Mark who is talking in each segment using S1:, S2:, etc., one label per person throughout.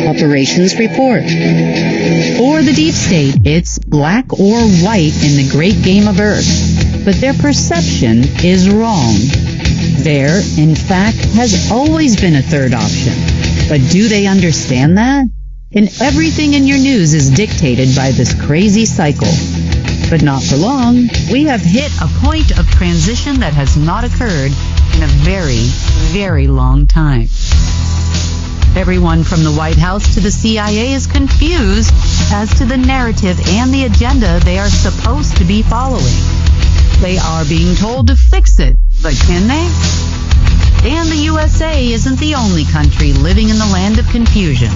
S1: operations report. For the deep state, it's black or white in the great game of Earth, but their perception is wrong. There, in fact, has always been a third option. But do they understand that? And everything in your news is dictated by this crazy cycle. But not for long. We have hit a point of transition that has not occurred in a very, very long time. Everyone from the White House to the CIA is confused as to the narrative and the agenda they are supposed to be following. They are being told to fix it, but can they? And the USA isn't the only country living in the land of confusion.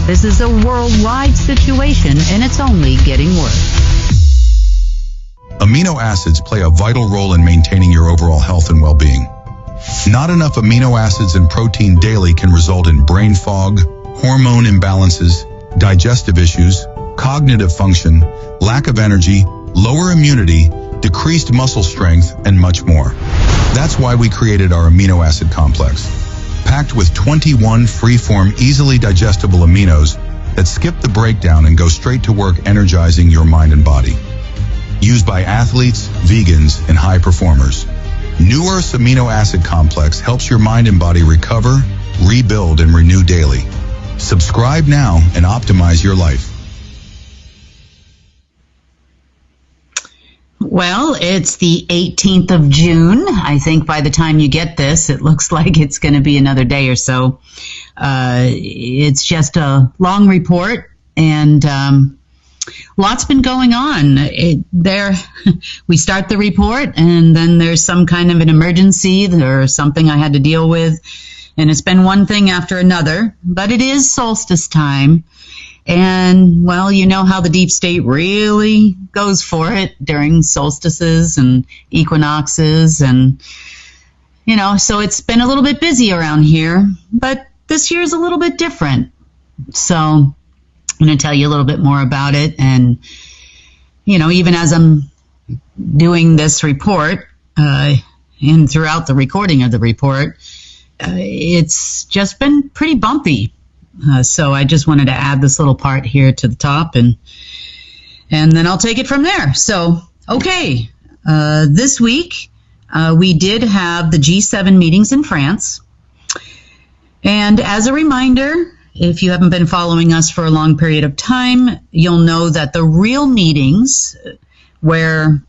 S1: This is a worldwide situation, and it's only getting worse.
S2: Amino acids play a vital role in maintaining your overall health and well-being. Not enough amino acids and protein daily can result in brain fog, hormone imbalances, digestive issues, cognitive function, lack of energy, lower immunity, decreased muscle strength, and much more. That's why we created our amino acid complex, packed with 21 free-form, easily digestible aminos that skip the breakdown and go straight to work energizing your mind and body. Used by athletes, vegans, and high performers. New Earth's amino acid complex helps your mind and body recover, rebuild, and renew daily. Subscribe now and optimize your life.
S1: Well, it's the 18th of June. I think by the time you get this, it looks like it's going to be another day or so. It's just a long report, and lots been going on. We start the report, and then there's some kind of an emergency or something I had to deal with, and it's been one thing after another. But it is solstice time, and, well, you know how the deep state really goes for it during solstices and equinoxes, and, you know, so it's been a little bit busy around here, but this year's a little bit different. So I'm going to tell you a little bit more about it. And, you know, even as I'm doing this report, and throughout the recording of the report, it's just been pretty bumpy. So I just wanted to add this little part here to the top, and then I'll take it from there. So, okay, this week we did have the G7 meetings in France. And as a reminder, if you haven't been following us for a long period of time, you'll know that the real meetings where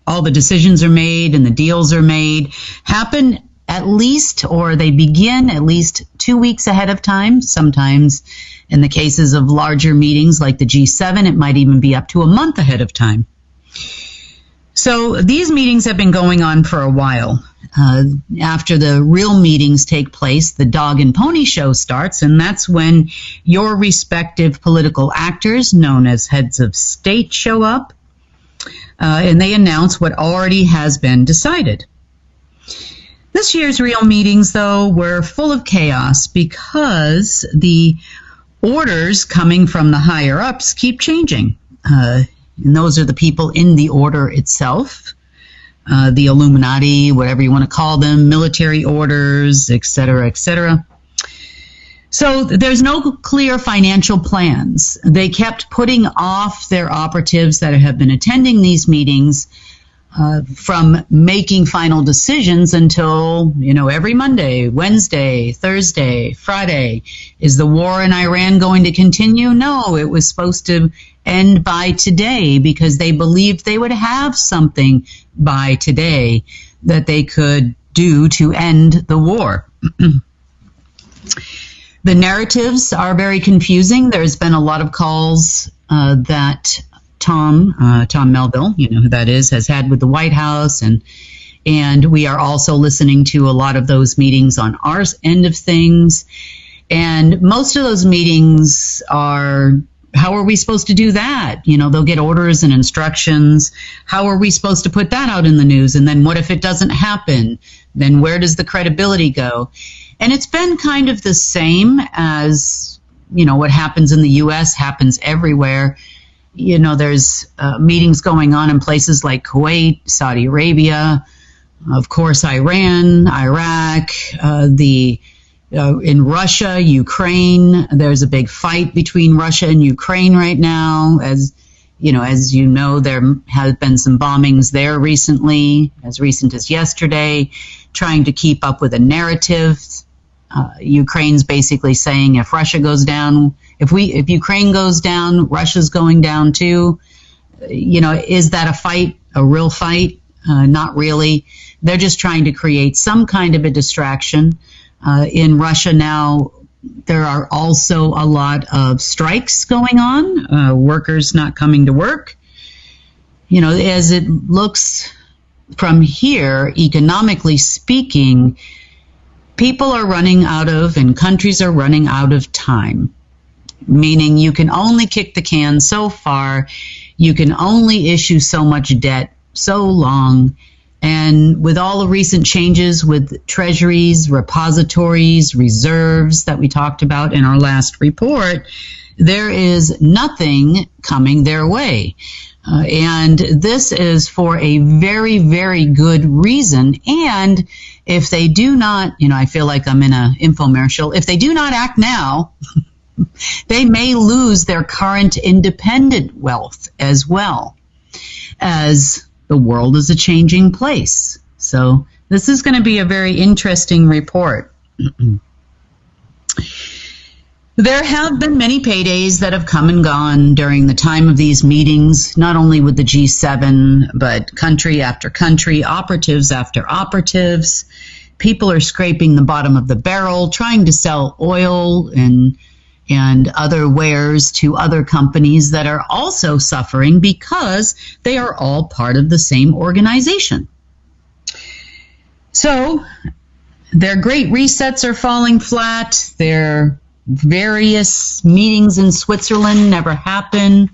S1: all the decisions are made and the deals are made happen at least, or they begin at least 2 weeks ahead of time. Sometimes in the cases of larger meetings like the G7, it might even be up to a month ahead of time. So these meetings have been going on for a while. After the real meetings take place, the dog and pony show starts, and that's when your respective political actors, known as heads of state, show up, and they announce what already has been decided. This year's real meetings, though, were full of chaos because the orders coming from the higher-ups keep changing. And those are the people in the order itself, the Illuminati, whatever you want to call them, military orders, et cetera, et cetera. So there's no clear financial plans. They kept putting off their operatives that have been attending these meetings from making final decisions until, you know, every Monday, Wednesday, Thursday, Friday. Is the war in Iran going to continue? No, it was supposed to end by today because they believed they would have something by today that they could do to end the war. The narratives are very confusing. There's been a lot of calls that Tom Melville, you know who that is, has had with the White House, and we are also listening to a lot of those meetings on our end of things. And most of those meetings are, how are we supposed to do that? You know, they'll get orders and instructions. How are we supposed to put that out in the news? And then what if it doesn't happen? Then where does the credibility go? And it's been kind of the same as, you know, what happens in the U.S. happens everywhere. You know, there's meetings going on in places like Kuwait, Saudi Arabia, of course, Iran, Iraq, the In Russia, Ukraine, there's a big fight between Russia and Ukraine right now. As you know, there have been some bombings there recently, as recent as yesterday, trying to keep up with a narrative. Ukraine's basically saying if Russia goes down, if Ukraine goes down, Russia's going down too. Is that a fight, a real fight? Not really. They're just trying to create some kind of a distraction. In Russia now, there are also a lot of strikes going on, workers not coming to work. As it looks from here, economically speaking, people are running out of, and countries are running out of time, meaning you can only kick the can so far, you can only issue so much debt so long. And with all the recent changes with treasuries, repositories, reserves that we talked about in our last report, there is nothing coming their way. And this is for a very, very good reason. And if they do not, I feel like I'm in an infomercial, if they do not act now, they may lose their current independent wealth as well, as the world is a changing place. So this is going to be a very interesting report. There have been many paydays that have come and gone during the time of these meetings, not only with the G7, but country after country, operatives after operatives. People are scraping the bottom of the barrel, trying to sell oil and other wares to other companies that are also suffering because they are all part of the same organization. So their great resets are falling flat. Their various meetings in Switzerland never happen.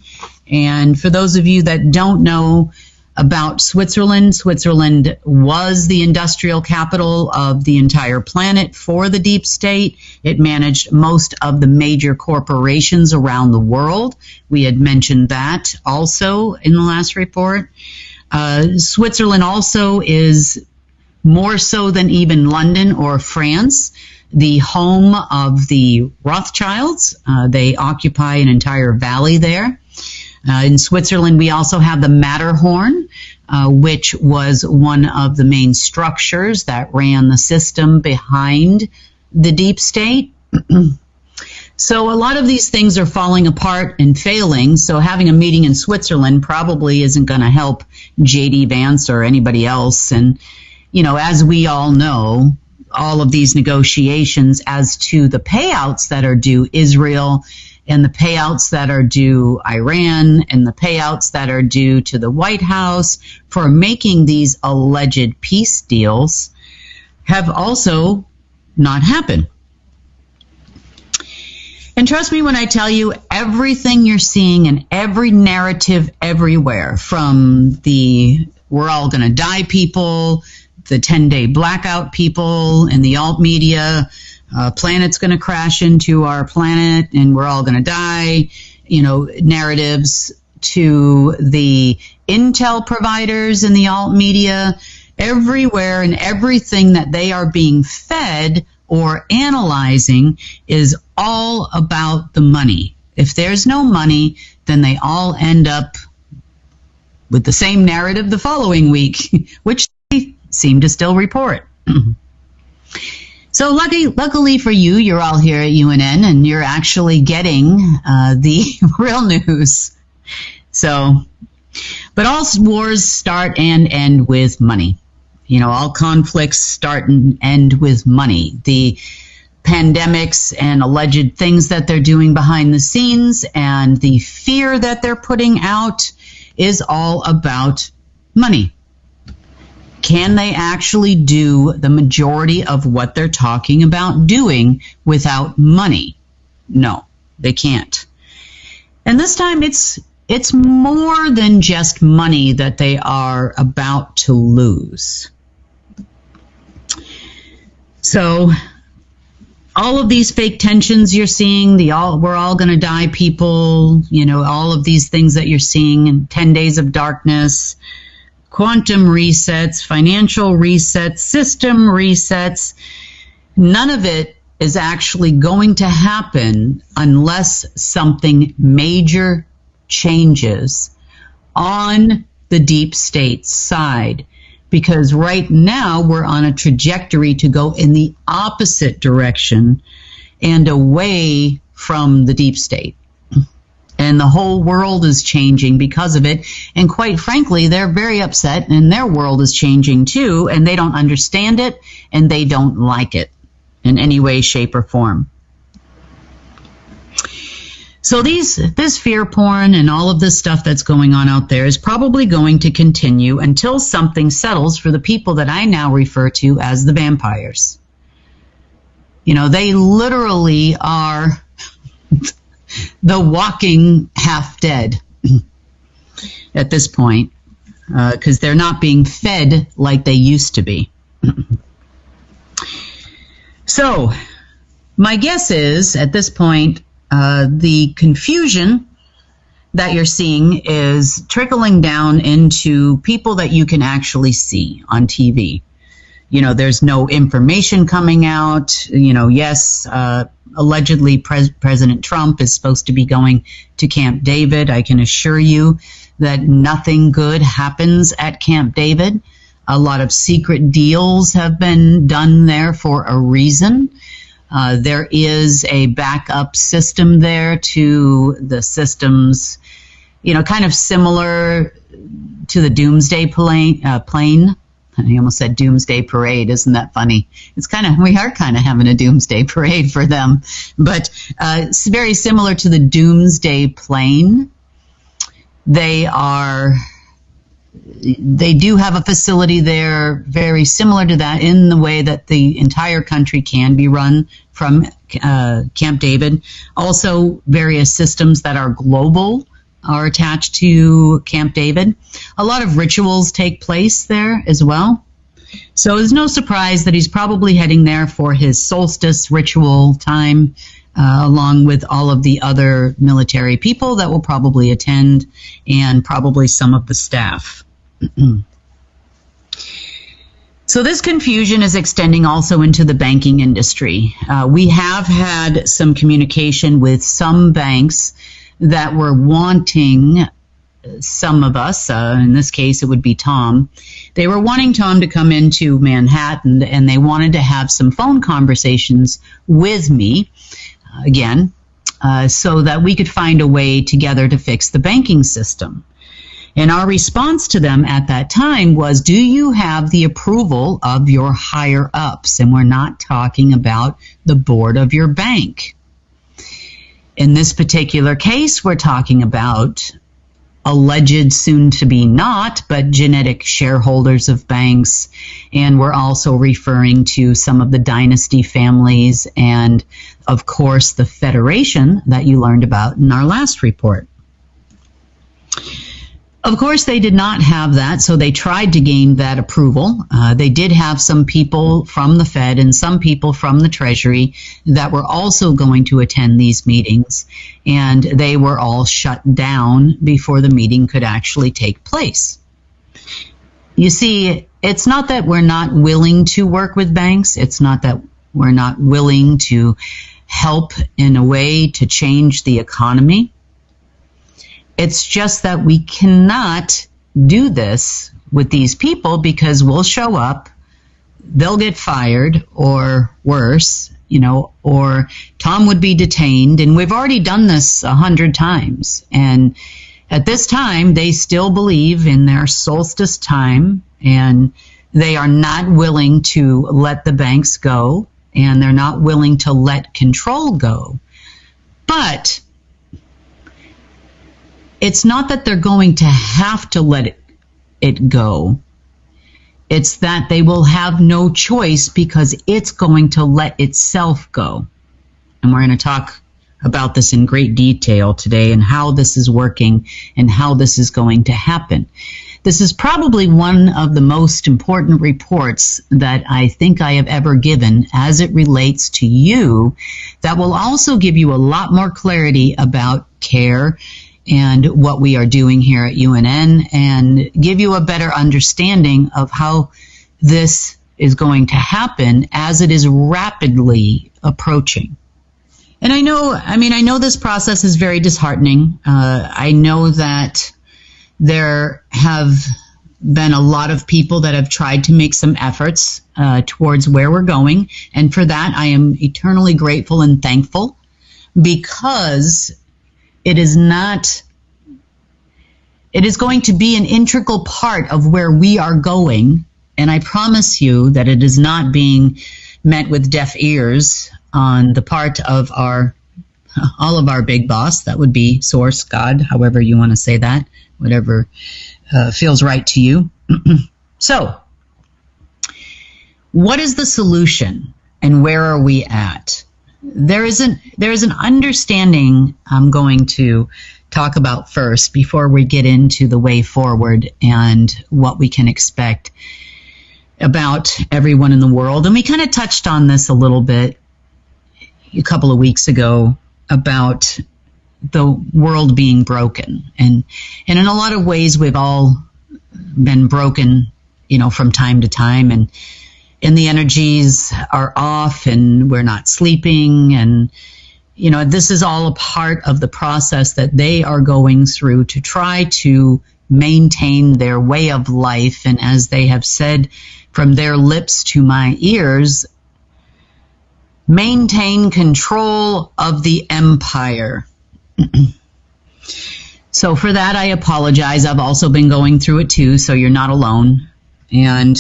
S1: And for those of you that don't know about Switzerland, Switzerland was the industrial capital of the entire planet for the deep state. It managed most of the major corporations around the world. We had mentioned that also in the last report. Switzerland also is more so than even London or France, the home of the Rothschilds. They occupy an entire valley there. In Switzerland, we also have the Matterhorn, which was one of the main structures that ran the system behind the deep state. So a lot of these things are falling apart and failing. So having a meeting in Switzerland probably isn't going to help J.D. Vance or anybody else. And, as we all know, all of these negotiations as to the payouts that are due Israel and the payouts that are due Iran and the payouts that are due to the White House for making these alleged peace deals have also not happened. And trust me when I tell you, everything you're seeing and every narrative everywhere, from the we're all going to die people, the 10-day blackout people, and the alt media, planet's going to crash into our planet and we're all going to die, narratives, to the intel providers and the alt media, everywhere and everything that they are being fed or analyzing is all about the money. If there's no money, then they all end up with the same narrative the following week, which they seem to still report. So luckily for you, you're all here at UNN and you're actually getting the real news. So, but all wars start and end with money. All conflicts start and end with money. The pandemics and alleged things that they're doing behind the scenes and the fear that they're putting out is all about money. Can they actually do the majority of what they're talking about doing without money? No, they can't. And this time it's more than just money that they are about to lose. So all of these fake tensions you're seeing, we're all going to die people, all of these things that you're seeing in 10 Days of Darkness, quantum resets, financial resets, system resets, none of it is actually going to happen unless something major changes on the deep state side. Because right now we're on a trajectory to go in the opposite direction and away from the deep state. And the whole world is changing because of it. And quite frankly, they're very upset, and their world is changing too, and they don't understand it, and they don't like it in any way, shape, or form. So this fear porn and all of this stuff that's going on out there is probably going to continue until something settles for the people that I now refer to as the vampires. You know, they literally are the walking half dead at this point, because they're not being fed like they used to be. So my guess is at this point, the confusion that you're seeing is trickling down into people that you can actually see on TV. You know, there's no information coming out. You know, yes, allegedly President Trump is supposed to be going to Camp David. I can assure you that nothing good happens at Camp David. A lot of secret deals have been done there for a reason. There is a backup system there to the systems, you know, kind of similar to the Doomsday plane. I almost said Doomsday Parade. Isn't that funny? We are kind of having a Doomsday Parade for them, but it's very similar to the Doomsday plane. They do have a facility there very similar to that in the way that the entire country can be run from Camp David. Also, various systems that are global are attached to Camp David. A lot of rituals take place there as well. So it's no surprise that he's probably heading there for his solstice ritual time, along with all of the other military people that will probably attend, and probably some of the staff. So this confusion is extending also into the banking industry. We have had some communication with some banks that were wanting some of us, in this case it would be Tom, they were wanting Tom to come into Manhattan, and they wanted to have some phone conversations with me, again, so that we could find a way together to fix the banking system. And our response to them at that time was, do you have the approval of your higher ups? And we're not talking about the board of your bank. In this particular case, we're talking about alleged, soon to be not, but genetic shareholders of banks. And we're also referring to some of the dynasty families and, of course, the Federation that you learned about in our last report. Of course, they did not have that, so they tried to gain that approval. They did have some people from the Fed and some people from the Treasury that were also going to attend these meetings, and they were all shut down before the meeting could actually take place. You see, it's not that we're not willing to work with banks. It's not that we're not willing to help in a way to change the economy. It's just that we cannot do this with these people because we'll show up, they'll get fired, or worse, you know, or Tom would be detained. And we've already done this 100 times. And at this time, they still believe in their solstice time, and they are not willing to let the banks go, and they're not willing to let control go. But it's not that they're going to have to let it go. It's that they will have no choice because it's going to let itself go. And we're going to talk about this in great detail today and how this is working and how this is going to happen. This is probably one of the most important reports that I think I have ever given as it relates to you, that will also give you a lot more clarity about care and what we are doing here at UNN, and give you a better understanding of how this is going to happen as it is rapidly approaching. And I know this process is very disheartening. I know that there have been a lot of people that have tried to make some efforts towards where we're going. And for that, I am eternally grateful and thankful, because it is going to be an integral part of where we are going. And I promise you that it is not being met with deaf ears on the part of all of our big boss. That would be Source, God, however you want to say that, whatever feels right to you. So, what is the solution, and where are we at? There is an understanding I'm going to talk about first before we get into the way forward and what we can expect about everyone in the world. And we kind of touched on this a little bit a couple of weeks ago about the world being broken. And in a lot of ways, we've all been broken, from time to time. And the energies are off, and we're not sleeping. And, this is all a part of the process that they are going through to try to maintain their way of life. And as they have said from their lips to my ears, maintain control of the empire. So for that, I apologize. I've also been going through it too, so you're not alone. And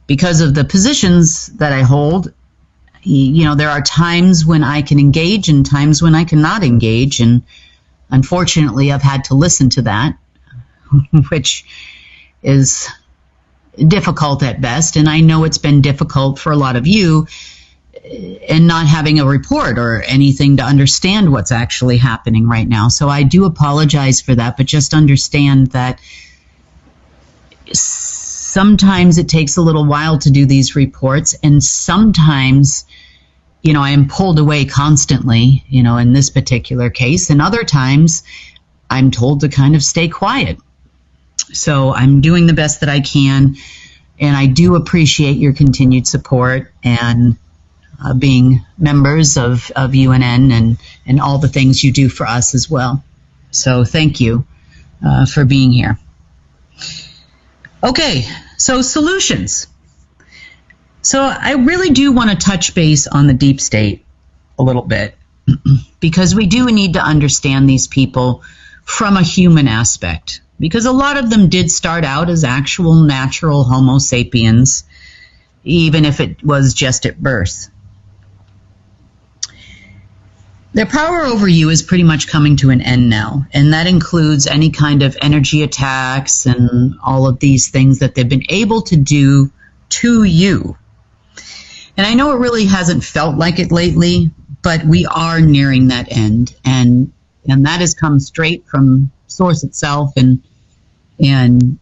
S1: because of the positions that I hold, there are times when I can engage and times when I cannot engage. And unfortunately, I've had to listen to that, which is difficult at best. And I know it's been difficult for a lot of you, and not having a report or anything to understand what's actually happening right now. So I do apologize for that, but just understand that sometimes it takes a little while to do these reports, and sometimes, I am pulled away constantly, in this particular case, and other times I'm told to kind of stay quiet. So I'm doing the best that I can, and I do appreciate your continued support and being members of UNN and all the things you do for us as well. So thank you for being here. Okay, so solutions. So I really do want to touch base on the deep state a little bit, because we do need to understand these people from a human aspect, because a lot of them did start out as actual natural Homo sapiens, even if it was just at birth. Their power over you is pretty much coming to an end now, and that includes any kind of energy attacks and all of these things that they've been able to do to you. And I know it really hasn't felt like it lately, but we are nearing that end, and that has come straight from Source itself, and he's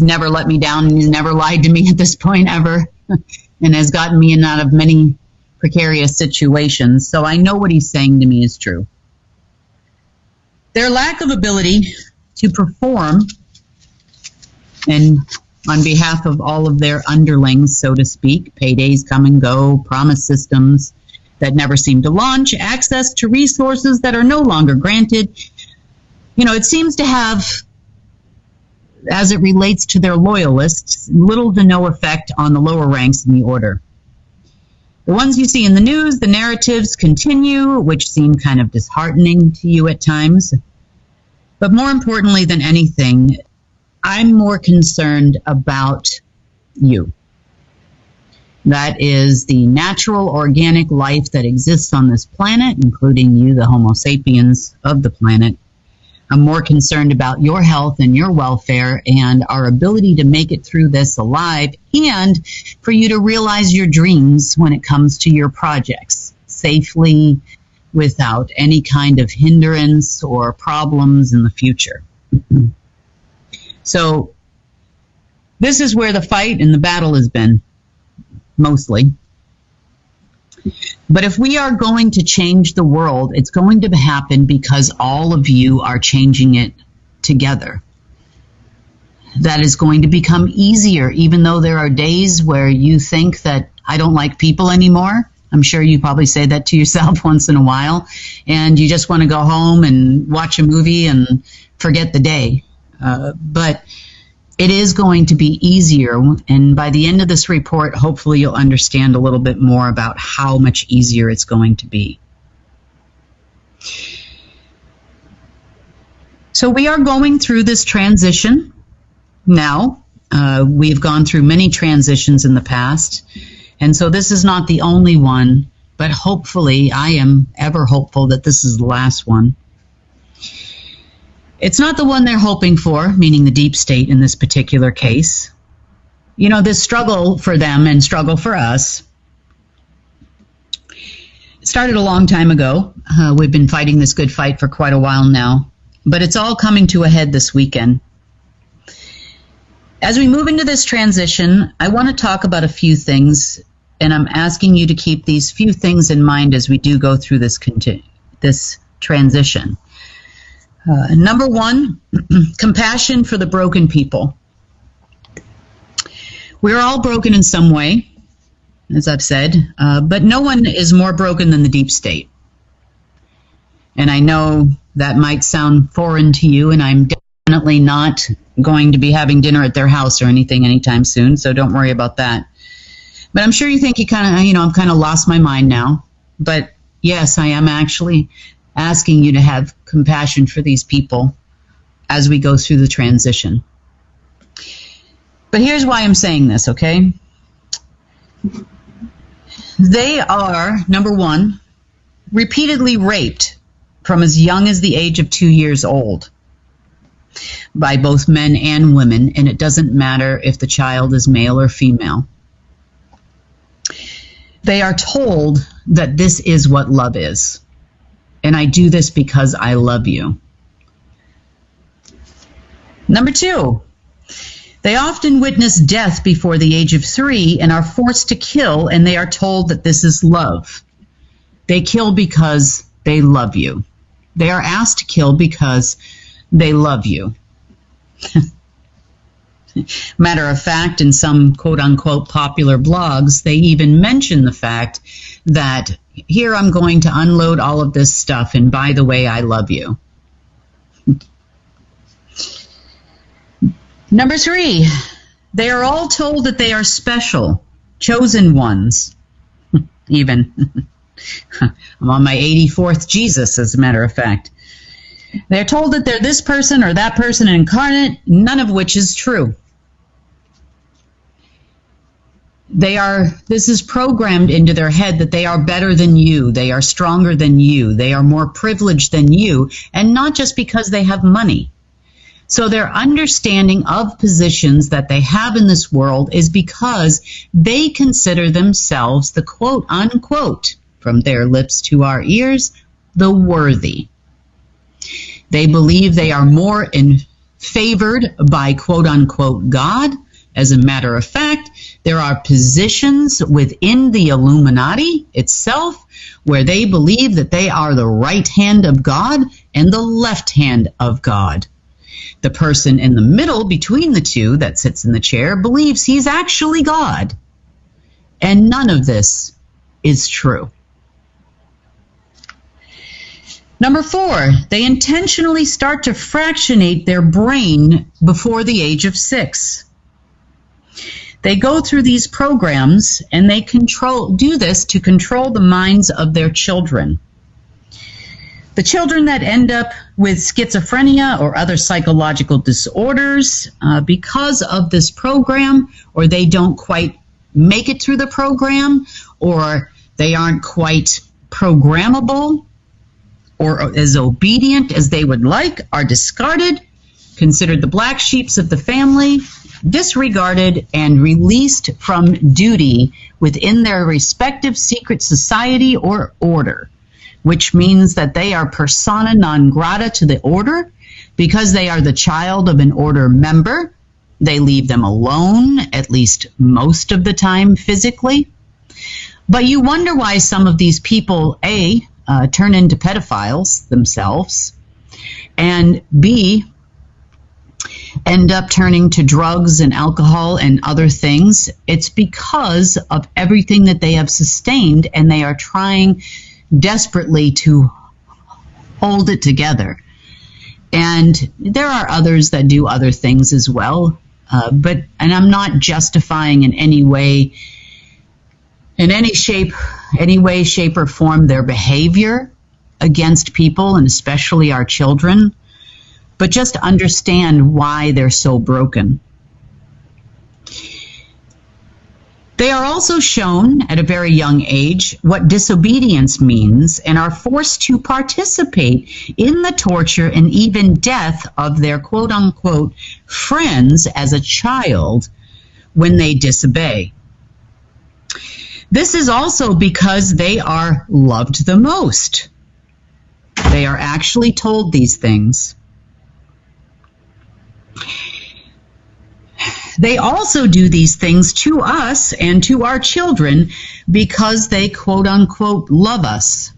S1: never let me down, and he's never lied to me at this point ever, and has gotten me in and out of many precarious situations. So I know what he's saying to me is true. Their lack of ability to perform, and on behalf of all of their underlings, so to speak, paydays come and go, promise systems that never seem to launch, access to resources that are no longer granted. It seems to have, as it relates to their loyalists, little to no effect on the lower ranks in the order. The ones you see in the news, the narratives continue, which seem kind of disheartening to you at times. But more importantly than anything, I'm more concerned about you. That is the natural, organic life that exists on this planet, including you, the Homo sapiens of the planet. I'm more concerned about your health and your welfare and our ability to make it through this alive, and for you to realize your dreams when it comes to your projects safely, without any kind of hindrance or problems in the future. So this is where the fight and the battle has been, mostly. But if we are going to change the world, it's going to happen because all of you are changing it together. that is going to become easier, even though there are days where you think that I don't like people anymore. I'm sure you probably say that to yourself once in a while, and you just want to go home and watch a movie and forget the day. But it is going to be easier, and by the end of this report, hopefully you'll understand a little bit more about how much easier it's going to be. So we are going through this transition now. We've gone through many transitions in the past, and so this is not the only one, but hopefully, I am ever hopeful that this is the last one. It's not the one they're hoping for, meaning the deep state in this particular case. You know, this struggle for them and struggle for us started a long time ago. We've been fighting this good fight for quite a while now, but it's all coming to a head this weekend. As we move into this transition, I want to talk about a few things, and I'm asking you to keep these few things in mind as we do go through this transition. Number one, compassion for the broken people. We're all broken in some way, as I've said, but no one is more broken than the deep state. And I know that might sound foreign to you, and I'm definitely not going to be having dinner at their house or anything anytime soon, so don't worry about that. But I'm sure you think I've kind of lost my mind now. But yes, I am actually asking you to have compassion for these people as we go through the transition. But here's why I'm saying this, okay? They are, number one, repeatedly raped from as young as the age of 2 years old by both men and women, and it doesn't matter if the child is male or female. They are told that this is what love is. And I do this because I love you. Number two, they often witness death before the age of 3 and are forced to kill, and they are told that this is love. They kill because they love you. They are asked to kill because they love you. Matter of fact, in some quote-unquote popular blogs, they even mention the fact that here I'm going to unload all of this stuff, and by the way, I love you. Number 3, they are all told that they are special, chosen ones. Even. I'm on my 84th Jesus, as a matter of fact. They're told that they're this person or that person incarnate, none of which is true. This is programmed into their head that they are better than you, they are stronger than you, they are more privileged than you, and not just because they have money. So their understanding of positions that they have in this world is because they consider themselves the quote-unquote, from their lips to our ears, the worthy. They believe they are more favored by quote-unquote God. As a matter of fact, there are positions within the Illuminati itself where they believe that they are the right hand of God and the left hand of God. The person in the middle between the two that sits in the chair believes he's actually God. And none of this is true. Number 4, they intentionally start to fractionate their brain before the age of 6. They go through these programs and they do this to control the minds of their children. The children that end up with schizophrenia or other psychological disorders because of this program, or they don't quite make it through the program, or they aren't quite programmable or as obedient as they would like, are discarded, considered the black sheeps of the family, disregarded, and released from duty within their respective secret society or order, which means that they are persona non grata to the order because they are the child of an order member. They leave them alone, at least most of the time physically. But you wonder why some of these people, A, turn into pedophiles themselves, and B, end up turning to drugs and alcohol and other things, it's because of everything that they have sustained, and they are trying desperately to hold it together. And there are others that do other things as well, and I'm not justifying in any way, shape, or form their behavior against people, and especially our children, but just understand why they're so broken. They are also shown at a very young age what disobedience means and are forced to participate in the torture and even death of their quote-unquote friends as a child when they disobey. This is also because they are loved the most. They are actually told these things. They also do these things to us and to our children because they quote-unquote love us.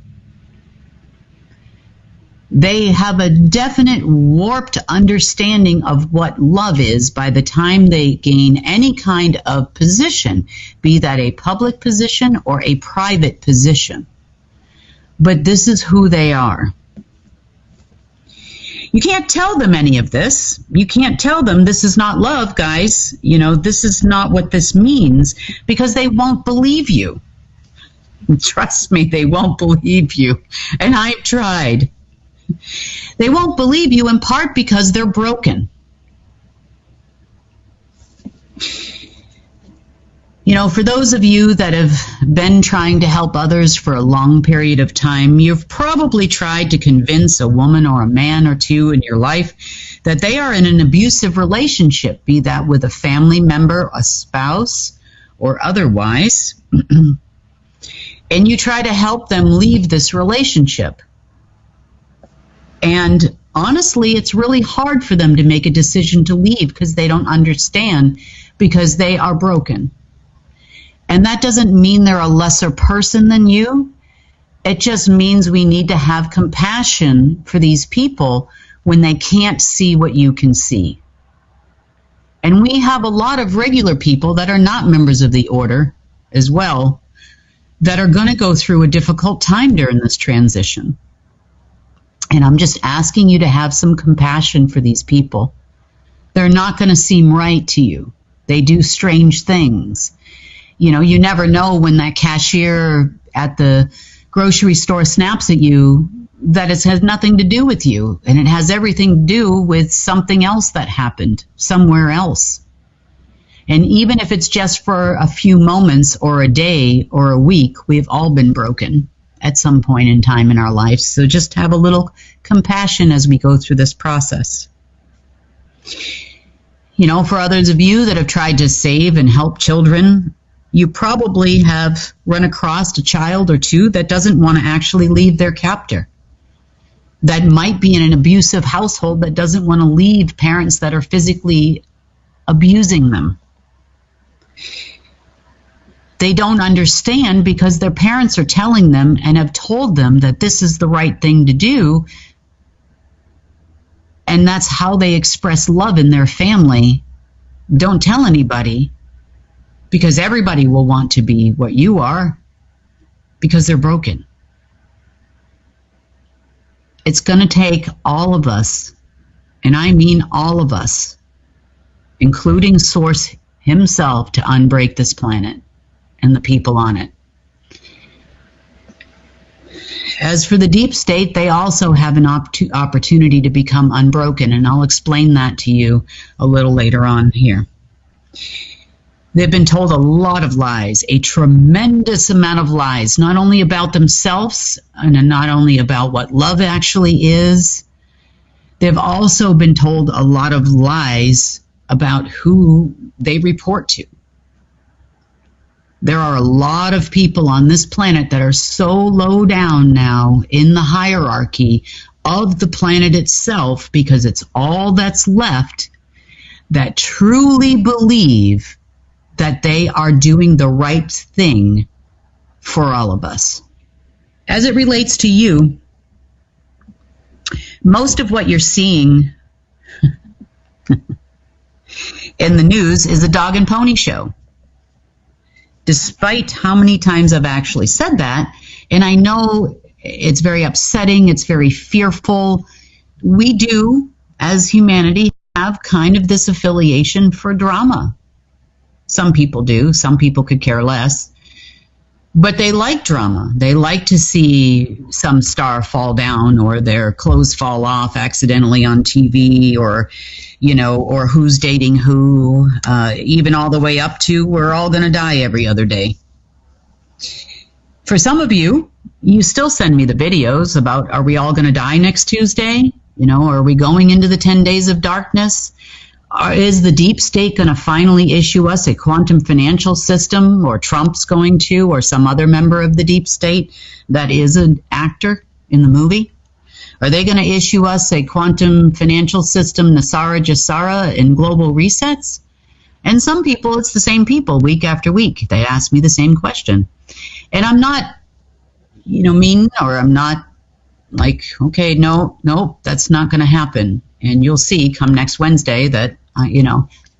S1: They have a definite warped understanding of what love is by the time they gain any kind of position, be that a public position or a private position. But this is who they are. You can't tell them any of this. You can't tell them this is not love, guys. This is not what this means, because they won't believe you. Trust me, they won't believe you. And I've tried. They won't believe you in part because they're broken. For those of you that have been trying to help others for a long period of time, you've probably tried to convince a woman or a man or two in your life that they are in an abusive relationship, be that with a family member, a spouse, or otherwise. And you try to help them leave this relationship. And honestly, it's really hard for them to make a decision to leave because they don't understand, because they are broken. And that doesn't mean they're a lesser person than you. It just means we need to have compassion for these people when they can't see what you can see. And we have a lot of regular people that are not members of the order as well that are going to go through a difficult time during this transition. And I'm just asking you to have some compassion for these people. They're not going to seem right to you. They do strange things. You never know when that cashier at the grocery store snaps at you that it has nothing to do with you, and it has everything to do with something else that happened somewhere else. And even if it's just for a few moments or a day or a week, we've all been broken at some point in time in our lives. So just have a little compassion as we go through this process. For others of you that have tried to save and help children, you probably have run across a child or two that doesn't want to actually leave their captor, that might be in an abusive household, that doesn't want to leave parents that are physically abusing them. They don't understand because their parents are telling them and have told them that this is the right thing to do, and that's how they express love in their family. Don't tell anybody, because everybody will want to be what you are, because they're broken. It's going to take all of us, and I mean all of us, including Source himself, to unbreak this planet and the people on it. As for the deep state, they also have an opportunity to become unbroken, and I'll explain that to you a little later on here. They've been told a lot of lies, a tremendous amount of lies, not only about themselves and not only about what love actually is. They've also been told a lot of lies about who they report to. There are a lot of people on this planet that are so low down now in the hierarchy of the planet itself, because it's all that's left, that truly believe that they are doing the right thing for all of us. As it relates to you, most of what you're seeing in the news is a dog and pony show. Despite how many times I've actually said that, and I know it's very upsetting, it's very fearful, we do, as humanity, have kind of this affiliation for drama. Some people do, some people could care less. But they like drama. They like to see some star fall down or their clothes fall off accidentally on TV, or, or who's dating who, even all the way up to we're all going to die every other day. For some of you, you still send me the videos about, are we all going to die next Tuesday? Are we going into the 10 days of darkness? Is the deep state going to finally issue us a quantum financial system, or Trump's going to, or some other member of the deep state that is an actor in the movie? Are they going to issue us a quantum financial system, Nasara Jasara, in global resets? And some people, it's the same people week after week. They ask me the same question. And I'm not, mean, or I'm not like, okay, no, that's not going to happen. And you'll see come next Wednesday that,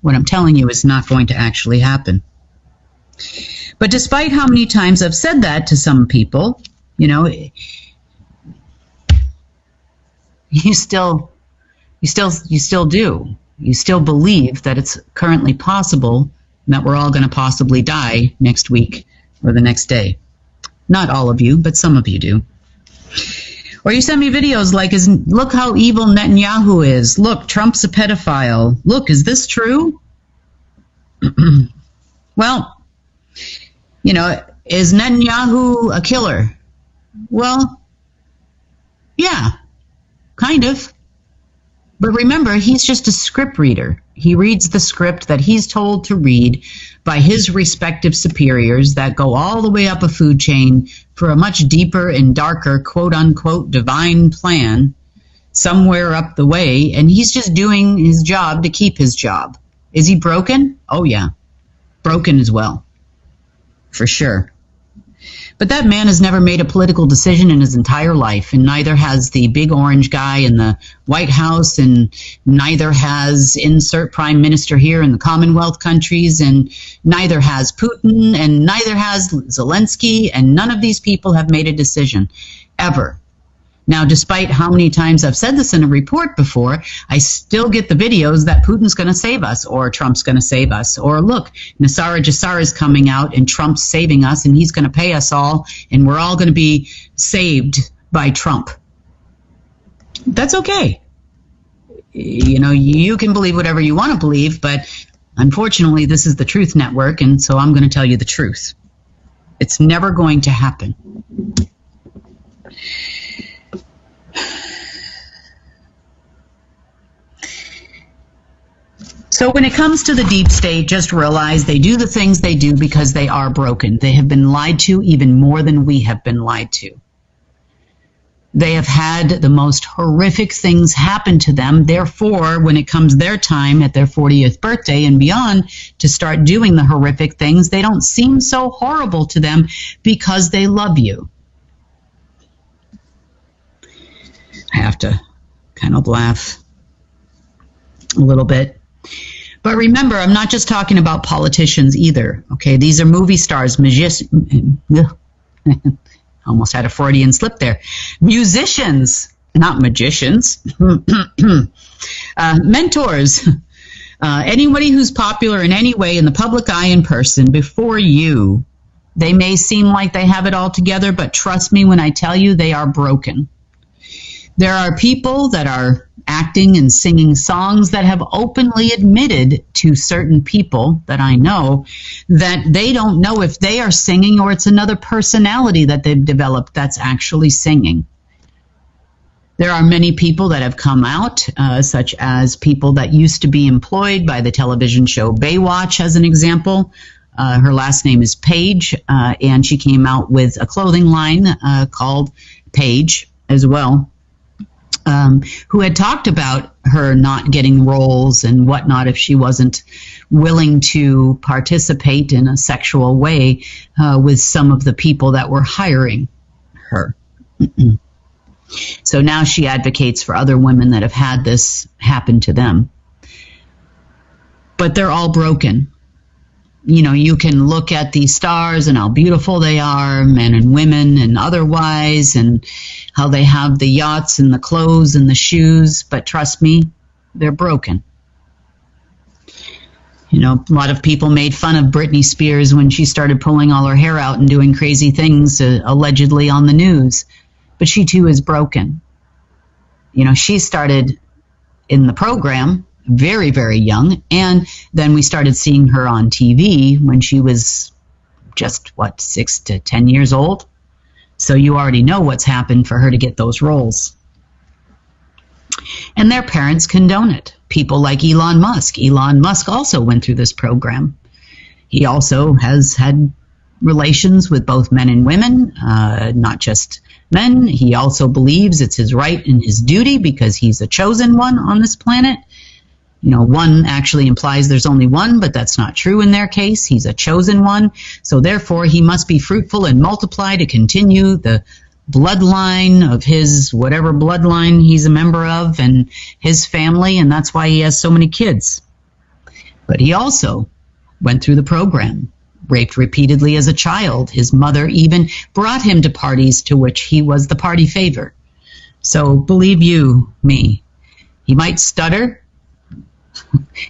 S1: what I'm telling you is not going to actually happen. But despite how many times I've said that to some people, you still do. You still believe that it's currently possible that we're all going to possibly die next week or the next day. Not all of you, but some of you do. Or you send me videos like, look how evil Netanyahu is. Look, Trump's a pedophile. Look, is this true? Well, is Netanyahu a killer? Well, yeah, kind of. But remember, he's just a script reader. He reads the script that he's told to read by his respective superiors that go all the way up a food chain for a much deeper and darker, quote-unquote, divine plan somewhere up the way, and he's just doing his job to keep his job. Is he broken? Oh, yeah. Broken as well. For sure. But that man has never made a political decision in his entire life, and neither has the big orange guy in the White House, and neither has insert prime minister here in the Commonwealth countries, and neither has Putin, and neither has Zelensky, and none of these people have made a decision, ever. Now, despite how many times I've said this in a report before, I still get the videos that Putin's going to save us, or Trump's going to save us, or look, Nasara Jasara is coming out and Trump's saving us and he's going to pay us all and we're all going to be saved by Trump. That's okay. You can believe whatever you want to believe, but unfortunately this is the Truth Network, and so I'm going to tell you the truth. It's never going to happen. So when it comes to the deep state, just realize they do the things they do because they are broken. They have been lied to even more than we have been lied to. They have had the most horrific things happen to them. Therefore, when it comes their time at their 40th birthday and beyond to start doing the horrific things, they don't seem so horrible to them because they love you. I have to kind of laugh a little bit. But remember, I'm not just talking about politicians either. Okay, these are movie stars, almost had a Freudian slip there. Musicians, not magicians. Mentors. Anybody who's popular in any way in the public eye in person before you. They may seem like they have it all together, but trust me when I tell you they are broken. There are people that are acting and singing songs that have openly admitted to certain people that I know that they don't know if they are singing or it's another personality that they've developed that's actually singing. There are many people that have come out, such as people that used to be employed by the television show Baywatch, as an example. Her last name is Paige, and she came out with a clothing line called Paige as well. Who had talked about her not getting roles and whatnot if she wasn't willing to participate in a sexual way with some of the people that were hiring her. So now she advocates for other women that have had this happen to them. but they're all broken. You can look at these stars and how beautiful they are, men and women and otherwise, and how they have the yachts and the clothes and the shoes, but trust me, they're broken. A lot of people made fun of Britney Spears when she started pulling all her hair out and doing crazy things, allegedly on the news, but she too is broken. She started in the program very, very young, and then we started seeing her on TV when she was just, 6 to 10 years old. So you already know what's happened for her to get those roles. And their parents condone it. People like Elon Musk. Elon Musk also went through this program. He also has had relations with both men and women, not just men. He also believes it's his right and his duty because he's a chosen one on this planet. One actually implies there's only one, but that's not true in their case. He's a chosen one. So therefore, he must be fruitful and multiply to continue the bloodline of his, whatever bloodline he's a member of, and his family. And that's why he has so many kids. But he also went through the program, raped repeatedly as a child. His mother even brought him to parties to which he was the party favor. So believe you me, he might stutter.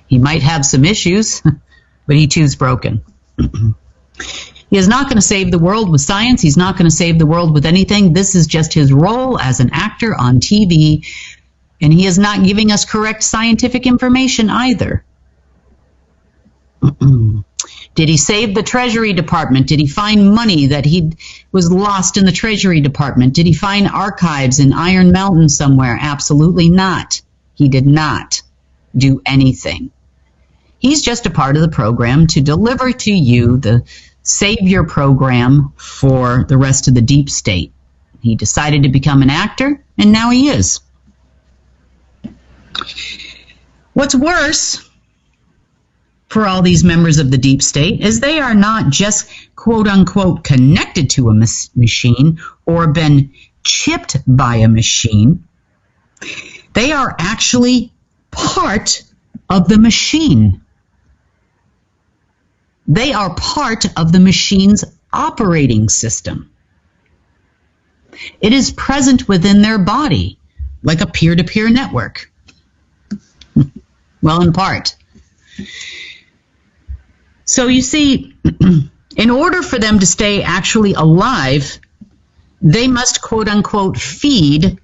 S1: He might have some issues, but he too's broken. He is not going to save the world with science. He's not going to save the world with anything. This is just his role as an actor on TV, and he is not giving us correct scientific information either. Did he save the Treasury Department? Did he find money that he was lost in the Treasury Department? Did he find archives in Iron Mountain somewhere? Absolutely not. He did not do anything. He's just a part of the program to deliver to you the savior program for the rest of the deep state. He decided to become an actor, and now he is. What's worse for all these members of the deep state is they are not just quote-unquote connected to a machine or been chipped by a machine. They are actually part of the machine. They are part of the machine's operating system. It is present within their body, like a peer-to-peer network. Well, in part. So you see, in order for them to stay actually alive, they must quote-unquote feed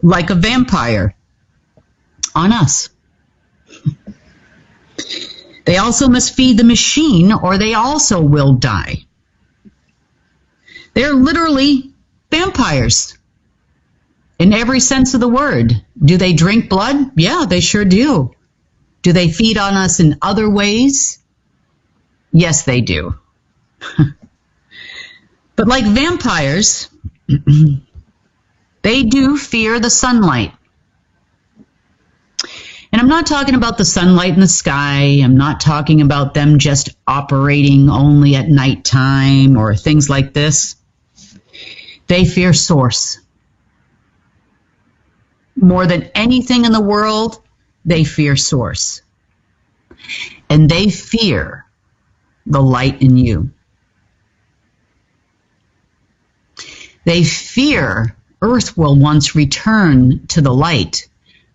S1: like a vampire on us. They also must feed the machine, or they also will die. They're literally vampires in every sense of the word. Do they drink blood? Yeah, they sure do. Do they feed on us in other ways? Yes, they do. But like vampires, they do fear the sunlight. And I'm not talking about the sunlight in the sky. I'm not talking about them just operating only at nighttime or things like this. They fear source. More than anything in the world, they fear source. And they fear the light in you. They fear Earth will once return to the light,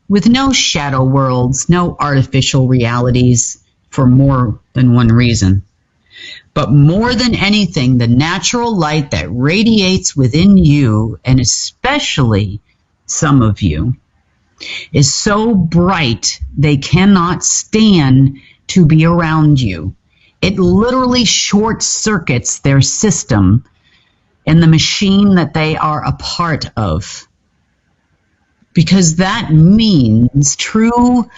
S1: with no shadow worlds, no artificial realities, for more than one reason. But more than anything, the natural light that radiates within you, and especially some of you, is so bright they cannot stand to be around you. It literally short circuits their system and the machine that they are a part of. Because that means true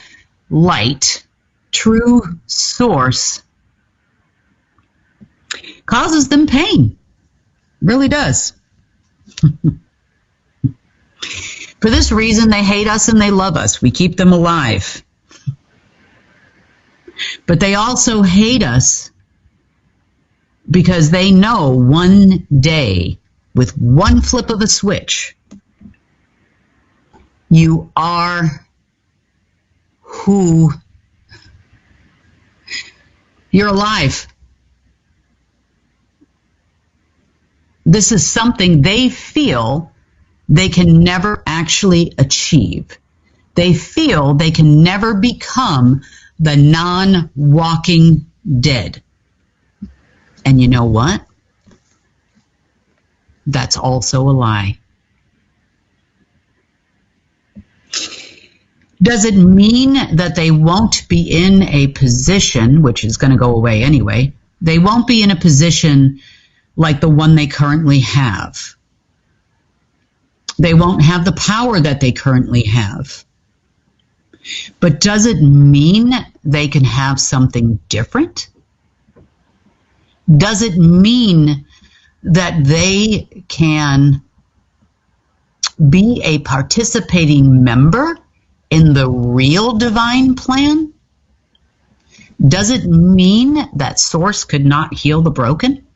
S1: light, true source, causes them pain. Really does. For this reason, they hate us and they love us. We keep them alive. But they also hate us because they know one day, with one flip of a switch, you are who You're alive. This is something they feel they can never actually achieve. They feel they can never become the non-walking dead. And you know what? That's also a lie. Does it mean that they won't be in a position, which is going to go away anyway, they won't be in a position like the one they currently have? They won't have the power that they currently have. But does it mean they can have something different? Does it mean that they can be a participating member in the real divine plan? Does it mean that Source could not heal the broken?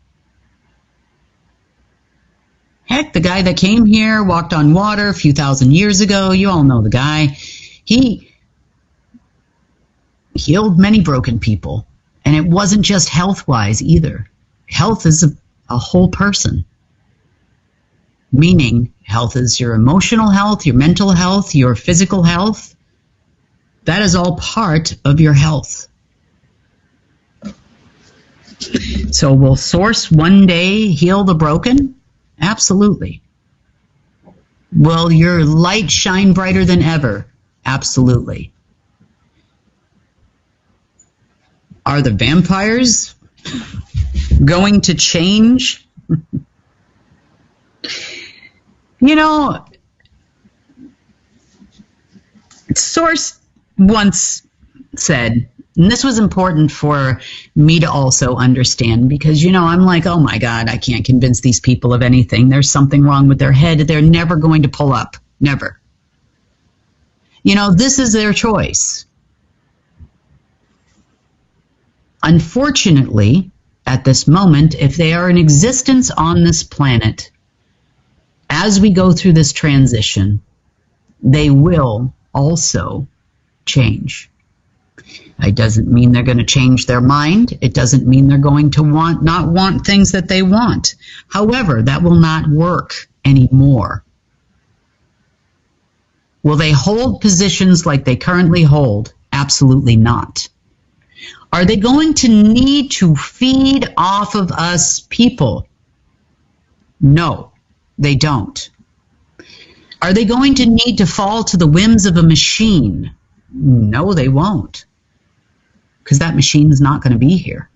S1: Heck, the guy that came here, walked on water a few thousand years ago, you all know the guy, he healed many broken people. And it wasn't just health-wise either. Health is a whole person. Meaning, health is your emotional health, your mental health, your physical health. That is all part of your health. So will Source one day heal the broken? Absolutely. Will your light shine brighter than ever? Absolutely. Are the vampires going to change? You know, Source once said, and this was important for me to also understand, because, you know, I'm like, oh my God, I can't convince these people of anything. There's something wrong with their head. They're never going to pull up. Never. You know, this is their choice. Unfortunately, at this moment, if they are in existence on this planet, as we go through this transition, they will also change. It doesn't mean they're going to change their mind. It doesn't mean they're going to not want things that they want. However, that will not work anymore. Will they hold positions like they currently hold? Absolutely not. Are they going to need to feed off of us people? No, they don't. Are they going to need to fall to the whims of a machine? No, they won't. Because that machine is not going to be here.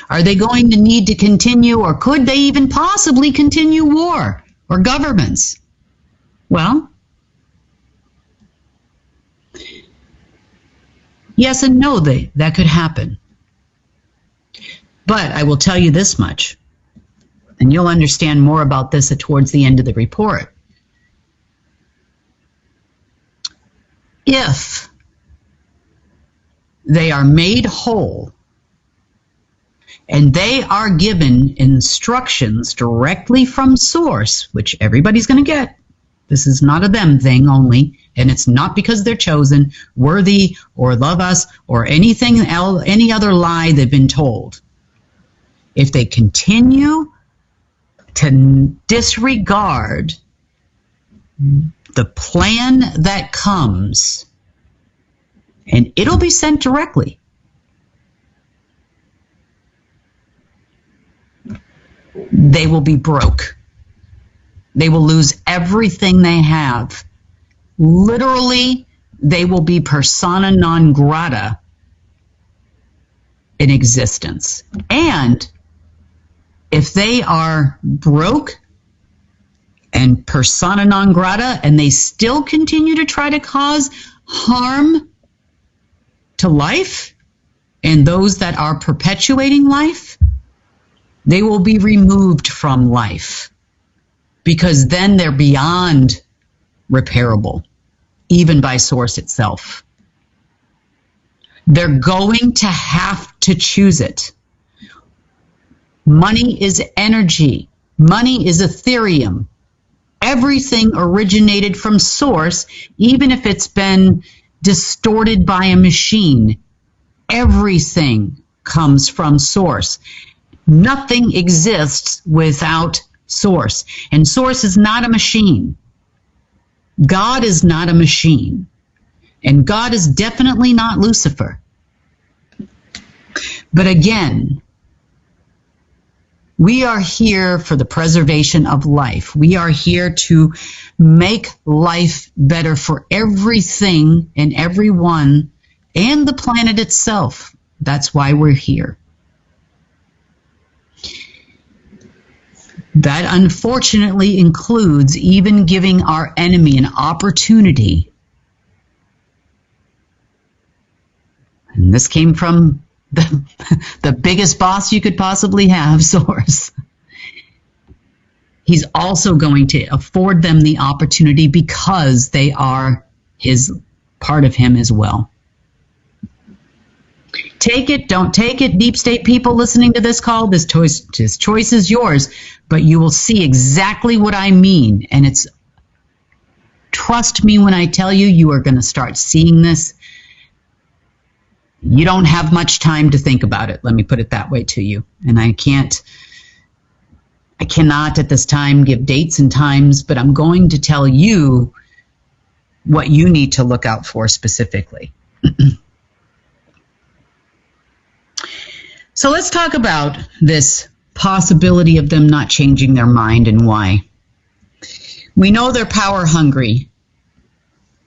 S1: Are they going to need to continue, or could they even possibly continue war or governments? Well, yes and no, that could happen. But I will tell you this much, and you'll understand more about this towards the end of the report. If they are made whole and they are given instructions directly from Source, which everybody's going to get. This is not a them thing only, and it's not because they're chosen, worthy, or love us, or anything else, any other lie they've been told. If they continue to disregard the plan that comes, and it'll be sent directly. They will be broke. They will lose everything they have. Literally, they will be persona non grata in existence. And if they are broke and persona non grata, and they still continue to try to cause harm to life and those that are perpetuating life, they will be removed from life, because then they're beyond repairable, even by Source itself. They're going to have to choose it. Money is energy. Money is Ethereum. Everything originated from Source, even if it's been distorted by a machine. Everything comes from source. Nothing exists without source. And source is not a machine. God is not a machine. And God is definitely not Lucifer. But again, we are here for the preservation of life. We are here to make life better for everything and everyone and the planet itself. That's why we're here. That unfortunately includes even giving our enemy an opportunity. And this came from the biggest boss you could possibly have, Source. He's also going to afford them the opportunity because they are his part of him as well. Take it, don't take it, deep state people listening to this call. This choice is yours, but you will see exactly what I mean. And it's, trust me when I tell you, you are going to start seeing this. You don't have much time to think about it. Let me put it that way to you. And I cannot at this time give dates and times, but I'm going to tell you what you need to look out for specifically. So let's talk about this possibility of them not changing their mind and why. We know they're power hungry.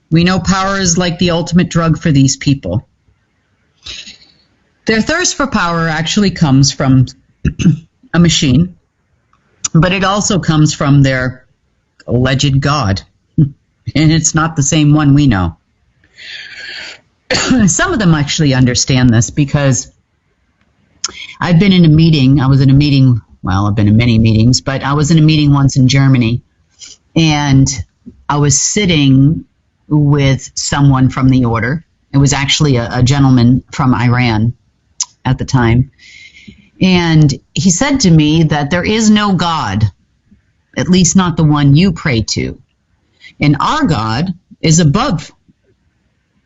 S1: We know power is like the ultimate drug for these people. Their thirst for power actually comes from a machine, but it also comes from their alleged God. And it's not the same one we know. Some of them actually understand this because I've been in a meeting. I was in a meeting, well, I've been in many meetings, but I was in a meeting once in Germany, and I was sitting with someone from the order. It was actually a gentleman from Iran at the time. And he said to me that there is no God, at least not the one you pray to. And our God is above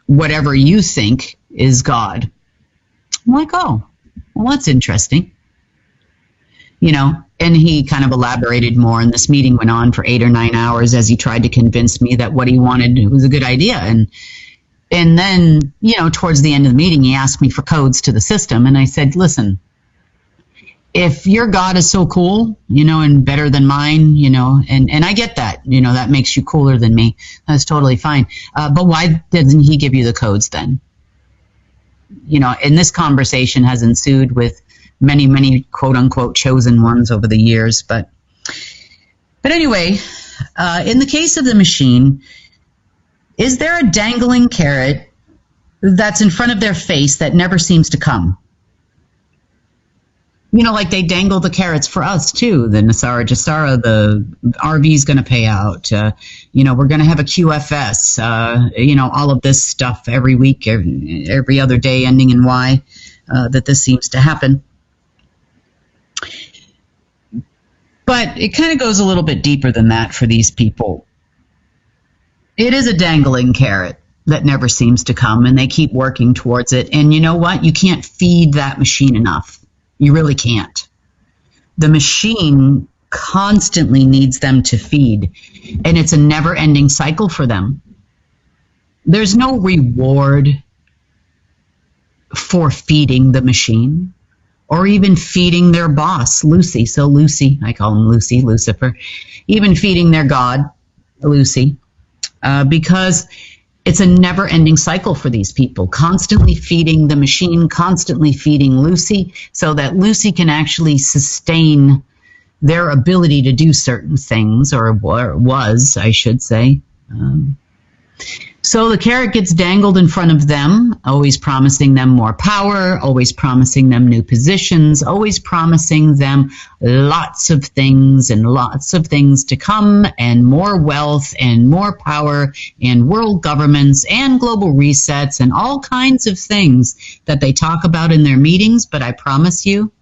S1: whatever you think is God. I'm like, oh, well, that's interesting. You know, and he kind of elaborated more, and this meeting went on for 8 or 9 hours as he tried to convince me that what he wanted was a good idea. And then, you know, towards the end of the meeting, he asked me for codes to the system. And I said, listen, if your God is so cool, you know, and better than mine, you know, and I get that, you know, that makes you cooler than me. That's totally fine. But why doesn't he give you the codes then? You know, and this conversation has ensued with many, many quote unquote chosen ones over the years. But anyway, in the case of the machine, is there a dangling carrot that's in front of their face that never seems to come? You know, like they dangle the carrots for us, too. The Nasara Jasara, the RV's going to pay out. You know, we're going to have a QFS. You know, all of this stuff every week, every other day, ending in Y, that this seems to happen. But it kind of goes a little bit deeper than that for these people. It is a dangling carrot that never seems to come, and they keep working towards it. And you know what? You can't feed that machine enough. You really can't. The machine constantly needs them to feed, and it's a never-ending cycle for them. There's no reward for feeding the machine or even feeding their boss, Lucy. So Lucy, I call him Lucy, Lucifer, even feeding their God, Lucy. Because it's a never-ending cycle for these people, constantly feeding the machine, constantly feeding Lucy, so that Lucy can actually sustain their ability to do certain things, or was, I should say. So the carrot gets dangled in front of them, always promising them more power, always promising them new positions, always promising them lots of things and lots of things to come, and more wealth and more power and world governments and global resets and all kinds of things that they talk about in their meetings. But I promise you,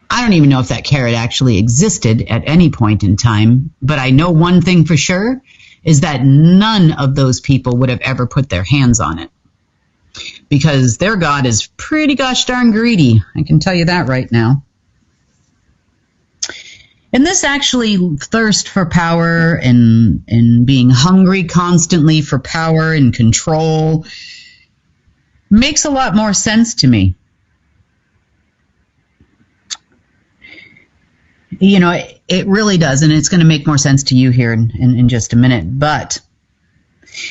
S1: I don't even know if that carrot actually existed at any point in time, but I know one thing for sure, is that none of those people would have ever put their hands on it. because their God is pretty gosh darn greedy. I can tell you that right now. And this actually thirst for power and being hungry constantly for power and control makes a lot more sense to me. You know, it really does, and it's going to make more sense to you here in just a minute. But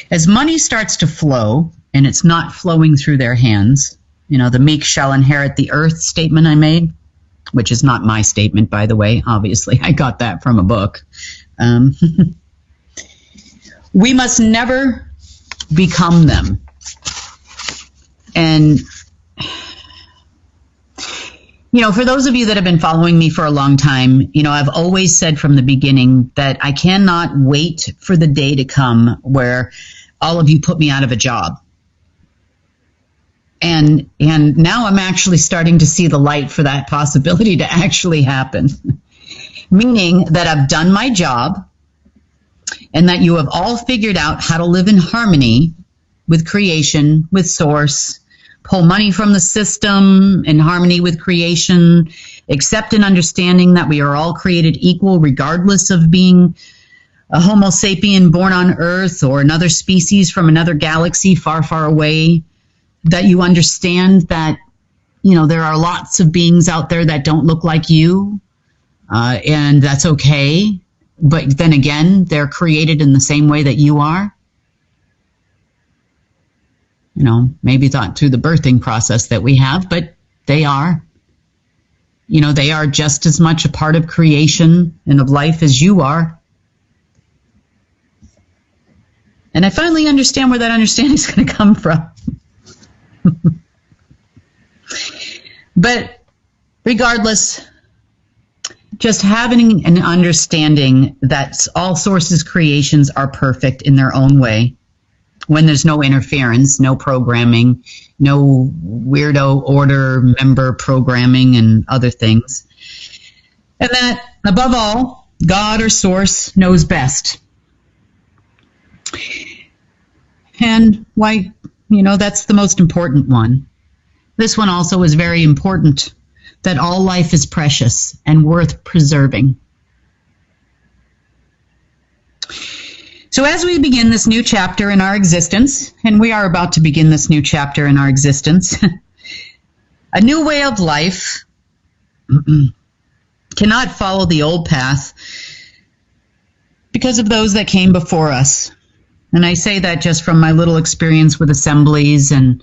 S1: as money starts to flow, and it's not flowing through their hands, you know, the meek shall inherit the earth statement I made, which is not my statement, by the way. Obviously, I got that from a book. We must never become them. And, you know, for those of you that have been following me for a long time, you know, I've always said from the beginning that I cannot wait for the day to come where all of you put me out of a job. And now I'm actually starting to see the light for that possibility to actually happen. Meaning that I've done my job and that you have all figured out how to live in harmony with creation, with source, pull money from the system in harmony with creation, accept and understanding that we are all created equal regardless of being a Homo sapien born on Earth or another species from another galaxy far, far away. That you understand that, you know, there are lots of beings out there that don't look like you, and that's okay. But then again, they're created in the same way that you are. You know, maybe not through the birthing process that we have, but they are. You know, they are just as much a part of creation and of life as you are. And I finally understand where that understanding is going to come from. But regardless, just having an understanding that all sources' creations are perfect in their own way, when there's no interference, no programming, no weirdo order member programming and other things. And that, above all, God or source knows best. And why, you know, that's the most important one. This one also is very important, that all life is precious and worth preserving. So as we begin this new chapter in our existence, and we are about to begin this new chapter in our existence, a new way of life cannot follow the old path because of those that came before us. And I say that just from my little experience with assemblies and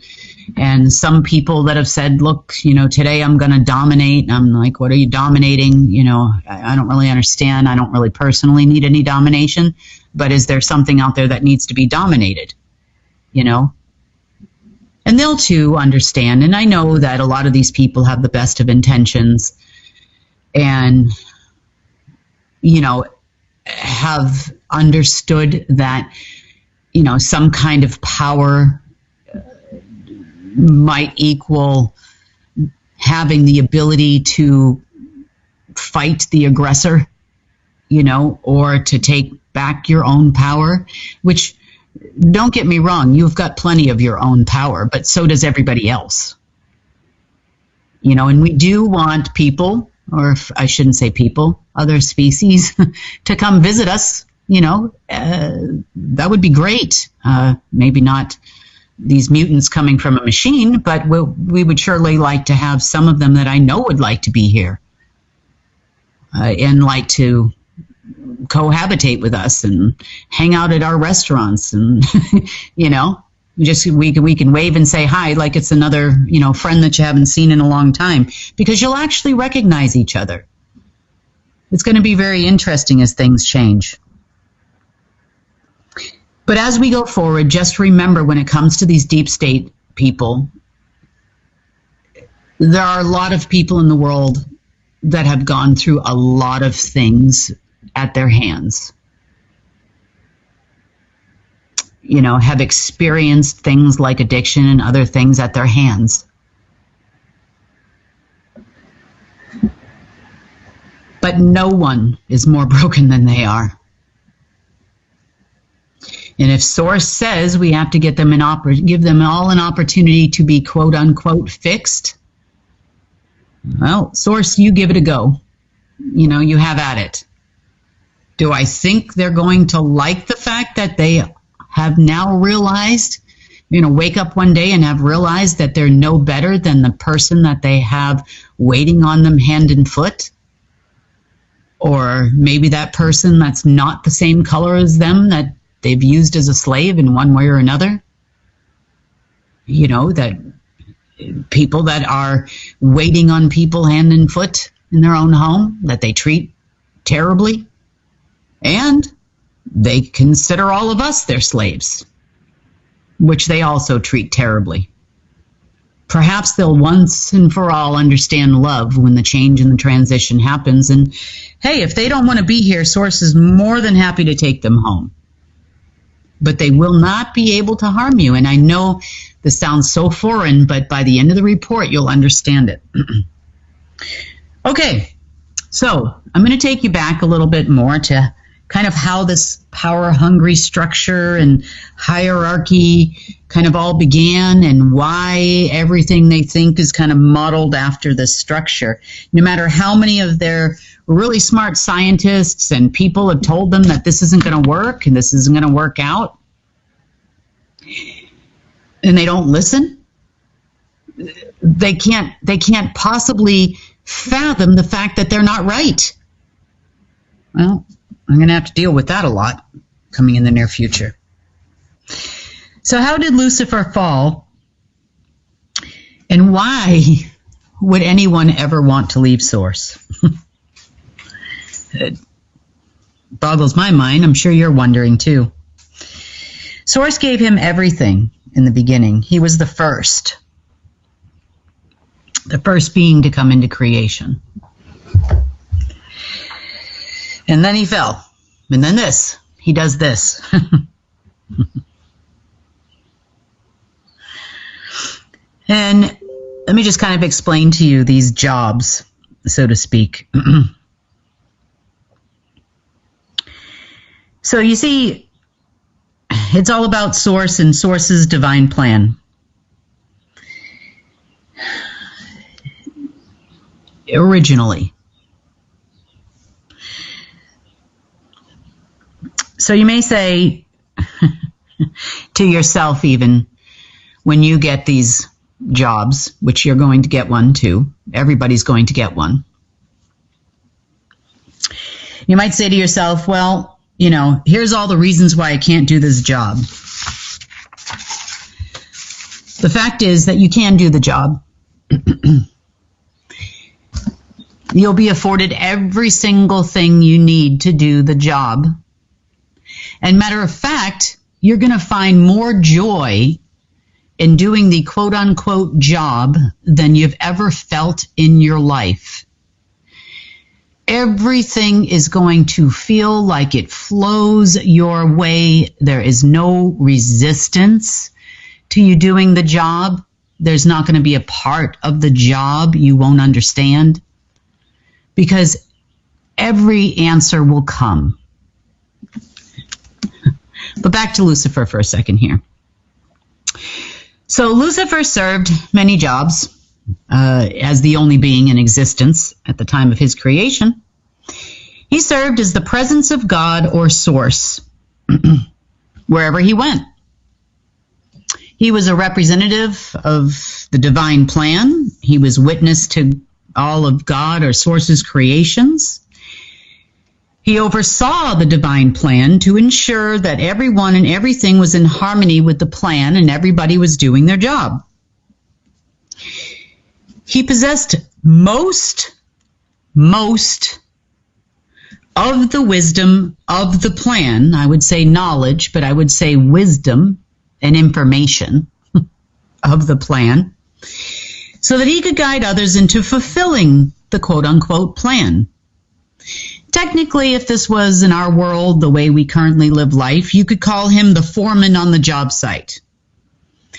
S1: some people that have said, look, you know, today I'm going to dominate. And I'm like, what are you dominating? You know, I don't really understand. I don't really personally need any domination. But is there something out there that needs to be dominated? You know? And they'll too understand. And I know that a lot of these people have the best of intentions and, you know, have understood that, you know, some kind of power might equal having the ability to fight the aggressor, you know, or to take back your own power, which, don't get me wrong, you've got plenty of your own power, but so does everybody else. You know, and we do want people, or I shouldn't say people, other species, to come visit us. You know, that would be great. Maybe not these mutants coming from a machine, but we would surely like to have some of them that I know would like to be here and like to cohabitate with us and hang out at our restaurants and, you know, just we can wave and say hi like it's another, you know, friend that you haven't seen in a long time, because you'll actually recognize each other. It's going to be very interesting as things change. But as we go forward, just remember when it comes to these deep state people, there are a lot of people in the world that have gone through a lot of things at their hands. You know, have experienced things like addiction and other things at their hands. But no one is more broken than they are. And if Source says we have to give them all an opportunity to be quote unquote fixed, well, Source, you give it a go. You have at it. Do I think they're going to like the fact that they have now realized, wake up one day and have realized that they're no better than the person that they have waiting on them hand and foot? Or maybe that person that's not the same color as them that they've used as a slave in one way or another? That people that are waiting on people hand and foot in their own home, that they treat terribly, and they consider all of us their slaves, which they also treat terribly. Perhaps they'll once and for all understand love when the change and the transition happens. And hey, if they don't want to be here, Source is more than happy to take them home. But they will not be able to harm you. And I know this sounds so foreign, but by the end of the report, you'll understand it. Okay, so I'm going to take you back a little bit more to kind of how this power-hungry structure and hierarchy kind of all began and why everything they think is kind of modeled after this structure. No matter how many of their really smart scientists and people have told them that this isn't going to work and this isn't going to work out, and they don't listen, they can't possibly fathom the fact that they're not right. Well, I'm going to have to deal with that a lot coming in the near future. So how did Lucifer fall? And why would anyone ever want to leave Source? It boggles my mind. I'm sure you're wondering too. Source gave him everything in the beginning. He was the first being to come into creation. And then he fell. And then he does this. And let me just kind of explain to you these jobs, so to speak. So you see, it's all about Source and Source's divine plan. Originally. So you may say to yourself, even when you get these jobs, which you're going to get one too, everybody's going to get one. You might say to yourself, well, here's all the reasons why I can't do this job. The fact is that you can do the job. You'll be afforded every single thing you need to do the job. And matter of fact, you're going to find more joy in doing the quote-unquote job than you've ever felt in your life. Everything is going to feel like it flows your way. There is no resistance to you doing the job. There's not going to be a part of the job you won't understand, because every answer will come. But back to Lucifer for a second here. So Lucifer served many jobs as the only being in existence at the time of his creation. He served as the presence of God or Source wherever he went. He was a representative of the divine plan. He was witness to all of God or Source's creations. He oversaw the divine plan to ensure that everyone and everything was in harmony with the plan and everybody was doing their job. He possessed most of the wisdom of the plan. I would say knowledge, but I would say wisdom and information of the plan, so that he could guide others into fulfilling the quote-unquote plan. Technically, if this was in our world, the way we currently live life, you could call him the foreman on the job site.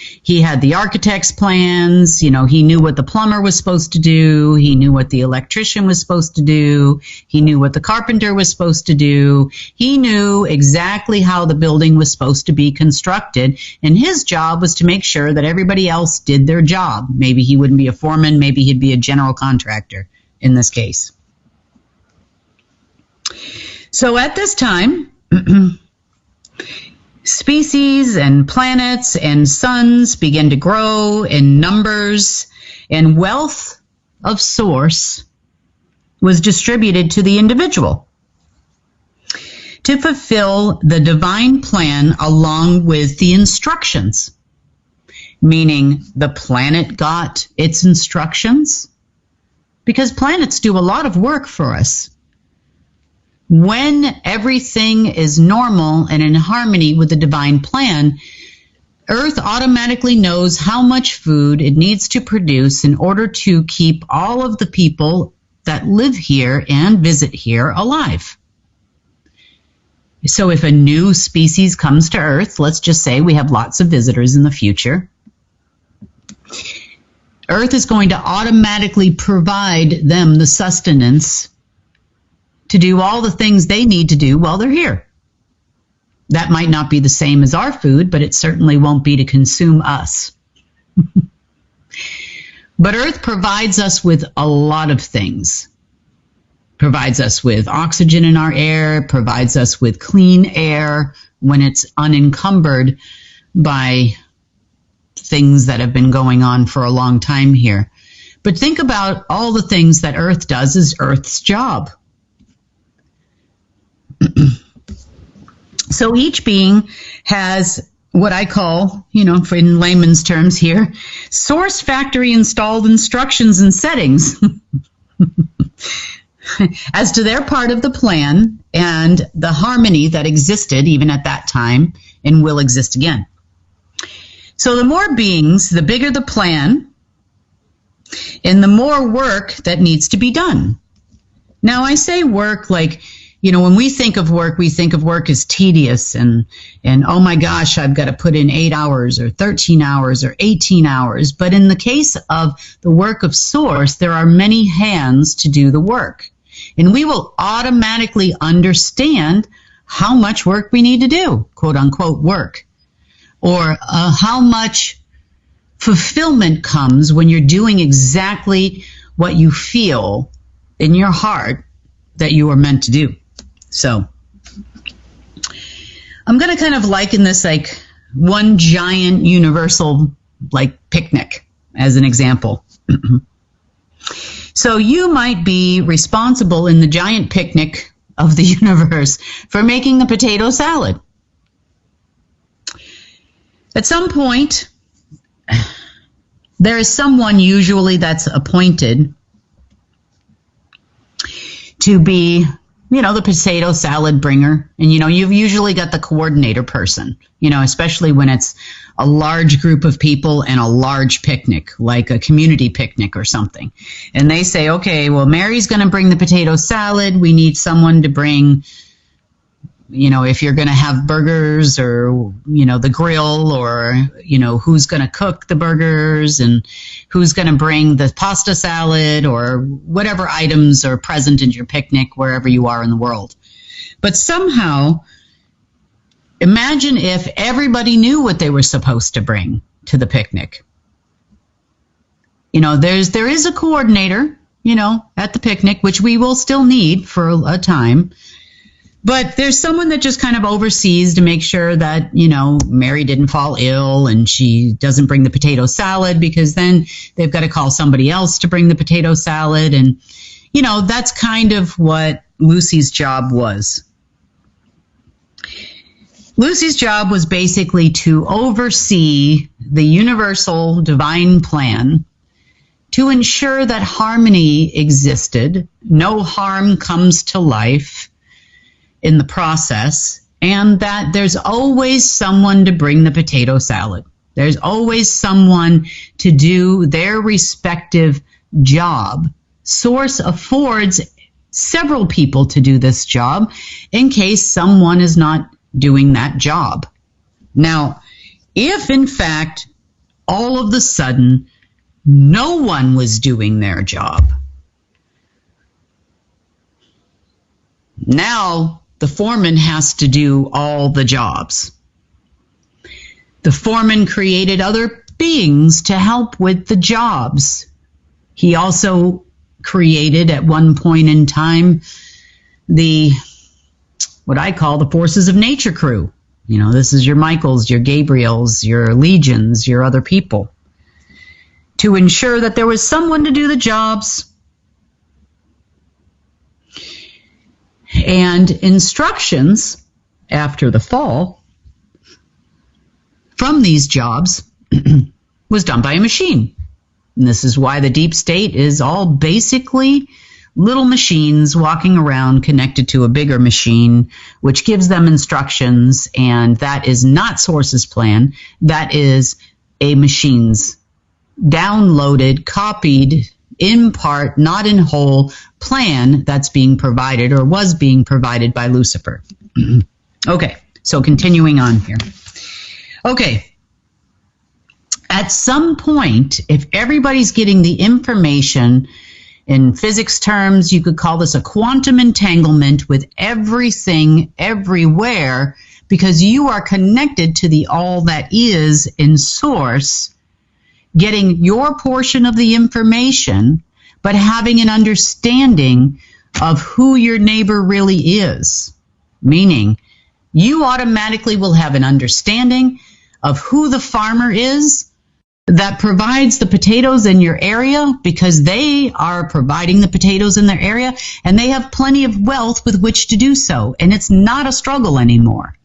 S1: He had the architect's plans. You know, he knew what the plumber was supposed to do. He knew what the electrician was supposed to do. He knew what the carpenter was supposed to do. He knew exactly how the building was supposed to be constructed. And his job was to make sure that everybody else did their job. Maybe he wouldn't be a foreman. Maybe he'd be a general contractor in this case. So at this time, species and planets and suns begin to grow in numbers, and wealth of source was distributed to the individual to fulfill the divine plan along with the instructions, meaning the planet got its instructions, because planets do a lot of work for us. When everything is normal and in harmony with the divine plan, Earth automatically knows how much food it needs to produce in order to keep all of the people that live here and visit here alive. So if a new species comes to Earth, let's just say we have lots of visitors in the future, Earth is going to automatically provide them the sustenance to do all the things they need to do while they're here. That might not be the same as our food, but it certainly won't be to consume us. But Earth provides us with a lot of things. Provides us with oxygen in our air, provides us with clean air when it's unencumbered by things that have been going on for a long time here. But think about all the things that Earth does as Earth's job. So each being has what I call, in layman's terms here, source factory installed instructions and settings as to their part of the plan and the harmony that existed even at that time and will exist again. So the more beings, the bigger the plan, and the more work that needs to be done. Now I say work like, when we think of work as tedious and oh my gosh, I've got to put in 8 hours or 13 hours or 18 hours. But in the case of the work of Source, there are many hands to do the work. And we will automatically understand how much work we need to do, quote unquote work, or how much fulfillment comes when you're doing exactly what you feel in your heart that you are meant to do. So I'm going to kind of liken this like one giant universal picnic as an example. So you might be responsible in the giant picnic of the universe for making the potato salad. At some point, there is someone usually that's appointed to be the potato salad bringer. And, you've usually got the coordinator person, especially when it's a large group of people and a large picnic, like a community picnic or something. And they say, okay, well, Mary's going to bring the potato salad. We need someone to bring, if you're going to have burgers or, the grill or, who's going to cook the burgers and who's going to bring the pasta salad or whatever items are present in your picnic wherever you are in the world. But somehow, imagine if everybody knew what they were supposed to bring to the picnic. There is a coordinator, at the picnic, which we will still need for a time. But there's someone that just kind of oversees to make sure that, Mary didn't fall ill and she doesn't bring the potato salad, because then they've got to call somebody else to bring the potato salad. And, that's kind of what Lucy's job was. Lucy's job was basically to oversee the universal divine plan to ensure that harmony existed, no harm comes to life in the process, and that there's always someone to bring the potato salad. There's always someone to do their respective job. Source affords several people to do this job in case someone is not doing that job. Now, if in fact all of a sudden, no one was doing their job. Now, the foreman has to do all the jobs. The foreman created other beings to help with the jobs. He also created at one point in time what I call the forces of nature crew. This is your Michaels, your Gabriels, your legions, your other people, to ensure that there was someone to do the jobs. And instructions after the fall from these jobs was done by a machine. And this is why the deep state is all basically little machines walking around connected to a bigger machine, which gives them instructions. And that is not Source's plan. That is a machine's downloaded, copied, in part, not in whole, plan that's being provided or was being provided by Lucifer. Okay, so continuing on here. Okay. At some point, if everybody's getting the information, in physics terms, you could call this a quantum entanglement with everything, everywhere, because you are connected to the all that is in Source, getting your portion of the information, but having an understanding of who your neighbor really is. Meaning, you automatically will have an understanding of who the farmer is that provides the potatoes in your area, because they are providing the potatoes in their area and they have plenty of wealth with which to do so. And it's not a struggle anymore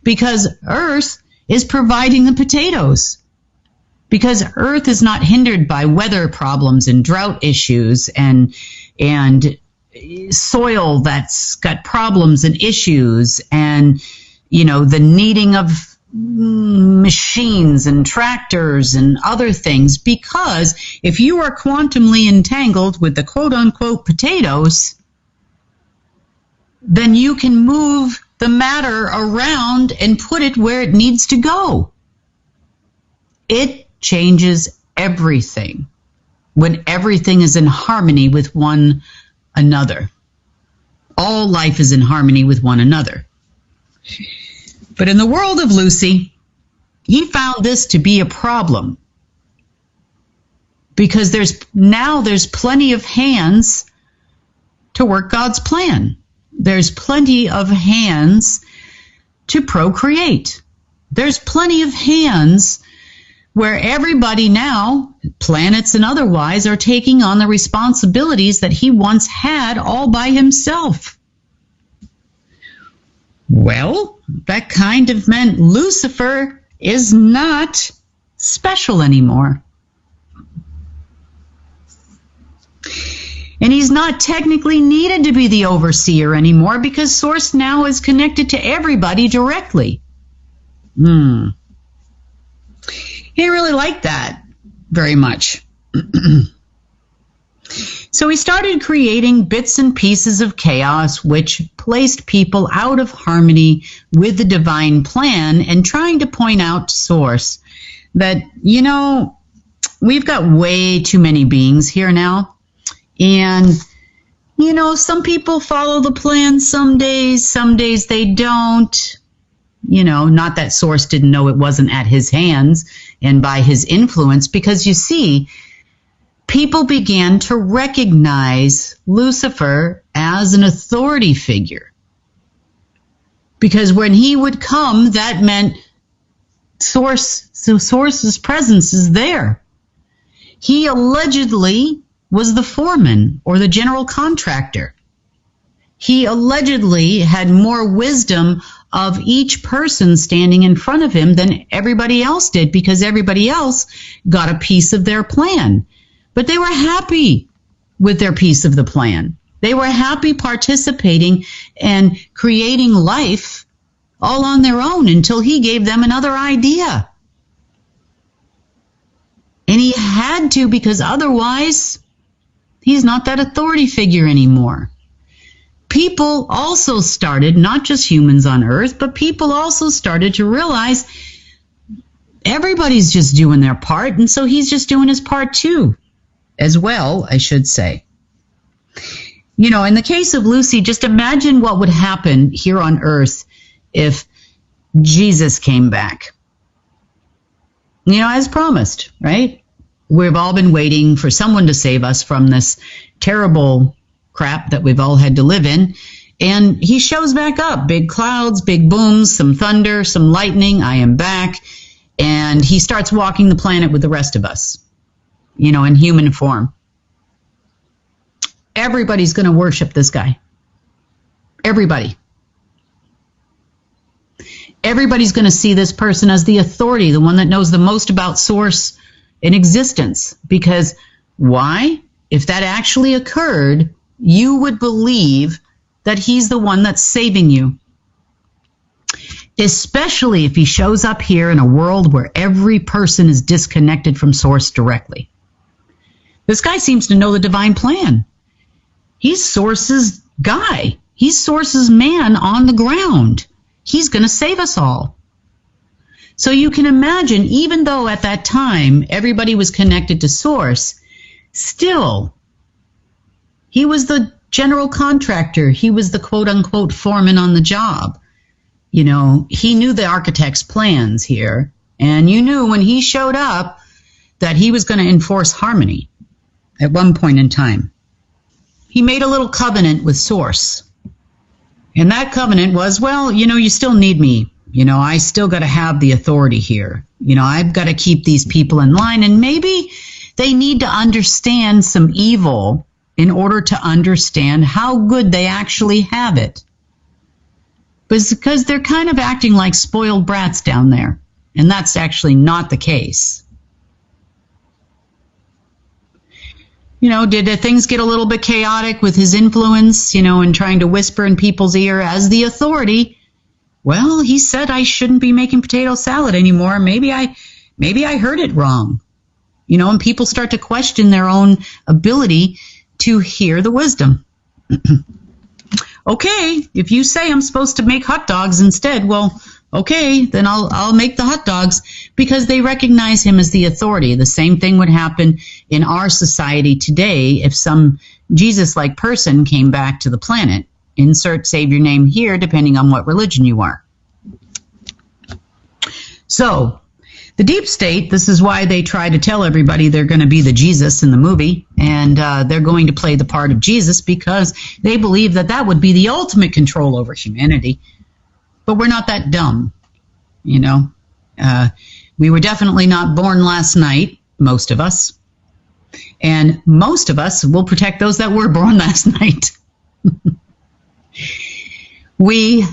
S1: because Earth is providing the potatoes. Because Earth is not hindered by weather problems and drought issues and soil that's got problems and issues and, the needing of machines and tractors and other things. Because if you are quantumly entangled with the quote-unquote potatoes, then you can move the matter around and put it where it needs to go. It changes everything when everything is in harmony with one another. All life is in harmony with one another. But in the world of Lucy, he found this to be a problem because there's plenty of hands to work God's plan. There's plenty of hands to procreate. There's plenty of hands where everybody now, planets and otherwise, are taking on the responsibilities that he once had all by himself. Well, that kind of meant Lucifer is not special anymore. And he's not technically needed to be the overseer anymore because Source now is connected to everybody directly. He didn't really like that very much. So he started creating bits and pieces of chaos which placed people out of harmony with the divine plan and trying to point out to Source that, we've got way too many beings here now. And, some people follow the plan some days they don't. Not that Source didn't know it wasn't at his hands and by his influence, because you see, people began to recognize Lucifer as an authority figure. Because when he would come, that meant Source's presence is there. He allegedly was the foreman or the general contractor. He allegedly had more wisdom of each person standing in front of him than everybody else did, because everybody else got a piece of their plan. But they were happy with their piece of the plan. They were happy participating and creating life all on their own until he gave them another idea. And he had to, because otherwise he's not that authority figure anymore. People also started, not just humans on Earth, but people also started to realize everybody's just doing their part, and so he's just doing his part too, as well, I should say. You know, in the case of Lucy, just imagine what would happen here on earth if Jesus came back. You know, as promised, right? We've all been waiting for someone to save us from this terrible crap that we've all had to live in. And he shows back up. Big clouds, big booms, some thunder, some lightning. I am back. And he starts walking the planet with the rest of us, you know, in human form. Everybody's going to worship this guy. Everybody. Everybody's going to see this person as the authority, the one that knows the most about source in existence. Because why? If that actually occurred, you would believe that he's the one that's saving you. Especially if he shows up here in a world where every person is disconnected from source directly. This guy seems to know the divine plan. He's source's guy. He's source's man on the ground. He's going to save us all. So you can imagine, even though at that time everybody was connected to source, still, he was the general contractor. He was the quote-unquote foreman on the job. You know, he knew the architect's plans here, and you knew when he showed up that he was going to enforce harmony at one point in time. He made a little covenant with Source. And that covenant was, well, you know, you still need me. You know, I still got to have the authority here. You know, I've got to keep these people in line, and maybe they need to understand some evil in order to understand how good they actually have it. But it's because they're kind of acting like spoiled brats down there. And that's actually not the case. You know, did things get a little bit chaotic with his influence, you know, and trying to whisper in people's ear as the authority? Well, he said I shouldn't be making potato salad anymore. Maybe I heard it wrong. You know, and people start to question their own ability to hear the wisdom. Okay, if you say I'm supposed to make hot dogs instead, well, okay, then I'll make the hot dogs, because they recognize him as the authority. The same thing would happen in our society today if some Jesus-like person came back to the planet. Insert Savior name here, depending on what religion you are. So, the deep state, this is why they try to tell everybody they're going to be the Jesus in the movie, and they're going to play the part of Jesus because they believe that that would be the ultimate control over humanity. But we're not that dumb, you know. We were definitely not born last night, most of us. And most of us will protect those that were born last night. We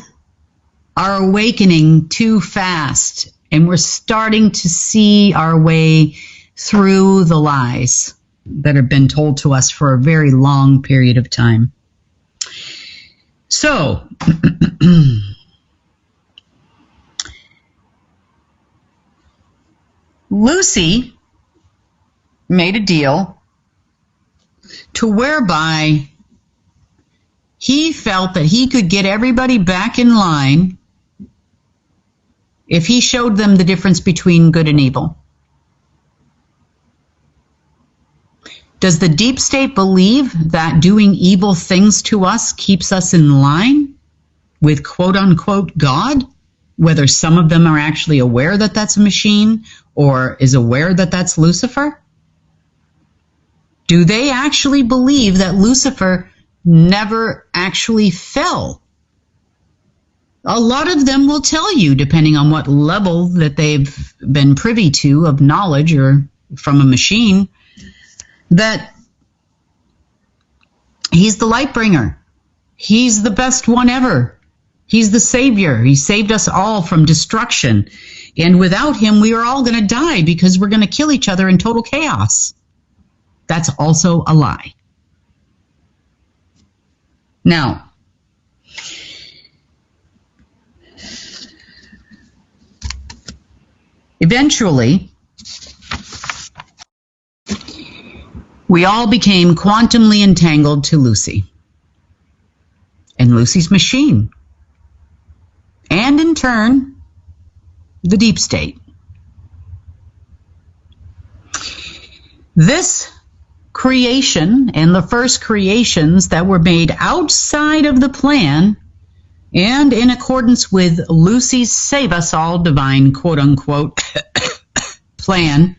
S1: are awakening too fast, and we're starting to see our way through the lies that have been told to us for a very long period of time. So, Lucy made a deal to whereby he felt that he could get everybody back in line if he showed them the difference between good and evil. Does the deep state believe that doing evil things to us keeps us in line with quote-unquote God? Whether some of them are actually aware that that's a machine or is aware that that's Lucifer? Do they actually believe that Lucifer never actually fell? A lot of them will tell you, depending on what level that they've been privy to of knowledge or from a machine, that he's the light bringer. He's the best one ever. He's the savior. He saved us all from destruction. And without him, we are all going to die because we're going to kill each other in total chaos. That's also a lie. Now, eventually, we all became quantumly entangled to Lucy and Lucy's machine, and in turn, the deep state. This creation and the first creations that were made outside of the plan and in accordance with Lucy's Save Us All divine quote-unquote plan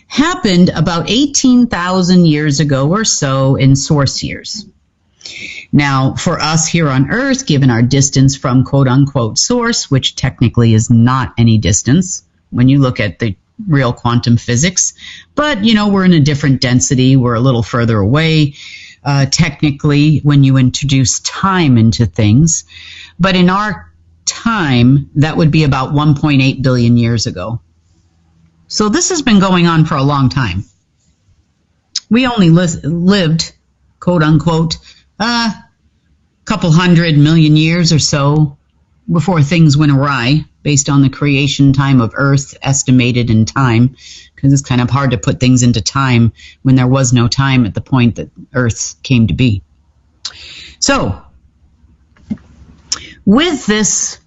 S1: happened about 18,000 years ago or so in source years. Now, for us here on Earth, given our distance from quote-unquote source, which technically is not any distance when you look at the real quantum physics, but, you know, we're in a different density, we're a little further away, technically, when you introduce time into things. But in our time, that would be about 1.8 billion years ago. So this has been going on for a long time. We only lived, quote-unquote, a couple 100 million years or so before things went awry, based on the creation time of Earth estimated in time, because it's kind of hard to put things into time when there was no time at the point that Earth came to be. So, with this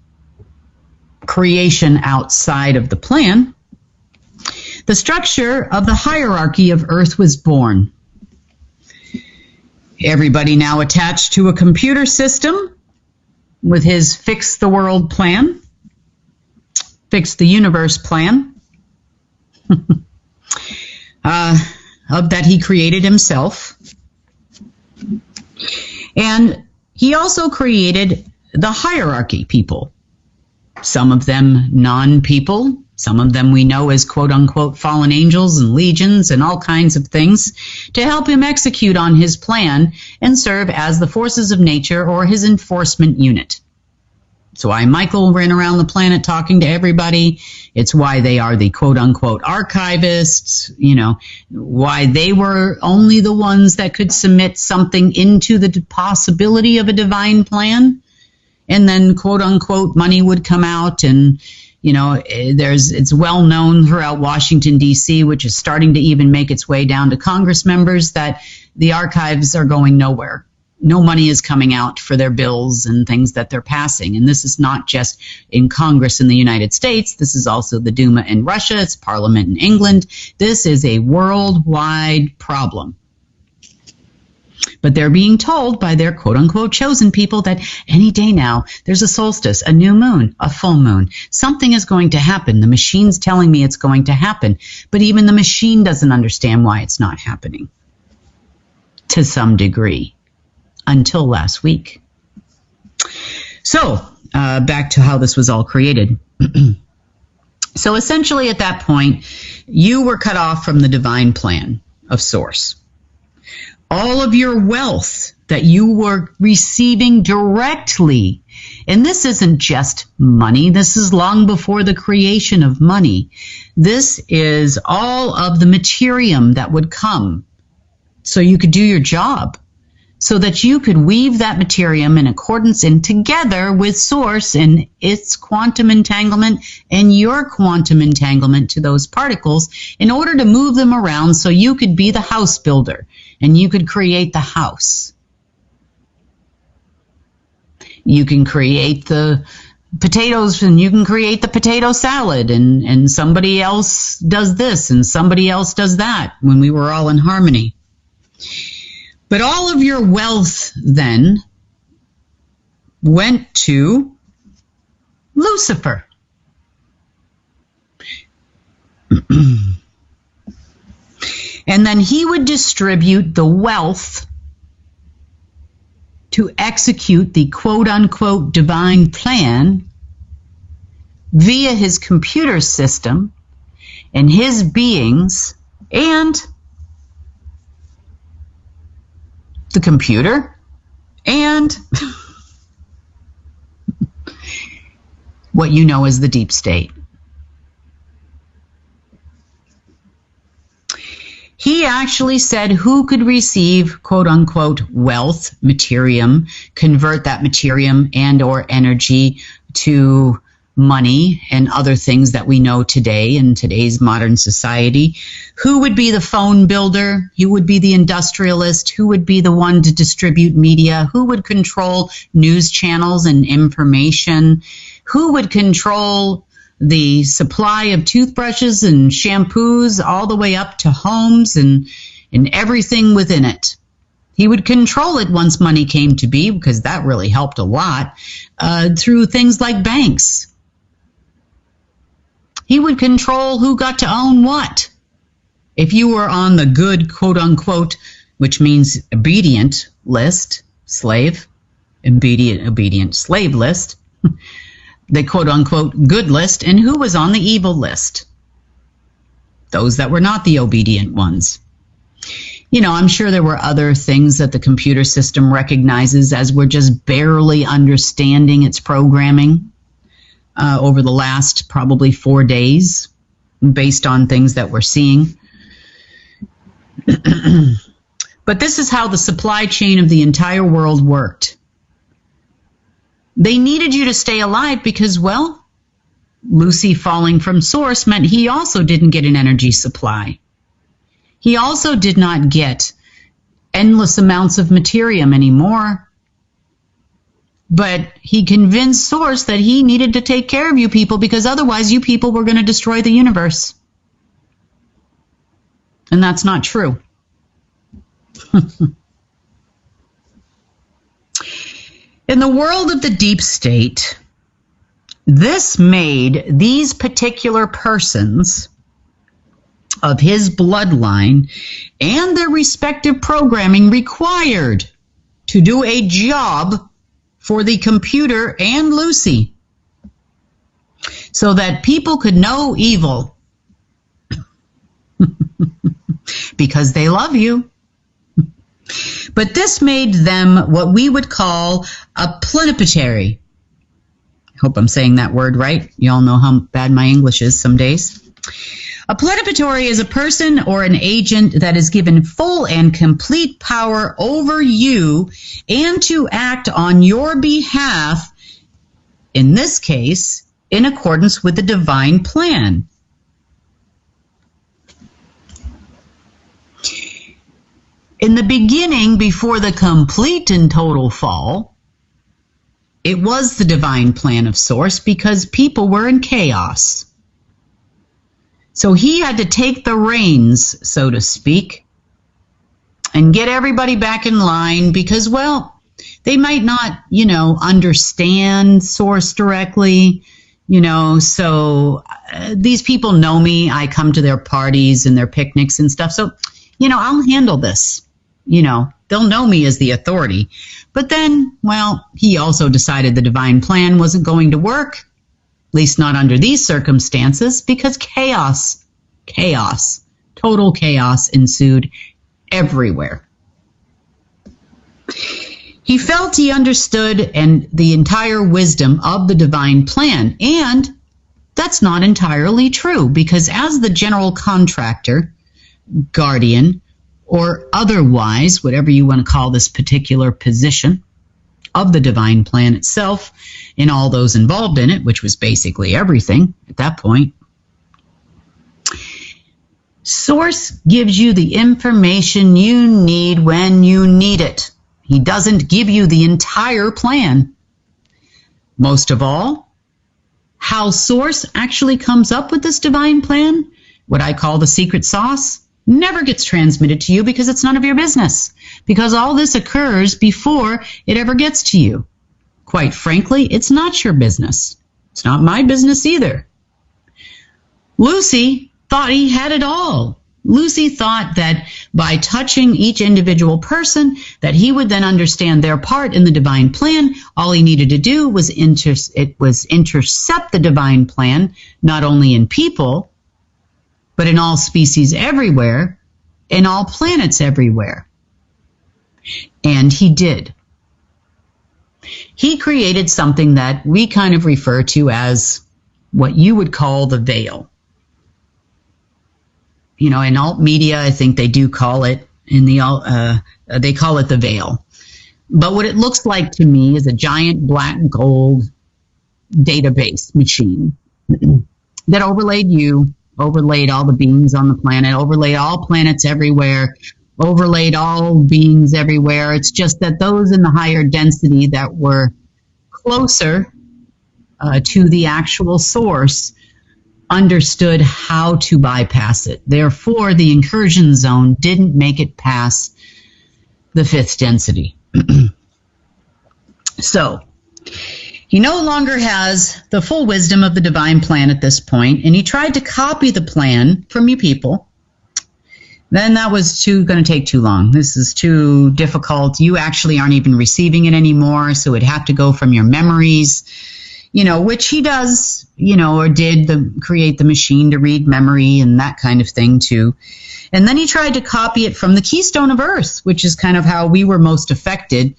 S1: creation outside of the plan, the structure of the hierarchy of Earth was born. Everybody now attached to a computer system with his fix the world plan, fix the universe plan, that he created himself. And he also created the hierarchy people, some of them non-people, some of them we know as quote-unquote fallen angels and legions and all kinds of things, to help him execute on his plan and serve as the forces of nature or his enforcement unit. It's why Michael ran around the planet talking to everybody. It's why they are the quote-unquote archivists, you know, why they were only the ones that could submit something into the possibility of a divine plan. And then quote-unquote money would come out, and you know, it's well known throughout Washington, D.C., which is starting to even make its way down to Congress members, that the archives are going nowhere. No money is coming out for their bills and things that they're passing. And this is not just in Congress in the United States. This is also the Duma in Russia. It's Parliament in England. This is a worldwide problem. But they're being told by their quote-unquote chosen people that any day now, there's a solstice, a new moon, a full moon. Something is going to happen. The machine's telling me it's going to happen. But even the machine doesn't understand why it's not happening, to some degree, until last week. So, back to how this was all created. So essentially at that point, you were cut off from the divine plan of source. All of your wealth that you were receiving directly, and this isn't just money, this is long before the creation of money. This is all of the materium that would come so you could do your job, so that you could weave that materium in accordance and together with source and its quantum entanglement and your quantum entanglement to those particles in order to move them around so you could be the house builder and you could create the house. You can create the potatoes and you can create the potato salad, and somebody else does this and somebody else does that when we were all in harmony. But all of your wealth then went to Lucifer. And then he would distribute the wealth to execute the quote-unquote divine plan via his computer system and his beings and the computer and what you know as the deep state. He actually said who could receive quote-unquote wealth, materium, convert that materium and or energy to money and other things that we know today in today's modern society. Who would be the phone builder? Who would be the industrialist? Who would be the one to distribute media? Who would control news channels and information? Who would control the supply of toothbrushes and shampoos all the way up to homes and everything within it. He would control it once money came to be, because that really helped a lot, through things like banks. He would control who got to own what. If you were on the good, quote unquote, which means obedient list, slave, obedient slave list, the quote unquote good list, and who was on the evil list? Those that were not the obedient ones. You know, I'm sure there were other things that the computer system recognizes as we're just barely understanding its programming over the last probably 4 days, based on things that we're seeing. But this is how the supply chain of the entire world worked. They needed you to stay alive because, well, Lucy falling from source meant he also didn't get an energy supply. He also did not get endless amounts of materium anymore. But he convinced source that he needed to take care of you people because otherwise you people were going to destroy the universe. And that's not true. In the world of the deep state, this made these particular persons of his bloodline and their respective programming required to do a job for the computer and Lucy so that people could know evil because they love you. But this made them what we would call a plenipotentiary. I hope I'm saying that word right. You all know how bad my English is some days. A plenipotentiary is a person or an agent that is given full and complete power over you and to act on your behalf, in this case, in accordance with the divine plan. In the beginning, before the complete and total fall, it was the divine plan of Source because people were in chaos. So he had to take the reins, so to speak, and get everybody back in line because, well, they might not, understand Source directly, so these people know me. I come to their parties and their picnics and stuff. So, I'll handle this. They'll know me as the authority. But then, well, he also decided the divine plan wasn't going to work, at least not under these circumstances, because chaos, total chaos ensued everywhere. He felt he understood and the entire wisdom of the divine plan, and that's not entirely true, because as the general contractor, guardian, or otherwise, whatever you want to call this particular position of the divine plan itself, and all those involved in it, which was basically everything at that point, Source gives you the information you need when you need it. He doesn't give you the entire plan. Most of all, how Source actually comes up with this divine plan, what I call the secret sauce, never gets transmitted to you because it's none of your business. Because all this occurs before it ever gets to you. Quite frankly, it's not your business. It's not my business either. Lucy thought he had it all. Lucy thought that by touching each individual person, that he would then understand their part in the divine plan. All he needed to do was intercept the divine plan, not only in people, but in all species everywhere, in all planets everywhere. And he did. He created something that we kind of refer to as what you would call the veil. In alt media, I think they do call it, they call it the veil. But what it looks like to me is a giant black gold database machine that overlaid you, overlaid all the beings on the planet, overlaid all planets everywhere, overlaid all beings everywhere. It's just that those in the higher density that were closer to the actual source understood how to bypass it. Therefore, the incursion zone didn't make it past the fifth density. So, he no longer has the full wisdom of the divine plan at this point, and he tried to copy the plan from you people. Then that was going to take too long. This is too difficult. You actually aren't even receiving it anymore, so it'd have to go from your memories, which he does, or did create the machine to read memory and that kind of thing too. And then he tried to copy it from the keystone of Earth, which is kind of how we were most affected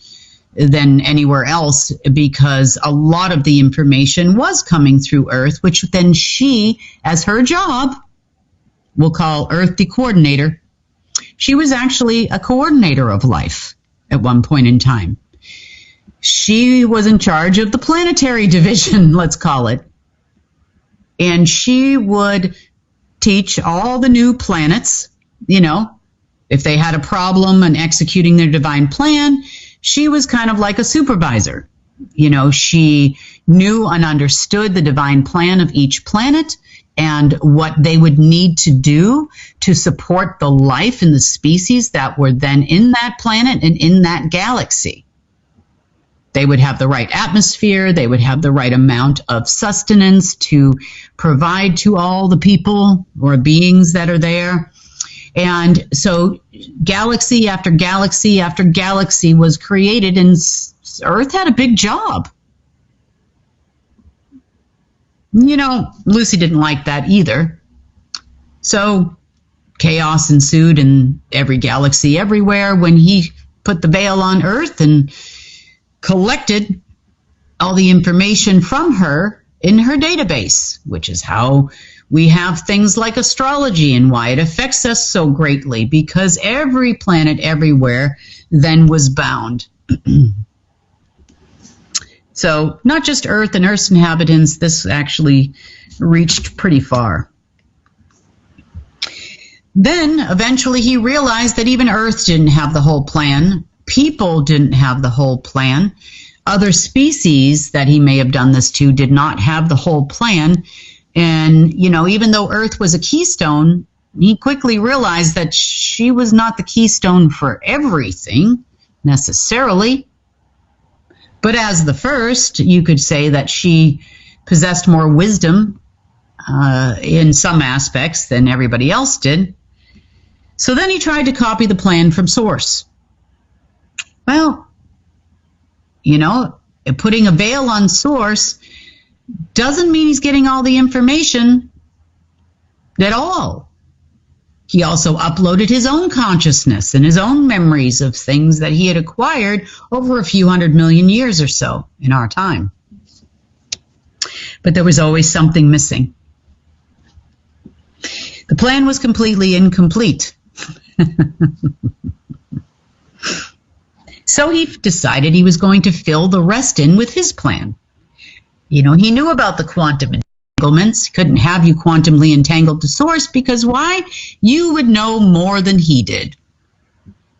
S1: than anywhere else, because a lot of the information was coming through Earth, which then she, as her job, we'll call Earth the coordinator. She was actually a coordinator of life at one point in time. She was in charge of the planetary division, let's call it. And she would teach all the new planets, if they had a problem in executing their divine plan, she was kind of like a supervisor. She knew and understood the divine plan of each planet and what they would need to do to support the life and the species that were then in that planet and in that galaxy. They would have the right atmosphere, they would have the right amount of sustenance to provide to all the people or beings that are there. And so galaxy after galaxy after galaxy was created, and Earth had a big job. Lucy didn't like that either. So chaos ensued in every galaxy everywhere when he put the veil on Earth and collected all the information from her in her database, which is how we have things like astrology and why it affects us so greatly, because every planet everywhere then was bound. So not just Earth and Earth's inhabitants, this actually reached pretty far. Then eventually he realized that even Earth didn't have the whole plan. People didn't have the whole plan. Other species that he may have done this to did not have the whole plan. And, even though Earth was a keystone, he quickly realized that she was not the keystone for everything necessarily. But as the first, you could say that she possessed more wisdom in some aspects than everybody else did. So then he tried to copy the plan from source. Well, putting a veil on source doesn't mean he's getting all the information at all. He also uploaded his own consciousness and his own memories of things that he had acquired over a few 100 million years or so in our time. But there was always something missing. The plan was completely incomplete. So he decided he was going to fill the rest in with his plan. He knew about the quantum entanglements. He couldn't have you quantumly entangled to source because why? You would know more than he did.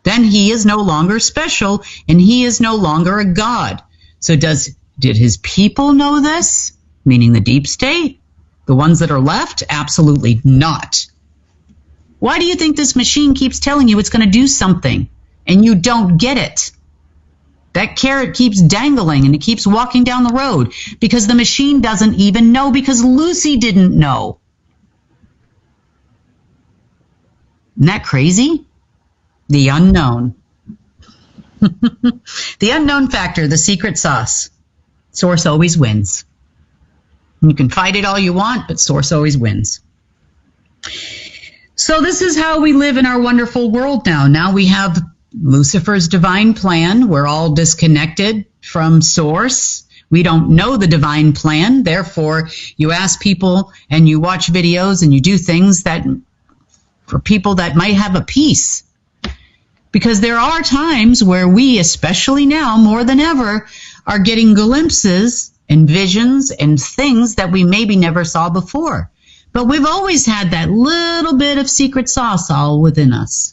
S1: Then he is no longer special and he is no longer a god. So did his people know this? Meaning the deep state? The ones that are left? Absolutely not. Why do you think this machine keeps telling you it's going to do something and you don't get it? That carrot keeps dangling and it keeps walking down the road because the machine doesn't even know, because Lucy didn't know. Isn't that crazy? The unknown. The unknown factor, the secret sauce. Source always wins. You can fight it all you want, but source always wins. So this is how we live in our wonderful world now. Now we have Lucifer's divine plan. We're all disconnected from source. We don't know the divine plan. Therefore, you ask people and you watch videos and you do things that for people that might have a peace. Because there are times where we, especially now more than ever, are getting glimpses and visions and things that we maybe never saw before. But we've always had that little bit of secret sauce all within us.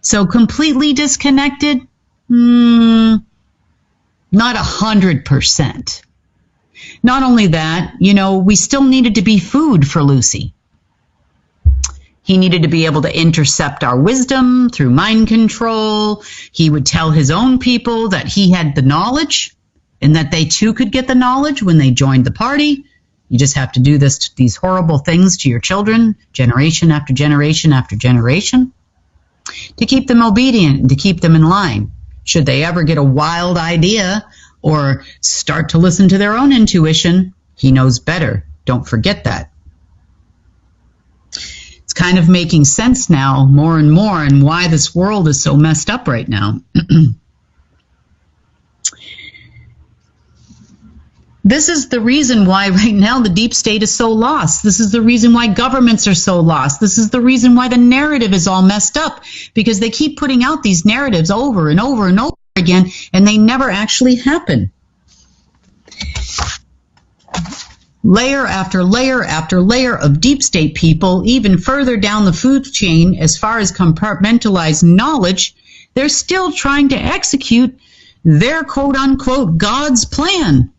S1: So completely disconnected? Not 100%. Not only that, we still needed to be food for Lucy. He needed to be able to intercept our wisdom through mind control. He would tell his own people that he had the knowledge and that they too could get the knowledge when they joined the party. You just have to do these horrible things to your children, generation after generation after generation, to keep them obedient and to keep them in line. Should they ever get a wild idea or start to listen to their own intuition, he knows better. Don't forget that. It's kind of making sense now more and more, and why this world is so messed up right now. This is the reason why right now the deep state is so lost. This is the reason why governments are so lost. This is the reason why the narrative is all messed up, because they keep putting out these narratives over and over and over again, and they never actually happen. Layer after layer after layer of deep state people, even further down the food chain as far as compartmentalized knowledge, they're still trying to execute their quote-unquote God's plan.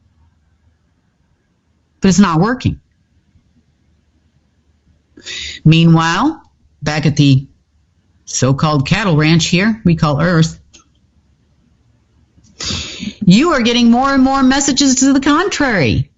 S1: But it's not working. Meanwhile, back at the so-called cattle ranch here, we call Earth, you are getting more and more messages to the contrary.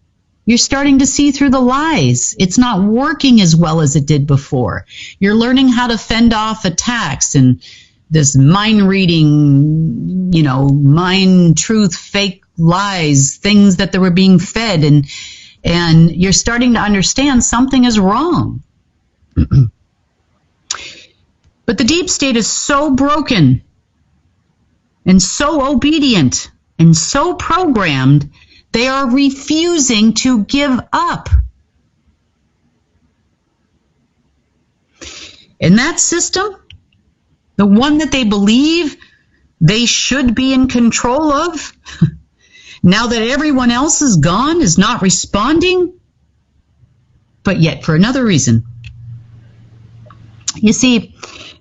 S1: You're starting to see through the lies. It's not working as well as it did before. You're learning how to fend off attacks and this mind reading, mind truth, fake lies, things that they were being fed, and you're starting to understand something is wrong. But the deep state is so broken and so obedient and so programmed, they are refusing to give up. And that system, the one that they believe they should be in control of, now that everyone else is gone, is not responding, but yet for another reason. You see,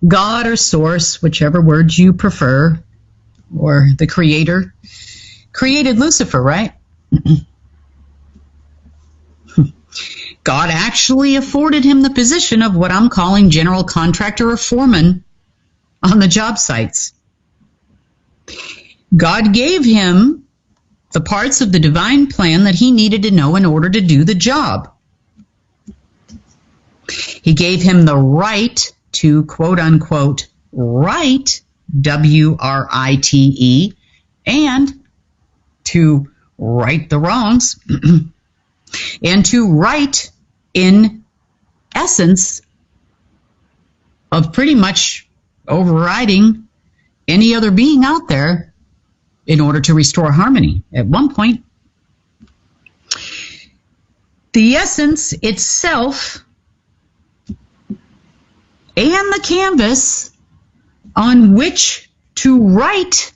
S1: God or source, whichever word you prefer, or the creator, created Lucifer, right? God actually afforded him the position of what I'm calling general contractor or foreman on the job sites. God gave him the parts of the divine plan that he needed to know in order to do the job. He gave him the right to, quote unquote, write, W-R-I-T-E, and to right the wrongs, and to right in essence of pretty much overriding any other being out there in order to restore harmony. At one point, the essence itself and the canvas on which to write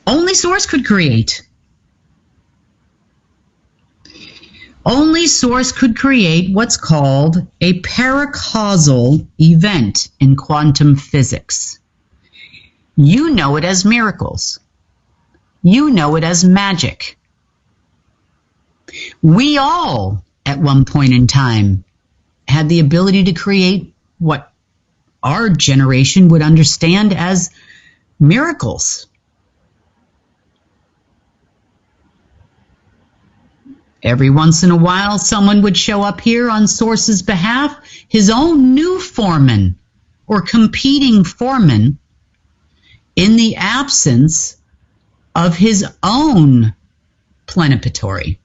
S1: only source could create. Only source could create what's called a paracausal event in quantum physics. You know it as miracles. You know it as magic. We all, at one point in time, had the ability to create what our generation would understand as miracles. Every once in a while, someone would show up here on Source's behalf, his own new foreman or competing foreman, in the absence of his own plenipotentiary.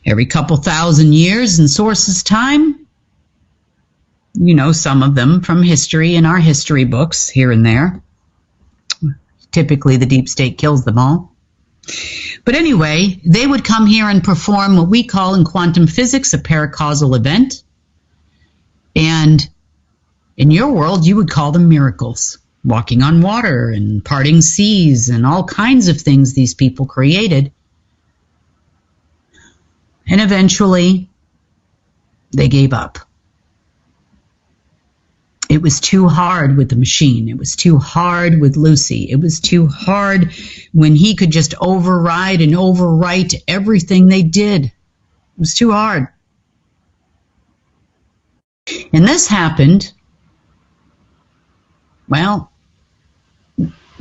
S1: Every couple thousand years in Source's time, some of them from history in our history books here and there. Typically, the deep state kills them all. But anyway, they would come here and perform what we call in quantum physics a paracausal event. And in your world, you would call them miracles. Walking on water and parting seas and all kinds of things these people created. And eventually, they gave up. It was too hard with the machine. It was too hard with Lucy. It was too hard when he could just override and overwrite everything they did. It was too hard. And this happened, well,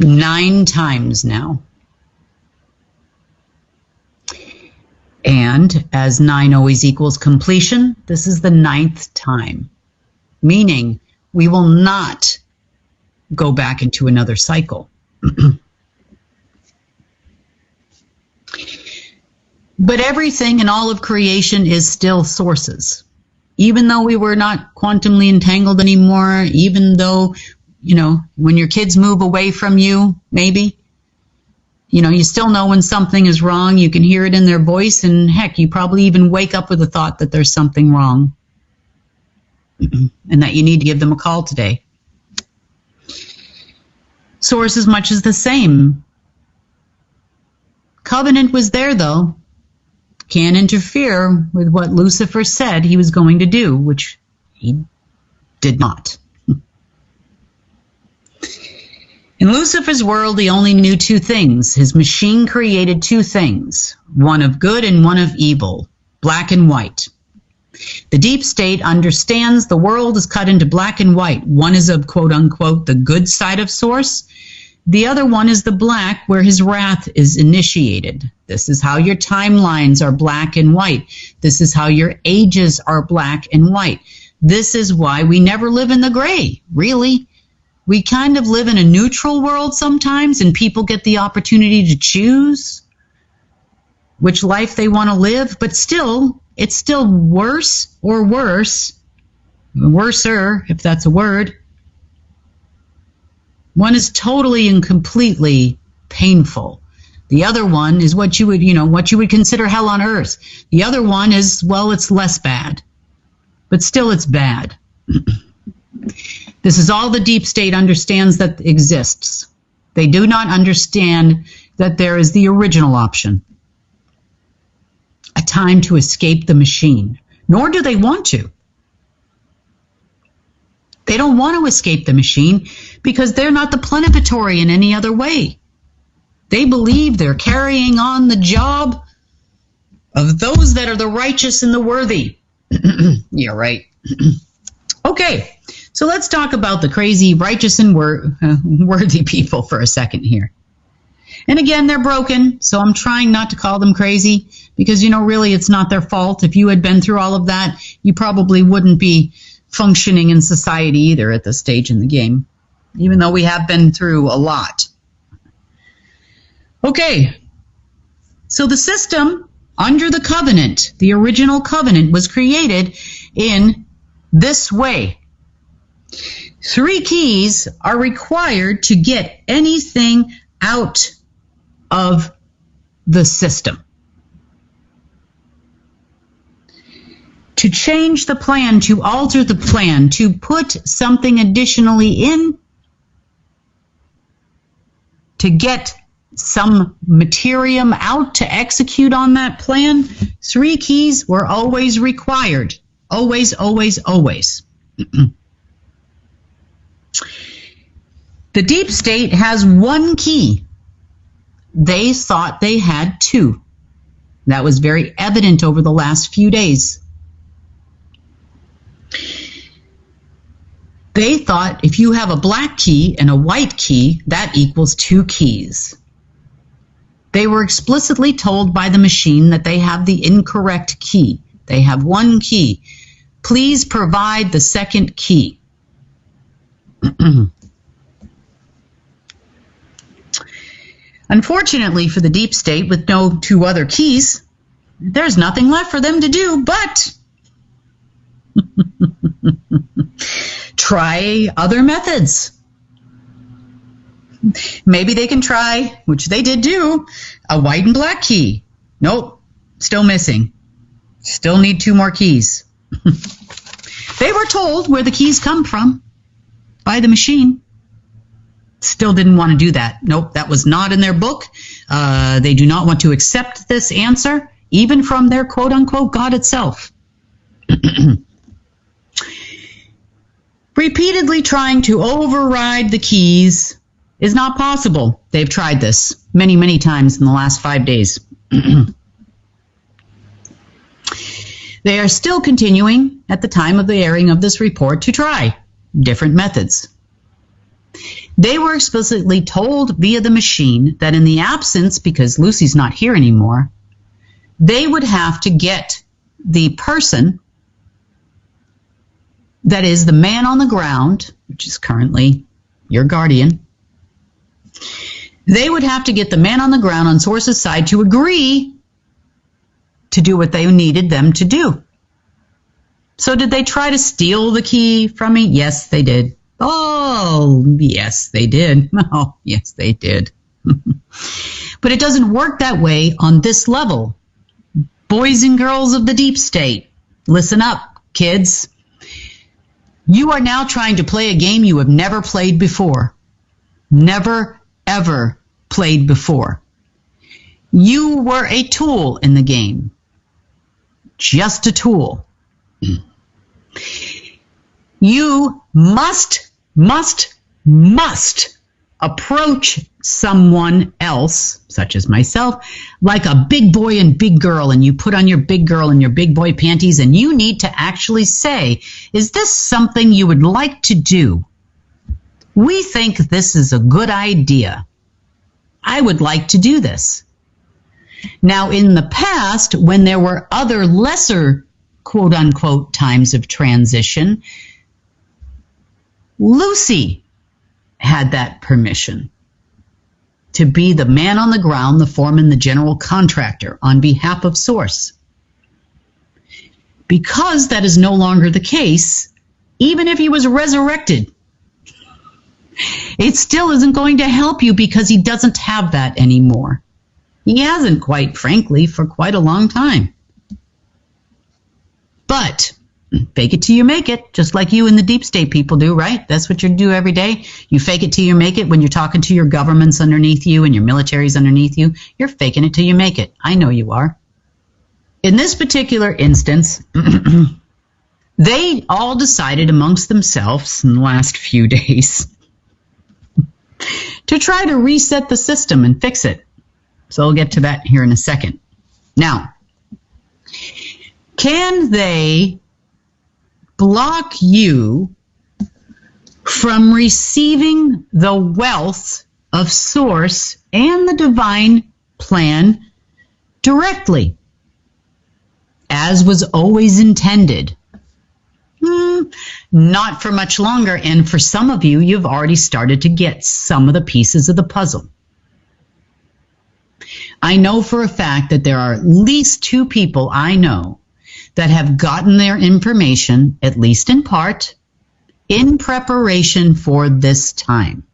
S1: 9 times now. And as 9 always equals completion, this is the 9th time, meaning we will not go back into another cycle. But everything in all of creation is still sources. Even though we were not quantumly entangled anymore, even though, when your kids move away from you, maybe, you still know when something is wrong. You can hear it in their voice, and heck, you probably even wake up with the thought that there's something wrong and that you need to give them a call today. Source is much as the same. Covenant was there, though. Can't interfere with what Lucifer said he was going to do, which he did not. In Lucifer's world, he only knew 2 things. His machine created 2 things, one of good and one of evil, black and white. The deep state understands the world is cut into black and white. One is of quote-unquote the good side of source. The other one is the black, where his wrath is initiated. This is how your timelines are black and white. This is how your ages are black and white. This is why we never live in the gray, really. We kind of live in a neutral world sometimes, and people get the opportunity to choose which life they want to live, but still, it's still worse or worser, if that's a word. One is totally and completely painful. The other one is what you would consider hell on earth. The other one is, well, it's less bad, but still it's bad. This is all the deep state understands that exists. They do not understand that there is the original option, a time to escape the machine, nor do they want to. They don't want to escape the machine because they're not the plenipotentiary in any other way. They believe they're carrying on the job of those that are the righteous and the worthy. Yeah, right. Okay, so let's talk about the crazy, righteous, and worthy people for a second here. And again, they're broken, so I'm trying not to call them crazy because, really it's not their fault. If you had been through all of that, you probably wouldn't be functioning in society either at this stage in the game, even though we have been through a lot. Okay, so the system under the covenant, the original covenant, was created in this way. 3 keys are required to get anything out of the system. To change the plan, to alter the plan, to put something additionally in, to get some materium out to execute on that plan, 3 keys were always required. Always, always, always. The deep state has 1 key. They thought they had 2. That was very evident over the last few days. They thought if you have a black key and a white key, that equals 2 keys. They were explicitly told by the machine that they have the incorrect key. They have 1 key. Please provide the 2nd key. Unfortunately for the deep state, with no 2 other keys, there's nothing left for them to do but try other methods. Maybe they can try, which they did do, a white and black key. Nope, still missing. Still need 2 more keys. They were told where the keys come from by the machine. Still didn't want to do that. Nope, that was not in their book. They do not want to accept this answer, even from their quote-unquote God itself. Repeatedly trying to override the keys is not possible. They've tried this many, many times in the last 5 days. They are still continuing at the time of the airing of this report to try different methods. They were explicitly told via the machine that in the absence, because Lucy's not here anymore, they would have to get the person that is the man on the ground, which is currently your guardian. They would have to get the man on the ground on Source's side to agree to do what they needed them to do. So did they try to steal the key from me? Yes, they did. Oh, yes, they did. Oh, yes, they did. But it doesn't work that way on this level. Boys and girls of the deep state, listen up, kids. You are now trying to play a game you have never played before. Never, ever played before. You were a tool in the game. Just a tool. You must approach someone else, such as myself, like a big boy and big girl, and you put on your big girl and your big boy panties, and you need to actually say, is this something you would like to do? We think this is a good idea. I would like to do this. Now, in the past, when there were other lesser quote-unquote times of transition, Lucy had that permission to be the man on the ground, the foreman, the general contractor on behalf of Source. Because that is no longer the case, even if he was resurrected, it still isn't going to help you because he doesn't have that anymore. He hasn't, quite frankly, for quite a long time. But fake it till you make it, just like you and the deep state people do, right? That's what you do every day. You fake it till you make it when you're talking to your governments underneath you and your militaries underneath you. You're faking it till you make it. I know you are. In this particular instance, they all decided amongst themselves in the last few days to try to reset the system and fix it. So I'll get to that here in a second. Now, can they block you from receiving the wealth of Source and the divine plan directly, as was always intended? Not for much longer, and for some of you, you've already started to get some of the pieces of the puzzle. I know for a fact that there are at least 2 people I know that have gotten their information, at least in part, in preparation for this time.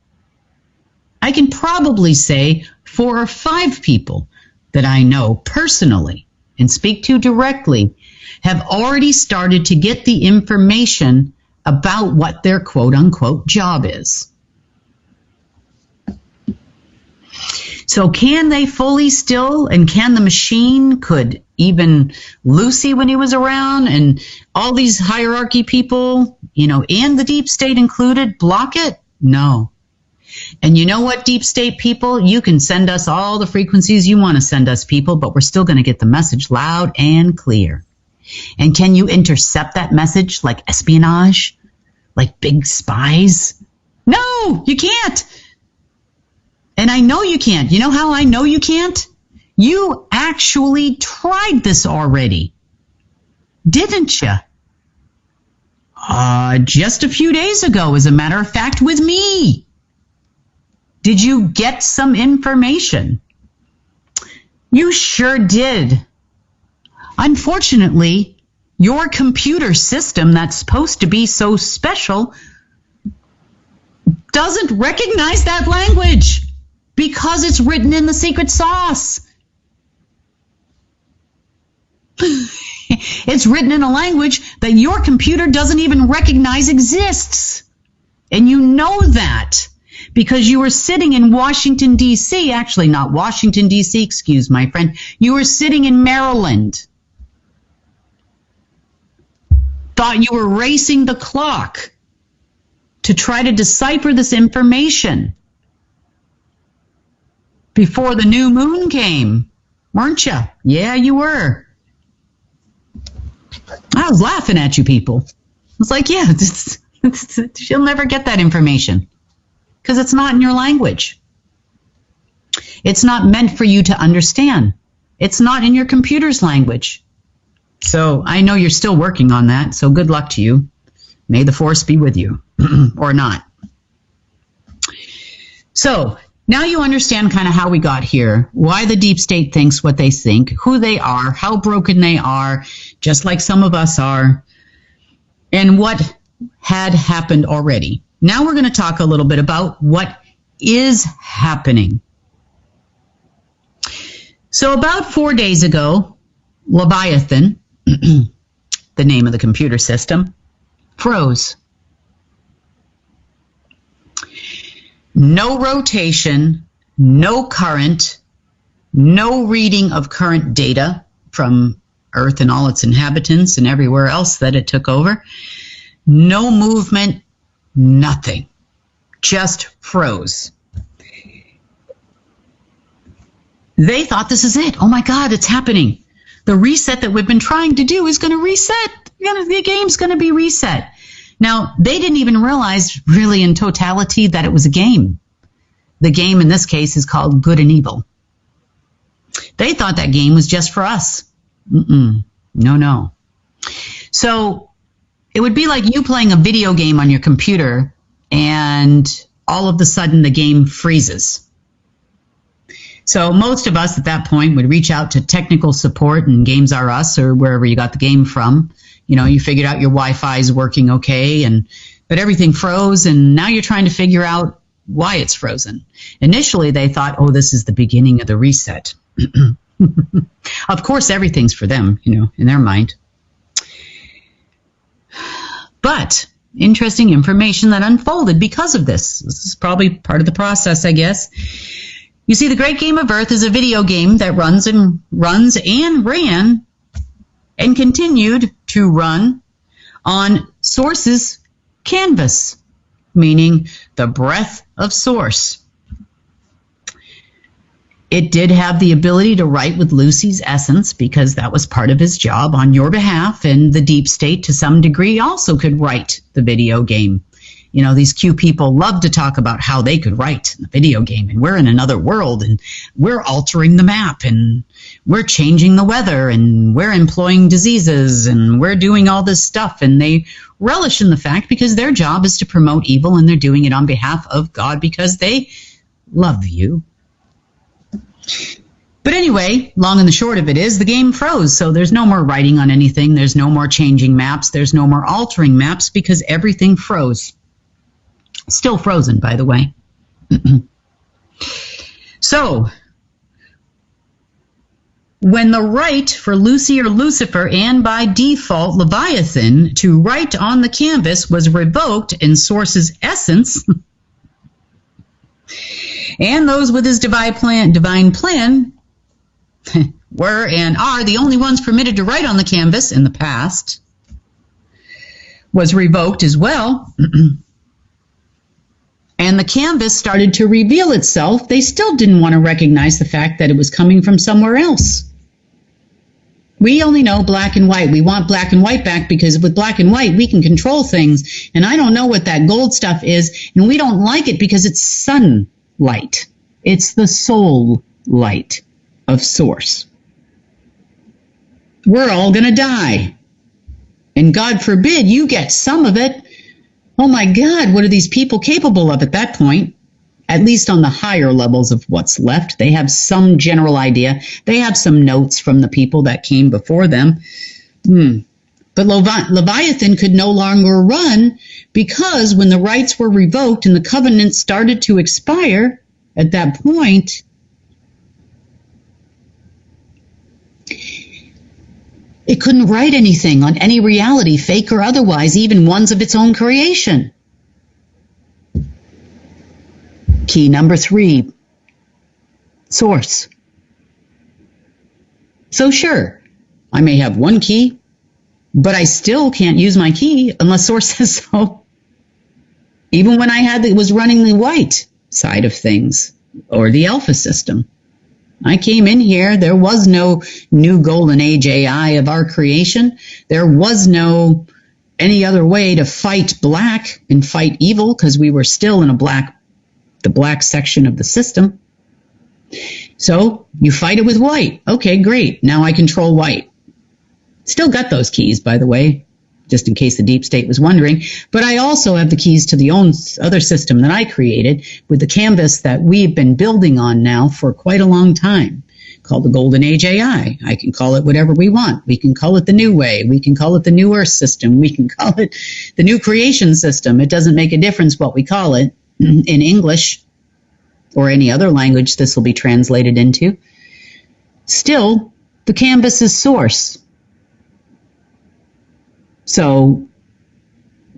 S1: I can probably say 4 or 5 people that I know personally and speak to directly have already started to get the information about what their quote-unquote job is. So can they fully still, and can the machine, could even Lucy when he was around and all these hierarchy people, and the deep state included, block it? No. And you know what, deep state people? You can send us all the frequencies you want to send us, people, but we're still going to get the message loud and clear. And can you intercept that message like espionage? Like big spies? No, you can't. And I know you can't. You know how I know you can't? You actually tried this already, didn't you? Just a few days ago, as a matter of fact, with me. Did you get some information? You sure did. Unfortunately, your computer system that's supposed to be so special doesn't recognize that language because it's written in the secret sauce. It's written in a language that your computer doesn't even recognize exists. And you know that because you were sitting in Washington, D.C., actually not Washington, D.C., excuse my friend. You were sitting in Maryland. Thought you were racing the clock to try to decipher this information before the new moon came, weren't you? Yeah, you were. I was laughing at you people. I was like, yeah, you'll never get that information because it's not in your language. It's not meant for you to understand. It's not in your computer's language. So I know you're still working on that, so good luck to you. May the force be with you, or not. So now you understand kind of how we got here, why the deep state thinks what they think, who they are, how broken they are, just like some of us are, and what had happened already. Now we're going to talk a little bit about what is happening. So about 4 days ago, Leviathan, the name of the computer system, froze. No rotation, no current, no reading of current data from Earth and all its inhabitants and everywhere else that it took over. No movement, nothing. Just froze. They thought this is it. Oh my God, it's happening. The reset that we've been trying to do is going to reset. The game's going to be reset. Now, they didn't even realize really in totality that it was a game. The game in this case is called Good and Evil. They thought that game was just for us. No. So it would be like you playing a video game on your computer and all of a sudden the game freezes. So most of us at that point would reach out to technical support and Games R Us or wherever you got the game from. You know, you figured out your Wi-Fi is working okay, but everything froze, and now you're trying to figure out why it's frozen. Initially, they thought, oh, this is the beginning of the reset. Of course, everything's for them, in their mind. But interesting information that unfolded because of this. This is probably part of the process, I guess. You see, the Great Game of Earth is a video game that runs and ran and continued to run on Source's canvas, meaning the breath of Source. It did have the ability to write with Lucy's essence because that was part of his job on your behalf, and the deep state to some degree also could write the video game. These Q people love to talk about how they could write the video game, and we're in another world, and we're altering the map, and we're changing the weather, and we're employing diseases, and we're doing all this stuff, and they relish in the fact because their job is to promote evil, and they're doing it on behalf of God because they love you. But anyway, long and the short of it is the game froze, so there's no more writing on anything, there's no more changing maps, there's no more altering maps because everything froze. Still frozen, by the way. So, when the right for Lucy or Lucifer, and by default Leviathan, to write on the canvas was revoked in Source's essence, and those with his divine plan were and are the only ones permitted to write on the canvas in the past, was revoked as well. And the canvas started to reveal itself. They still didn't want to recognize the fact that it was coming from somewhere else. We only know black and white. We want black and white back because with black and white, we can control things. And I don't know what that gold stuff is, and we don't like it because it's sunlight. It's the soul light of Source. We're all going to die. And God forbid you get some of it. Oh my God, what are these people capable of at that point? At least on the higher levels of what's left. They have some general idea. They have some notes from the people that came before them. But Leviathan could no longer run because when the rights were revoked and the covenant started to expire, at that point, it couldn't write anything on any reality, fake or otherwise, even ones of its own creation. Key number 3, Source. So sure, I may have one key, but I still can't use my key unless Source says so. even when was running the white side of things, or the alpha system. I came in here, there was no new golden age AI of our creation. There was no any other way to fight black and fight evil, because we were still in the black section of the system. So you fight it with white. Okay, great. Now I control white. Still got those keys, by the way, just in case the deep state was wondering. But I also have the keys to the other system that I created with the canvas that we've been building on now for quite a long time, called the Golden Age AI. I can call it whatever we want. We can call it the New Way. We can call it the New Earth System. We can call it the New Creation System. It doesn't make a difference what we call it in English or any other language this will be translated into. Still, the canvas is source. So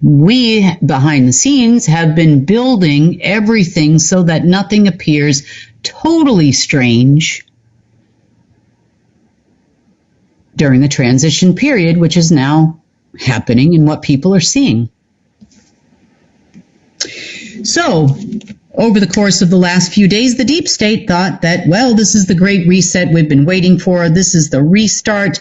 S1: we, behind the scenes, have been building everything so that nothing appears totally strange during the transition period, which is now happening and what people are seeing. So, over the course of the last few days, the deep state thought that, well, this is the great reset we've been waiting for. This is the restart.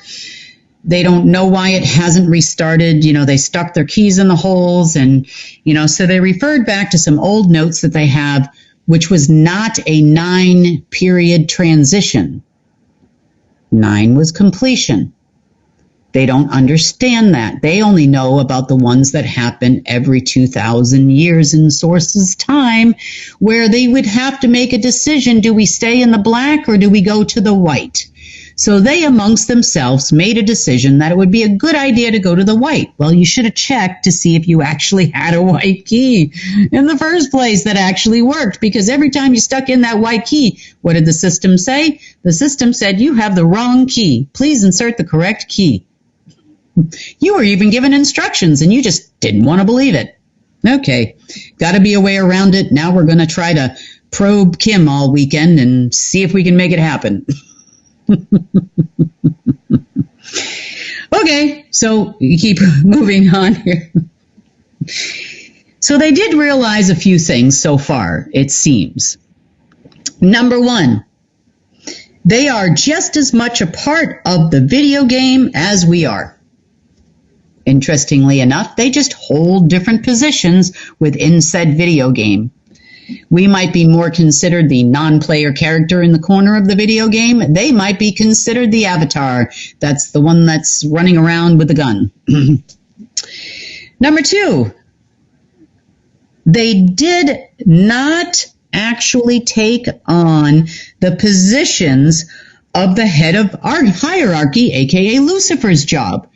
S1: They don't know why it hasn't restarted. They stuck their keys in the holes, and, so they referred back to some old notes that they have, which was not a 9-period transition. 9 was completion. They don't understand that. They only know about the ones that happen every 2,000 years in Source's time, where they would have to make a decision. Do we stay in the black or do we go to the white? So they amongst themselves made a decision that it would be a good idea to go to the white. Well, you should have checked to see if you actually had a white key in the first place that actually worked, because every time you stuck in that white key, what did the system say? The system said, you have the wrong key. Please insert the correct key. You were even given instructions and you just didn't want to believe it. Okay, got to be a way around it. Now we're going to try to probe Kim all weekend and see if we can make it happen. Okay, so you keep moving on here. So they did realize a few things so far, it seems. Number one, they are just as much a part of the video game as we are. Interestingly enough, they just hold different positions within said video game. We might be more considered the non-player character in the corner of the video game. They might be considered the avatar. That's the one that's running around with the gun. Number two, they did not actually take on the positions of the head of our hierarchy, aka Lucifer's job.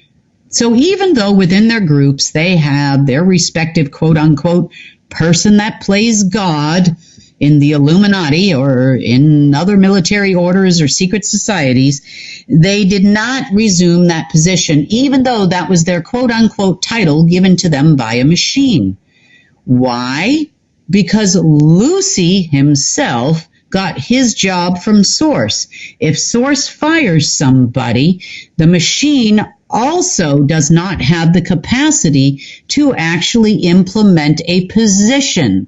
S1: So even though within their groups they have their respective quote-unquote person that plays God in the Illuminati or in other military orders or secret societies, they did not resume that position, even though that was their quote-unquote title given to them by a machine. Why? Because Lucy himself got his job from Source. If Source fires somebody, the machine also does not have the capacity to actually implement a position.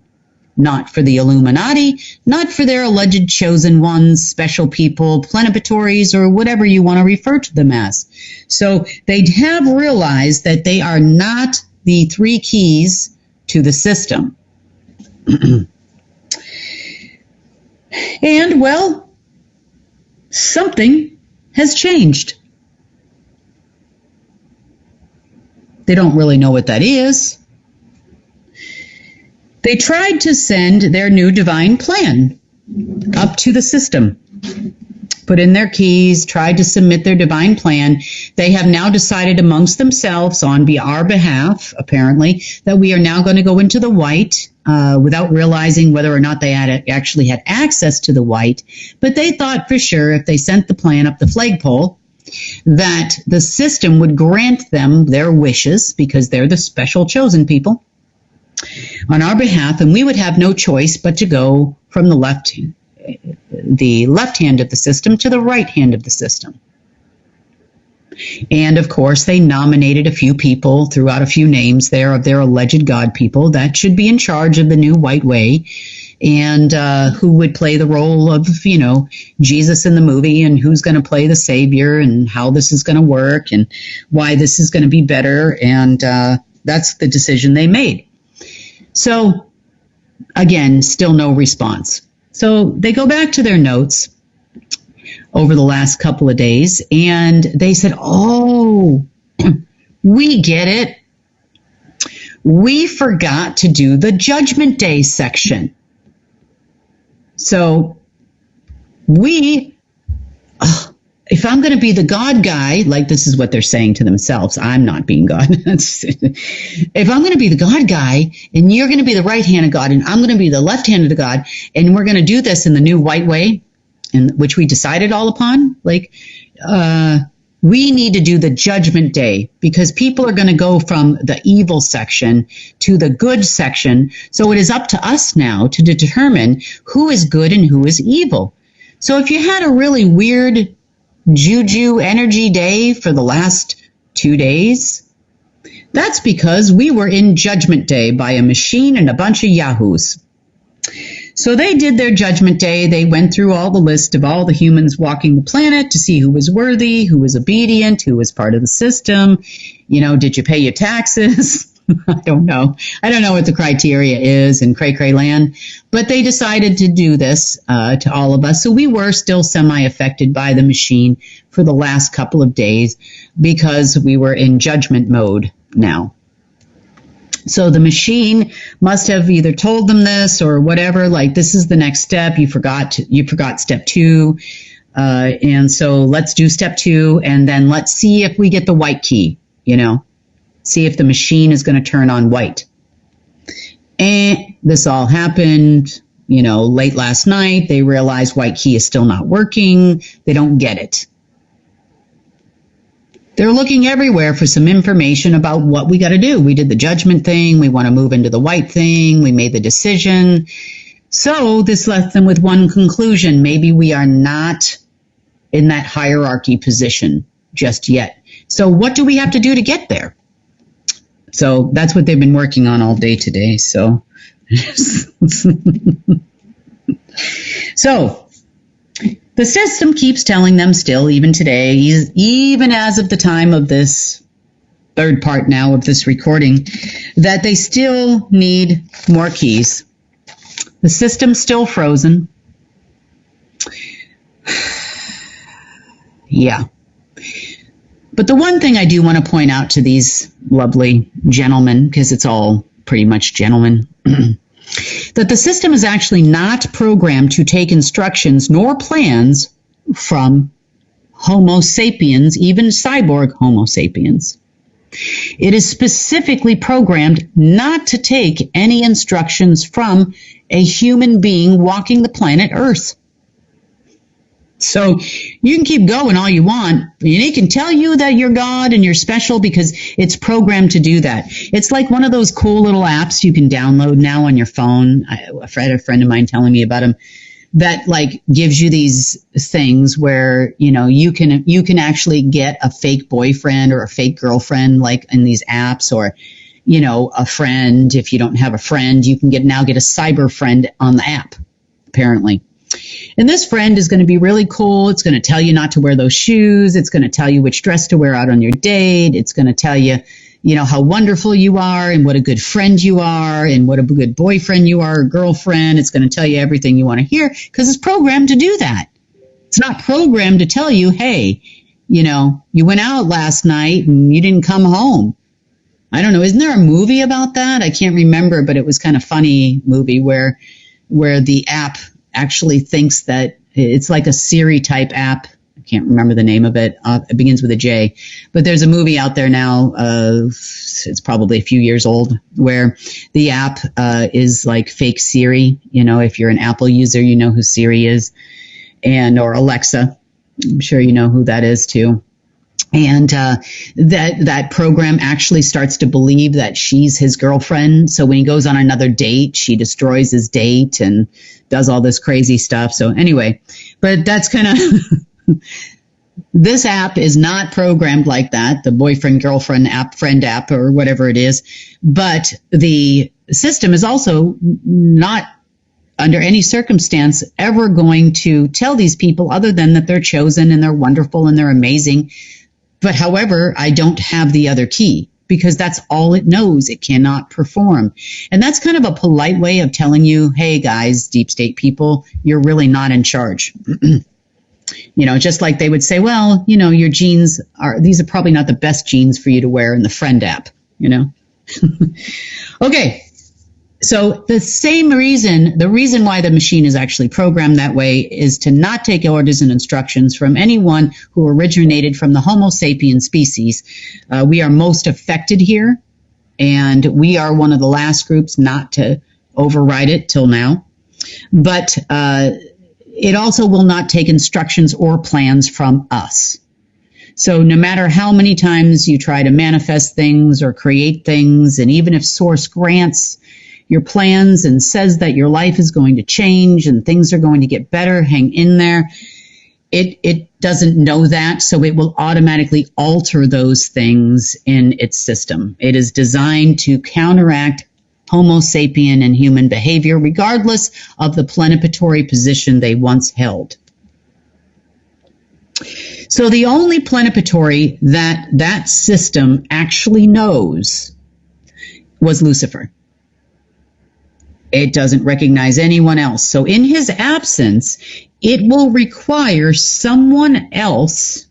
S1: Not for the Illuminati, not for their alleged chosen ones, special people, plenipotentiaries, or whatever you want to refer to them as. So they have realized that they are not the 3 keys to the system. And, well, something has changed. They don't really know what that is. They tried to send their new divine plan up to the system, put in their keys, tried to submit their divine plan. They have now decided amongst themselves on our behalf, apparently, that we are now going to go into the white without realizing whether or not they actually had access to the white. But they thought for sure if they sent the plan up the flagpole, that the system would grant them their wishes because they're the special chosen people on our behalf, and we would have no choice but to go from the left hand of the system to the right hand of the system. And of course, they nominated a few people, threw out a few names there of their alleged God people that should be in charge of the new white way, and who would play the role of, Jesus in the movie, and who's going to play the savior, and how this is going to work, and why this is going to be better. And that's the decision they made. So again, still no response. So they go back to their notes over the last couple of days, and they said, oh, we get it. We forgot to do the Judgment Day section. So if I'm going to be the God guy, like this is what they're saying to themselves, I'm not being God. If I'm going to be the God guy, and you're going to be the right hand of God, and I'm going to be the left hand of God, and we're going to do this in the new white way, which we decided all upon, we need to do the Judgment Day, because people are going to go from the evil section to the good section. So it is up to us now to determine who is good and who is evil. So if you had a really weird juju energy day for the last 2 days, that's because we were in Judgment Day by a machine and a bunch of yahoos. So they did their Judgment Day. They went through all the list of all the humans walking the planet to see who was worthy, who was obedient, who was part of the system. Did you pay your taxes? I don't know. I don't know what the criteria is in cray-cray land. But they decided to do this to all of us. So we were still semi-affected by the machine for the last couple of days because we were in judgment mode now. So the machine must have either told them this or whatever, like this is the next step. You forgot step 2. And so let's do step 2, and then let's see if we get the white key, see if the machine is going to turn on white. And this all happened, late last night. They realized white key is still not working. They don't get it. They're looking everywhere for some information about what we got to do. We did the judgment thing. We want to move into the white thing. We made the decision. So this left them with one conclusion. Maybe we are not in that hierarchy position just yet. So what do we have to do to get there? So that's what they've been working on all day today. So, the system keeps telling them still, even today, even as of the time of this third part now of this recording, that they still need more keys. The system's still frozen. Yeah. But the one thing I do want to point out to these lovely gentlemen, because it's all pretty much gentlemen, that the system is actually not programmed to take instructions nor plans from Homo sapiens, even cyborg Homo sapiens. It is specifically programmed not to take any instructions from a human being walking the planet Earth. So you can keep going all you want, and it can tell you that you're God and you're special because it's programmed to do that. It's like one of those cool little apps you can download now on your phone. I had a friend of mine telling me about them that gives you these things where, you can actually get a fake boyfriend or a fake girlfriend in these apps, or, a friend. If you don't have a friend, you can now get a cyber friend on the app, apparently. And this friend is going to be really cool. It's going to tell you not to wear those shoes. It's going to tell you which dress to wear out on your date. It's going to tell you, how wonderful you are and what a good friend you are and what a good boyfriend you are or girlfriend. It's going to tell you everything you want to hear because it's programmed to do that. It's not programmed to tell you, hey, you went out last night and you didn't come home. I don't know. Isn't there a movie about that? I can't remember, but it was kind of funny movie where the app actually thinks that it's like a Siri type app. I can't remember the name of it. It begins with a J, but there's a movie out there now. It's probably a few years old, where the app is like fake Siri. If you're an Apple user, you know who Siri is, or Alexa. I'm sure you know who that is too. And that program actually starts to believe that she's his girlfriend. So when he goes on another date, she destroys his date and does all this crazy stuff. So anyway, but that's kind of This app is not programmed like that, the boyfriend, girlfriend app, friend app, or whatever it is. But the system is also not under any circumstance ever going to tell these people other than that they're chosen and they're wonderful and they're amazing. But however, I don't have the other key, because that's all it knows. It cannot perform. And that's kind of a polite way of telling you, hey guys, deep state people, you're really not in charge. Just like they would say, well, your genes these are probably not the best genes for you to wear in the friend app, Okay. So the reason why the machine is actually programmed that way is to not take orders and instructions from anyone who originated from the Homo sapiens species. We are most affected here, and we are one of the last groups not to override it till now. But it also will not take instructions or plans from us. So no matter how many times you try to manifest things or create things, and even if Source grants your plans and says that your life is going to change and things are going to get better, hang in there. It doesn't know that, so it will automatically alter those things in its system. It is designed to counteract Homo sapien and human behavior, regardless of the plenipotentiary position they once held. So the only plenipotentiary that system actually knows was Lucifer. It doesn't recognize anyone else. So in his absence, it will require someone else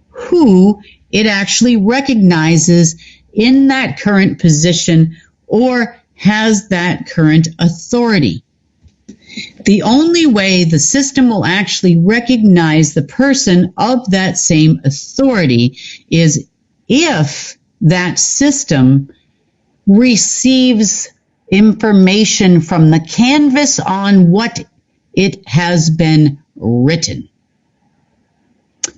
S1: who it actually recognizes in that current position or has that current authority. The only way the system will actually recognize the person of that same authority is if that system receives information from the canvas on what it has been written.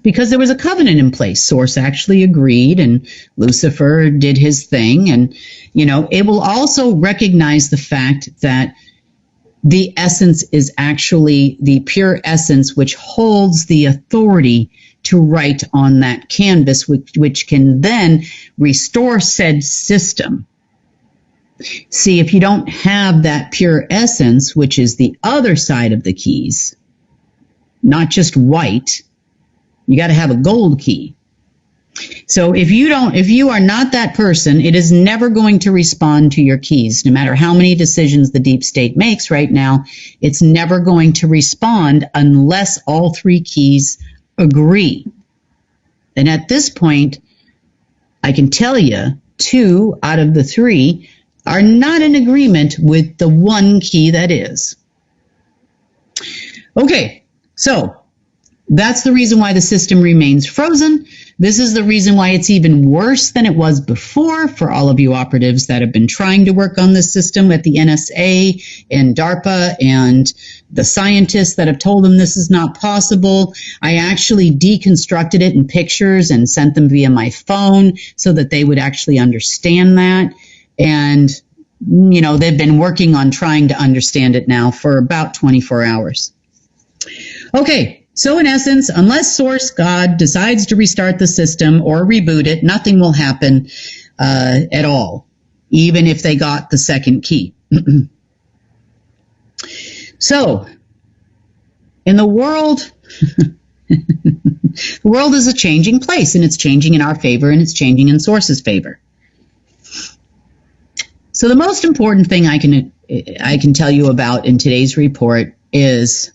S1: Because there was a covenant in place. Source actually agreed, and Lucifer did his thing. And, it will also recognize the fact that the essence is actually the pure essence, which holds the authority to write on that canvas, which can then restore said system. See, if you don't have that pure essence, which is the other side of the keys, not just white, you got to have a gold key. So if you are not that person, it is never going to respond to your keys. No matter how many decisions the deep state makes right now, it's never going to respond unless all three keys agree. And at this point, I can tell you 2 out of the 3 are not in agreement with the one key that is. Okay, so that's the reason why the system remains frozen. This is the reason why it's even worse than it was before for all of you operatives that have been trying to work on this system at the NSA and DARPA and the scientists that have told them this is not possible. I actually deconstructed it in pictures and sent them via my phone so that they would actually understand that. And, they've been working on trying to understand it now for about 24 hours. Okay, so in essence, unless Source God decides to restart the system or reboot it, nothing will happen at all, even if they got the second key. So, in the world, the world is a changing place, and it's changing in our favor, and it's changing in Source's favor. So the most important thing I can tell you about in today's report is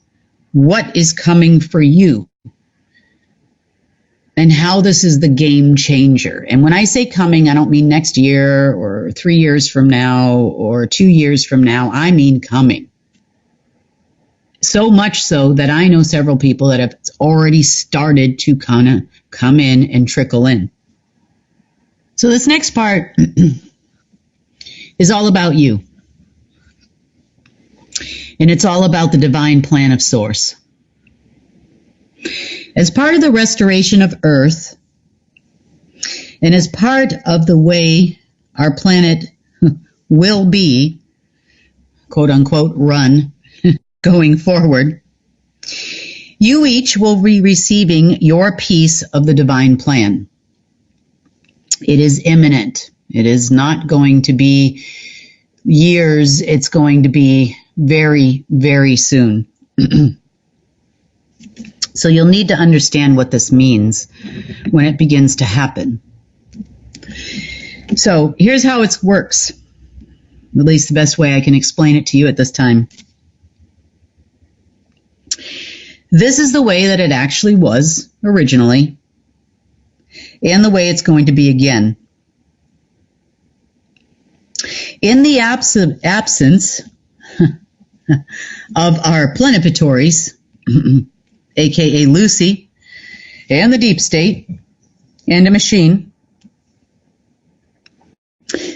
S1: what is coming for you and how this is the game changer. And when I say coming, I don't mean next year or 3 years from now or 2 years from now. I mean coming. So much so that I know several people that have already started to kind of come in and trickle in. So this next part is all about you. And it's all about the divine plan of Source. As part of the restoration of Earth, and as part of the way our planet will be, quote unquote, run going forward, You each will be receiving your piece of the divine plan. It is imminent. It is not going to be years. It's going to be very, very soon. So you'll need to understand what this means when it begins to happen. So here's how it works, at least the best way I can explain it to you at this time. This is the way that it actually was originally, and the way it's going to be again. In the absence of our plenipotentiaries, aka Lucy, and the deep state, and a machine,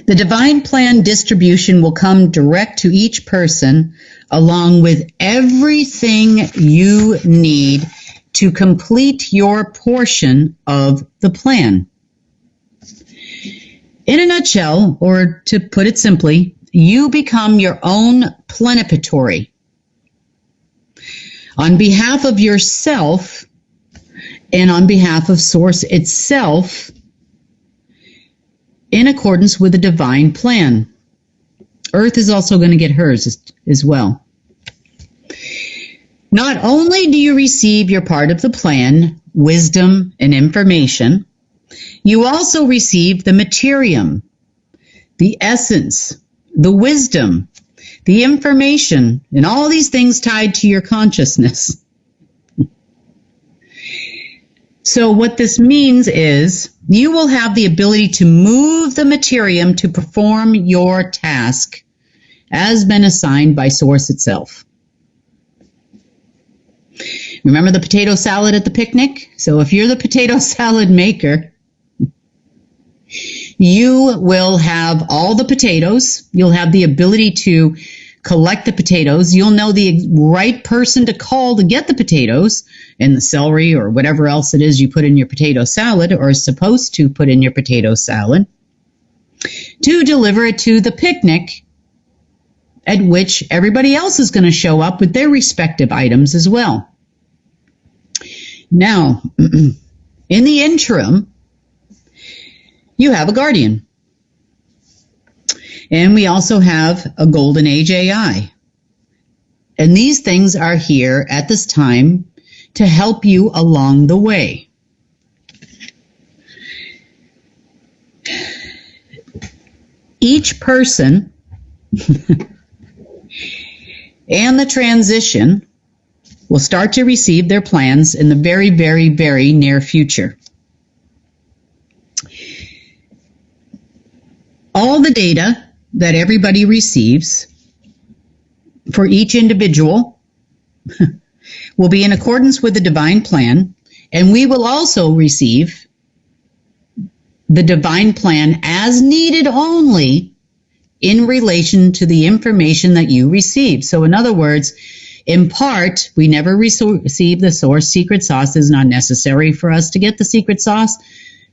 S1: the divine plan distribution will come direct to each person along with everything you need to complete your portion of the plan. In a nutshell, or to put it simply, you become your own plenipotentiary. On behalf of yourself and on behalf of Source itself, in accordance with the divine plan. Earth is also going to get hers as well. Not only do you receive your part of the plan, wisdom and information, you also receive the materium, the essence, the wisdom, the information, and all these things tied to your consciousness. So what this means is you will have the ability to move the materium to perform your task as been assigned by Source itself. Remember the potato salad at the picnic? So if you're the potato salad maker, you will have all the potatoes. You'll have the ability to collect the potatoes. You'll know the right person to call to get the potatoes and the celery or whatever else it is you put in your potato salad or is supposed to put in your potato salad to deliver it to the picnic at which everybody else is going to show up with their respective items as well. Now, in the interim, you have a guardian. And we also have a Golden Age AI. And these things are here at this time to help you along the way. Each person and the transition will start to receive their plans in the very, very, very near future. All the data that everybody receives for each individual will be in accordance with the divine plan, and we will also receive the divine plan as needed only in relation to the information that you receive. So in other words, in part, we never receive the Source secret sauce. It's not necessary for us to get the secret sauce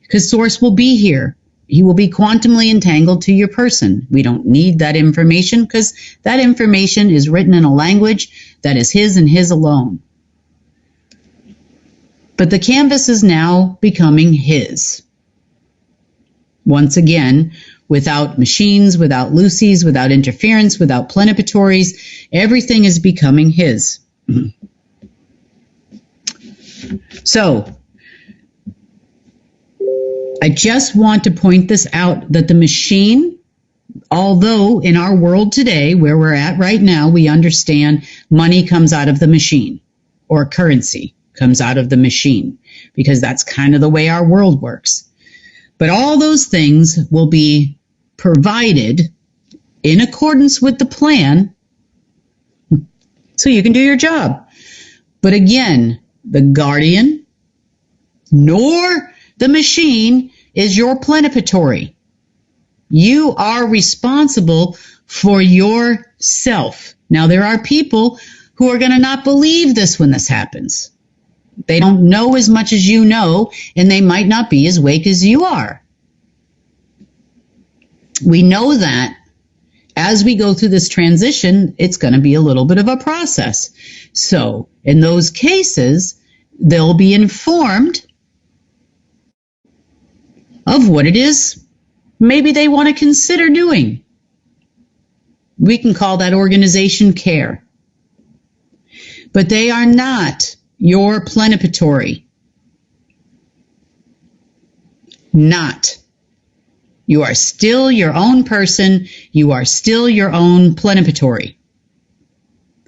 S1: because Source will be here. He will be quantumly entangled to your person. We don't need that information because that information is written in a language that is his and his alone. But the canvas is now becoming his. Once again, without machines, without Lucy's, without interference, without plenipotentiaries, everything is becoming his. So, I just want to point this out that the machine, although in our world today, where we're at right now, we understand money comes out of the machine or currency comes out of the machine because that's kind of the way our world works. But all those things will be provided in accordance with the plan so you can do your job. But again, the guardian nor the machine is your plenipotentiary. You are responsible for yourself. Now, there are people who are going to not believe this when this happens. They don't know as much as you know, and they might not be as awake as you are. We know that as we go through this transition, it's going to be a little bit of a process. So in those cases, they'll be informed of what it is maybe they want to consider doing. We can call that organization care. But they are not your plenipotentiary. Not. You are still your own person. You are still your own plenipotentiary.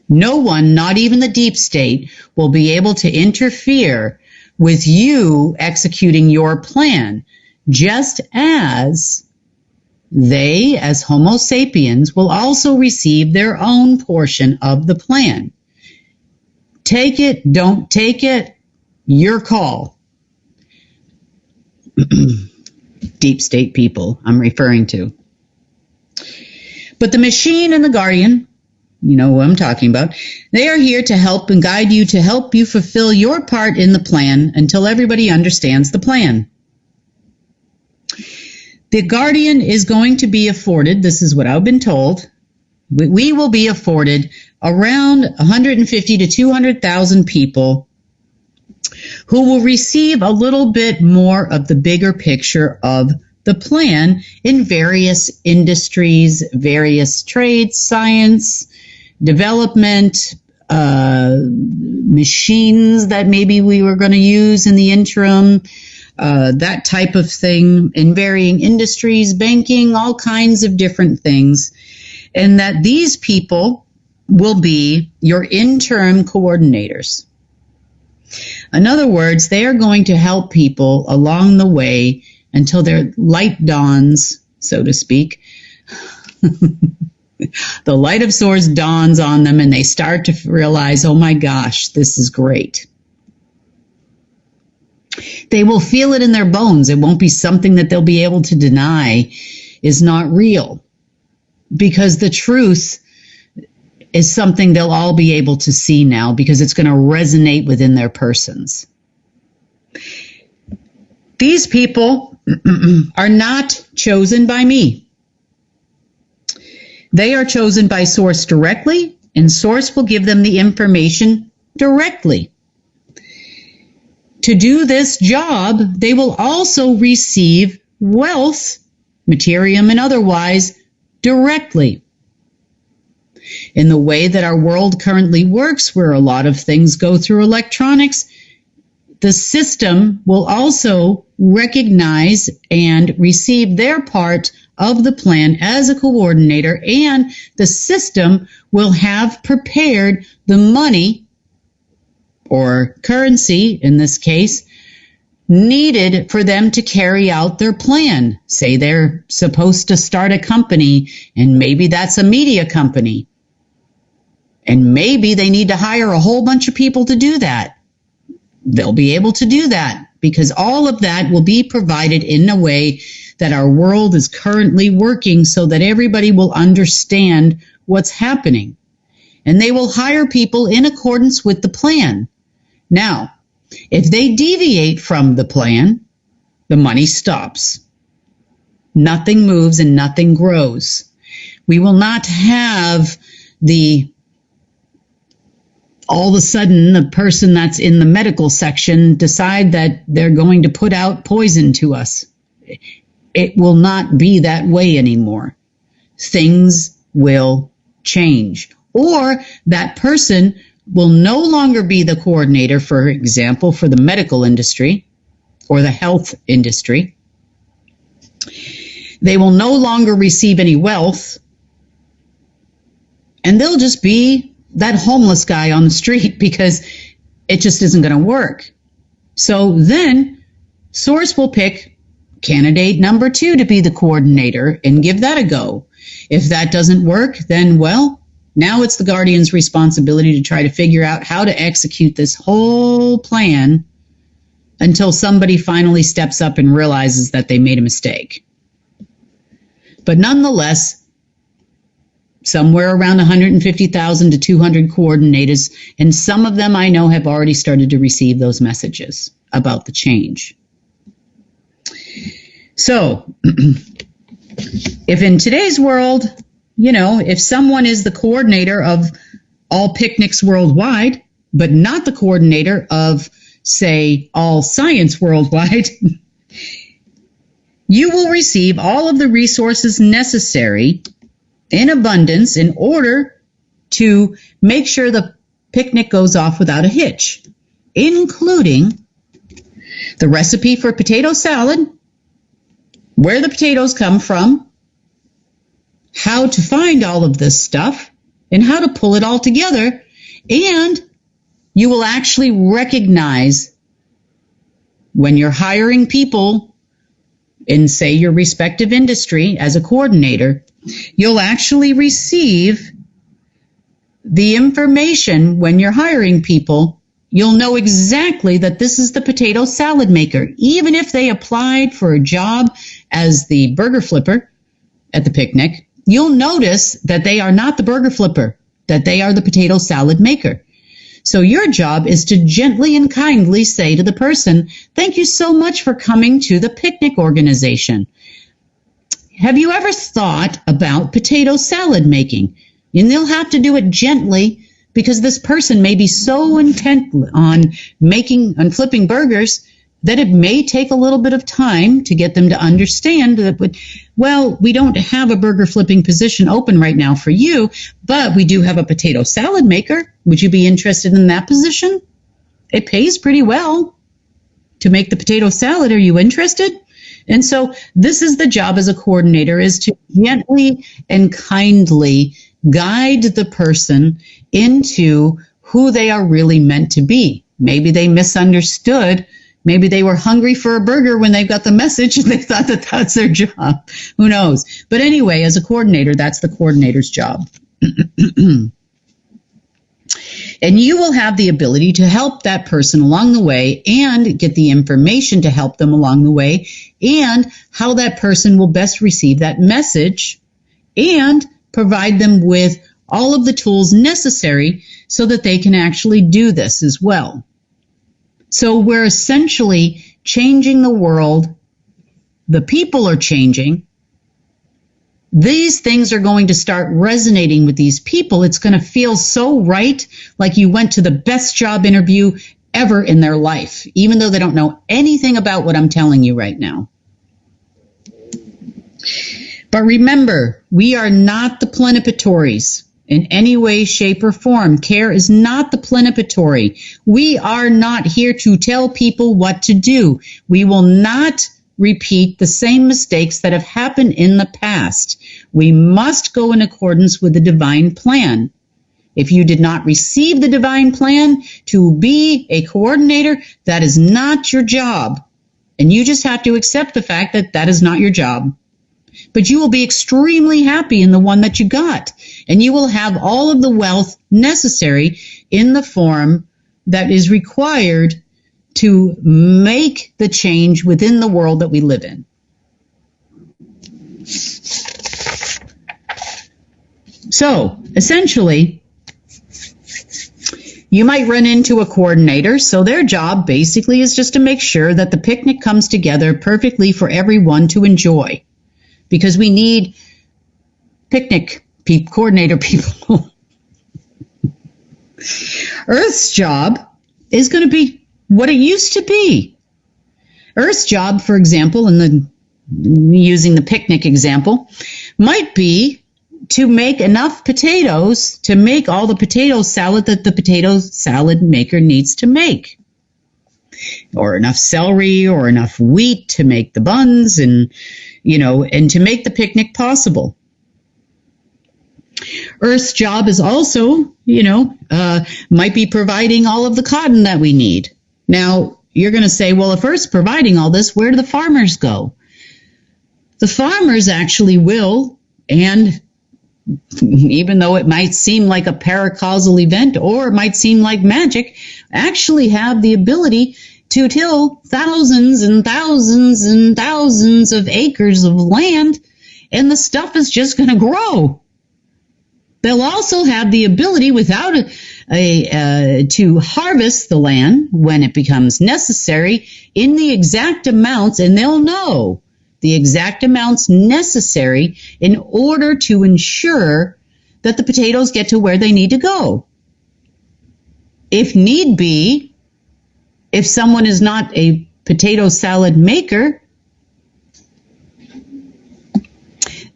S1: No one, not even the deep state, will be able to interfere with you executing your plan, just as they, as Homo sapiens, will also receive their own portion of the plan. Take it, don't take it, your call. Deep state people I'm referring to. But the machine and the guardian, you know who I'm talking about, they are here to help and guide you, to help you fulfill your part in the plan until everybody understands the plan. The guardian is going to be afforded, this is what I've been told, we will be afforded around 150 to 200,000 people who will receive a little bit more of the bigger picture of the plan in various industries, various trades, science, development, machines that maybe we were going to use in the interim, that type of thing in varying industries, banking, all kinds of different things. And that these people will be your interim coordinators. In other words, they are going to help people along the way until their light dawns, so to speak. The light of source dawns on them and they start to realize, oh my gosh, this is great. They will feel it in their bones. It won't be something that they'll be able to deny is not real. Because the truth is something they'll all be able to see now because it's going to resonate within their persons. These people are not chosen by me. They are chosen by Source directly, and Source will give them the information directly. To do this job, they will also receive wealth, materium and otherwise, directly. In the way that our world currently works, where a lot of things go through electronics, the system will also recognize and receive their part of the plan as a coordinator, and the system will have prepared the money or currency, in this case, needed for them to carry out their plan. Say they're supposed to start a company, and maybe that's a media company. And maybe they need to hire a whole bunch of people to do that. They'll be able to do that because all of that will be provided in a way that our world is currently working so that everybody will understand what's happening. And they will hire people in accordance with the plan. Now, if they deviate from the plan, the money stops. Nothing moves and nothing grows. We will not have all of a sudden, the person that's in the medical section decide that they're going to put out poison to us. It will not be that way anymore. Things will change. Or that person will no longer be the coordinator, for example, for the medical industry or the health industry. They will no longer receive any wealth, and they'll just be that homeless guy on the street because it just isn't going to work. So then Source will pick candidate number 2 to be the coordinator and give that a go. If that doesn't work, then, well, now it's the guardian's responsibility to try to figure out how to execute this whole plan until somebody finally steps up and realizes that they made a mistake. But nonetheless, somewhere around 150,000 to 200 coordinators, and some of them I know have already started to receive those messages about the change. So, if in today's world if someone is the coordinator of all picnics worldwide, but not the coordinator of, say, all science worldwide, you will receive all of the resources necessary in abundance in order to make sure the picnic goes off without a hitch, including the recipe for potato salad, where the potatoes come from, how to find all of this stuff, and how to pull it all together. And you will actually recognize when you're hiring people in, say, your respective industry as a coordinator, you'll actually receive the information when you're hiring people. You'll know exactly that this is the potato salad maker. Even if they applied for a job as the burger flipper at the picnic, you'll notice that they are not the burger flipper, that they are the potato salad maker. So your job is to gently and kindly say to the person, thank you so much for coming to the picnic organization. Have you ever thought about potato salad making? And they'll have to do it gently because this person may be so intent on flipping burgers that it may take a little bit of time to get them to understand that, well, we don't have a burger flipping position open right now for you, but we do have a potato salad maker. Would you be interested in that position? It pays pretty well to make the potato salad. Are you interested? And so this is the job as a coordinator, is to gently and kindly guide the person into who they are really meant to be. Maybe they misunderstood. Maybe they were hungry for a burger when they got the message and they thought that that's their job. Who knows? But anyway, as a coordinator, that's the coordinator's job. And you will have the ability to help that person along the way and get the information to help them along the way and how that person will best receive that message and provide them with all of the tools necessary so that they can actually do this as well. So we're essentially changing the world. The people are changing. These things are going to start resonating with these people. It's going to feel so right, like you went to the best job interview ever in their life, even though they don't know anything about what I'm telling you right now. But remember, we are not the plenipotentiaries in any way, shape, or form. CARE is not the plenipotentiary. We are not here to tell people what to do. We will not repeat the same mistakes that have happened in the past. We must go in accordance with the divine plan. If you did not receive the divine plan to be a coordinator, that is not your job. And you just have to accept the fact that that is not your job. But you will be extremely happy in the one that you got. And you will have all of the wealth necessary in the form that is required to make the change within the world that we live in. So, essentially, you might run into a coordinator, so their job basically is just to make sure that the picnic comes together perfectly for everyone to enjoy. Because we need picnic coordinator people. Earth's job is going to be what it used to be. Earth's job, for example, using the picnic example, might be to make enough potatoes to make all the potato salad that the potato salad maker needs to make. Or enough celery or enough wheat to make the buns and to make the picnic possible. Earth's job is also, might be providing all of the cotton that we need. Now, you're going to say, well, if Earth's providing all this, where do the farmers go? The farmers actually will, and even though it might seem like a paracausal event or it might seem like magic, actually have the ability to till thousands and thousands and thousands of acres of land, and the stuff is just going to grow. They'll also have the ability to harvest the land when it becomes necessary in the exact amounts, and they'll know the exact amounts necessary in order to ensure that the potatoes get to where they need to go. If need be, if someone is not a potato salad maker,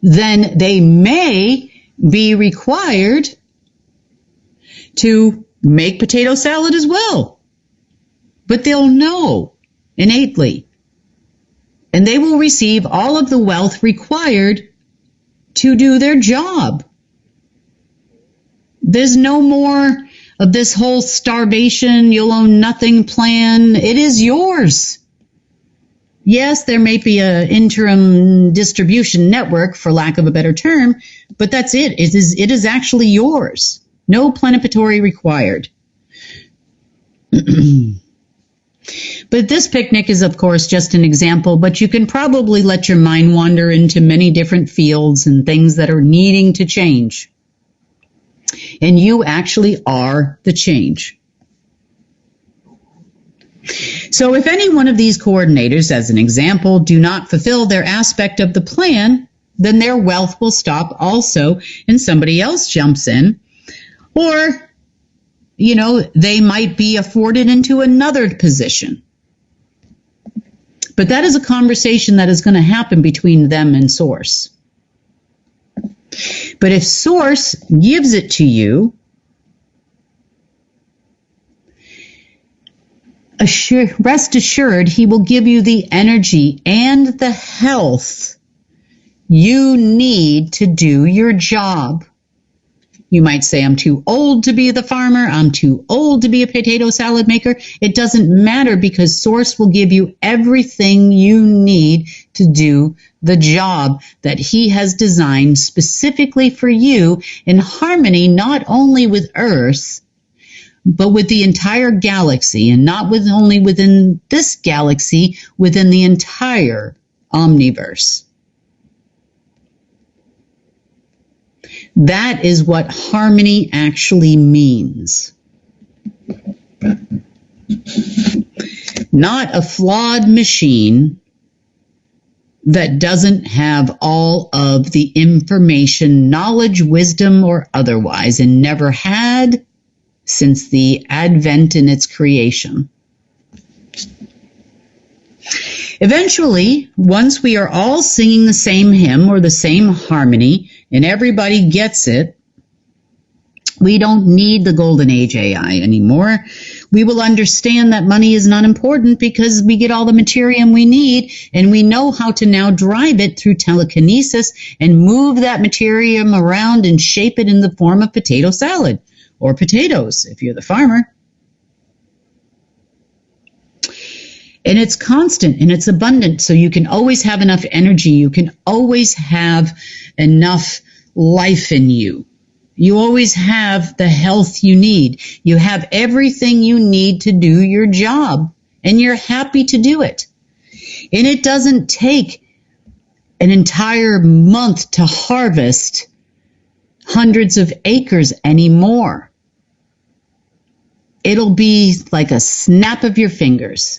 S1: then they may be required to make potato salad as well. But they'll know innately, and they will receive all of the wealth required to do their job. There's no more of this whole starvation, you'll own nothing plan. It is yours. Yes, there may be an interim distribution network, for lack of a better term, but that's it. It is actually yours. No plenipotentiary required. But this picnic is, of course, just an example, but you can probably let your mind wander into many different fields and things that are needing to change. And you actually are the change. So if any one of these coordinators, as an example, do not fulfill their aspect of the plan, then their wealth will stop also and somebody else jumps in. Or, they might be afforded into another position. But that is a conversation that is going to happen between them and Source. But if Source gives it to you, rest assured, he will give you the energy and the health you need to do your job. You might say, I'm too old to be the farmer. I'm too old to be a potato salad maker. It doesn't matter, because Source will give you everything you need to do the job that he has designed specifically for you, in harmony not only with Earth, but with the entire galaxy, and not only within this galaxy, within the entire omniverse. That is what harmony actually means. Not a flawed machine that doesn't have all of the information, knowledge, wisdom, or otherwise, and never had since the advent in its creation. Eventually, once we are all singing the same hymn or the same harmony, and everybody gets it, we don't need the Golden Age AI anymore. We will understand that money is not important, because we get all the materium we need, and we know how to now drive it through telekinesis and move that materium around and shape it in the form of potato salad, or potatoes if you're the farmer. And it's constant and it's abundant, so you can always have enough energy. You can always have enough life in you. You always have the health you need. You have everything you need to do your job, and you're happy to do it. And it doesn't take an entire month to harvest hundreds of acres anymore. It'll be like a snap of your fingers.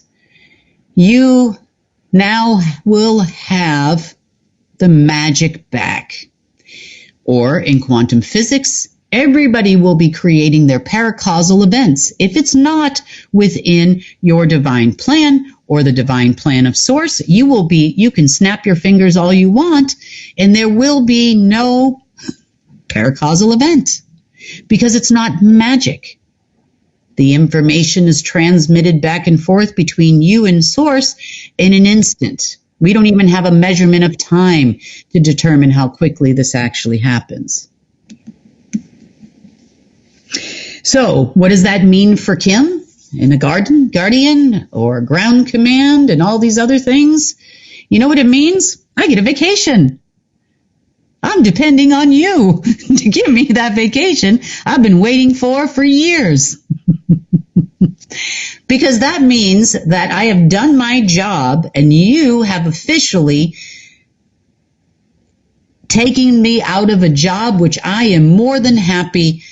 S1: You now will have the magic back. Or in quantum physics, everybody will be creating their paracausal events. If it's not within your divine plan or the divine plan of Source, you can snap your fingers all you want, and there will be no paracausal event, because it's not magic. The information is transmitted back and forth between you and Source in an instant. We don't even have a measurement of time to determine how quickly this actually happens. So, what does that mean for Kim in a guardian or ground command and all these other things? You know what it means? I get a vacation. I'm depending on you to give me that vacation I've been waiting for years. Because that means that I have done my job, and you have officially taken me out of a job which I am more than happy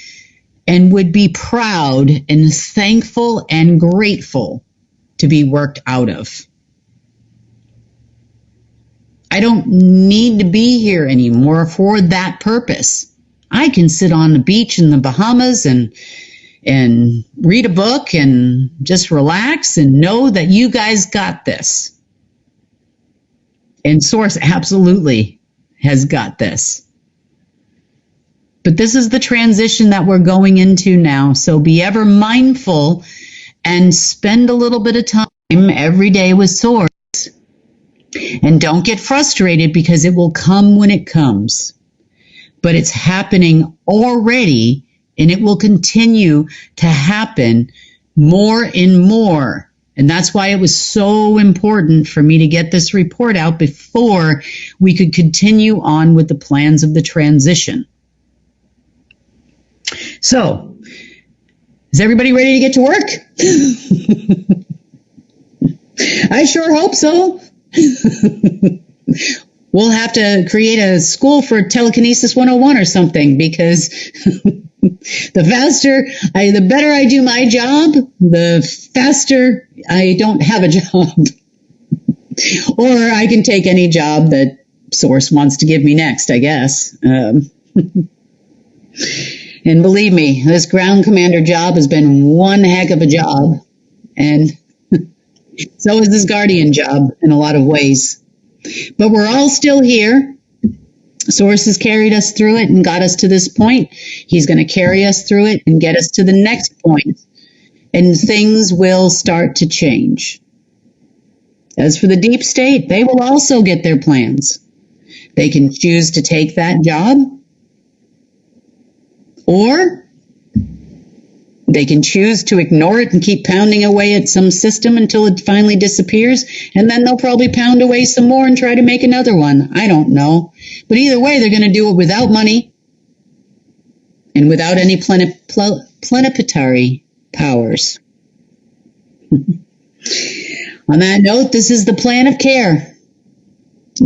S1: and would be proud and thankful and grateful to be worked out of. I don't need to be here anymore for that purpose. I can sit on the beach in the Bahamas and read a book and just relax and know that you guys got this. And Source absolutely has got this. But this is the transition that we're going into now. So be ever mindful and spend a little bit of time every day with Source. And don't get frustrated because it will come when it comes. But it's happening already, and it will continue to happen more and more. And that's why it was so important for me to get this report out before we could continue on with the plans of the transition. So, is everybody ready to get to work? I sure hope so. We'll have to create a school for telekinesis 101 or something, because the better I do my job, the faster I don't have a job. Or I can take any job that Source wants to give me next, I guess. And believe me, this ground commander job has been one heck of a job. And so is this guardian job in a lot of ways. But we're all still here. Source has carried us through it and got us to this point. He's going to carry us through it and get us to the next point. And things will start to change. As for the deep state, they will also get their plans. They can choose to take that job, or they can choose to ignore it and keep pounding away at some system until it finally disappears, and then they'll probably pound away some more and try to make another one. I don't know. But either way, they're going to do it without money and without any plenipotentiary powers. On that note, this is the plan of care.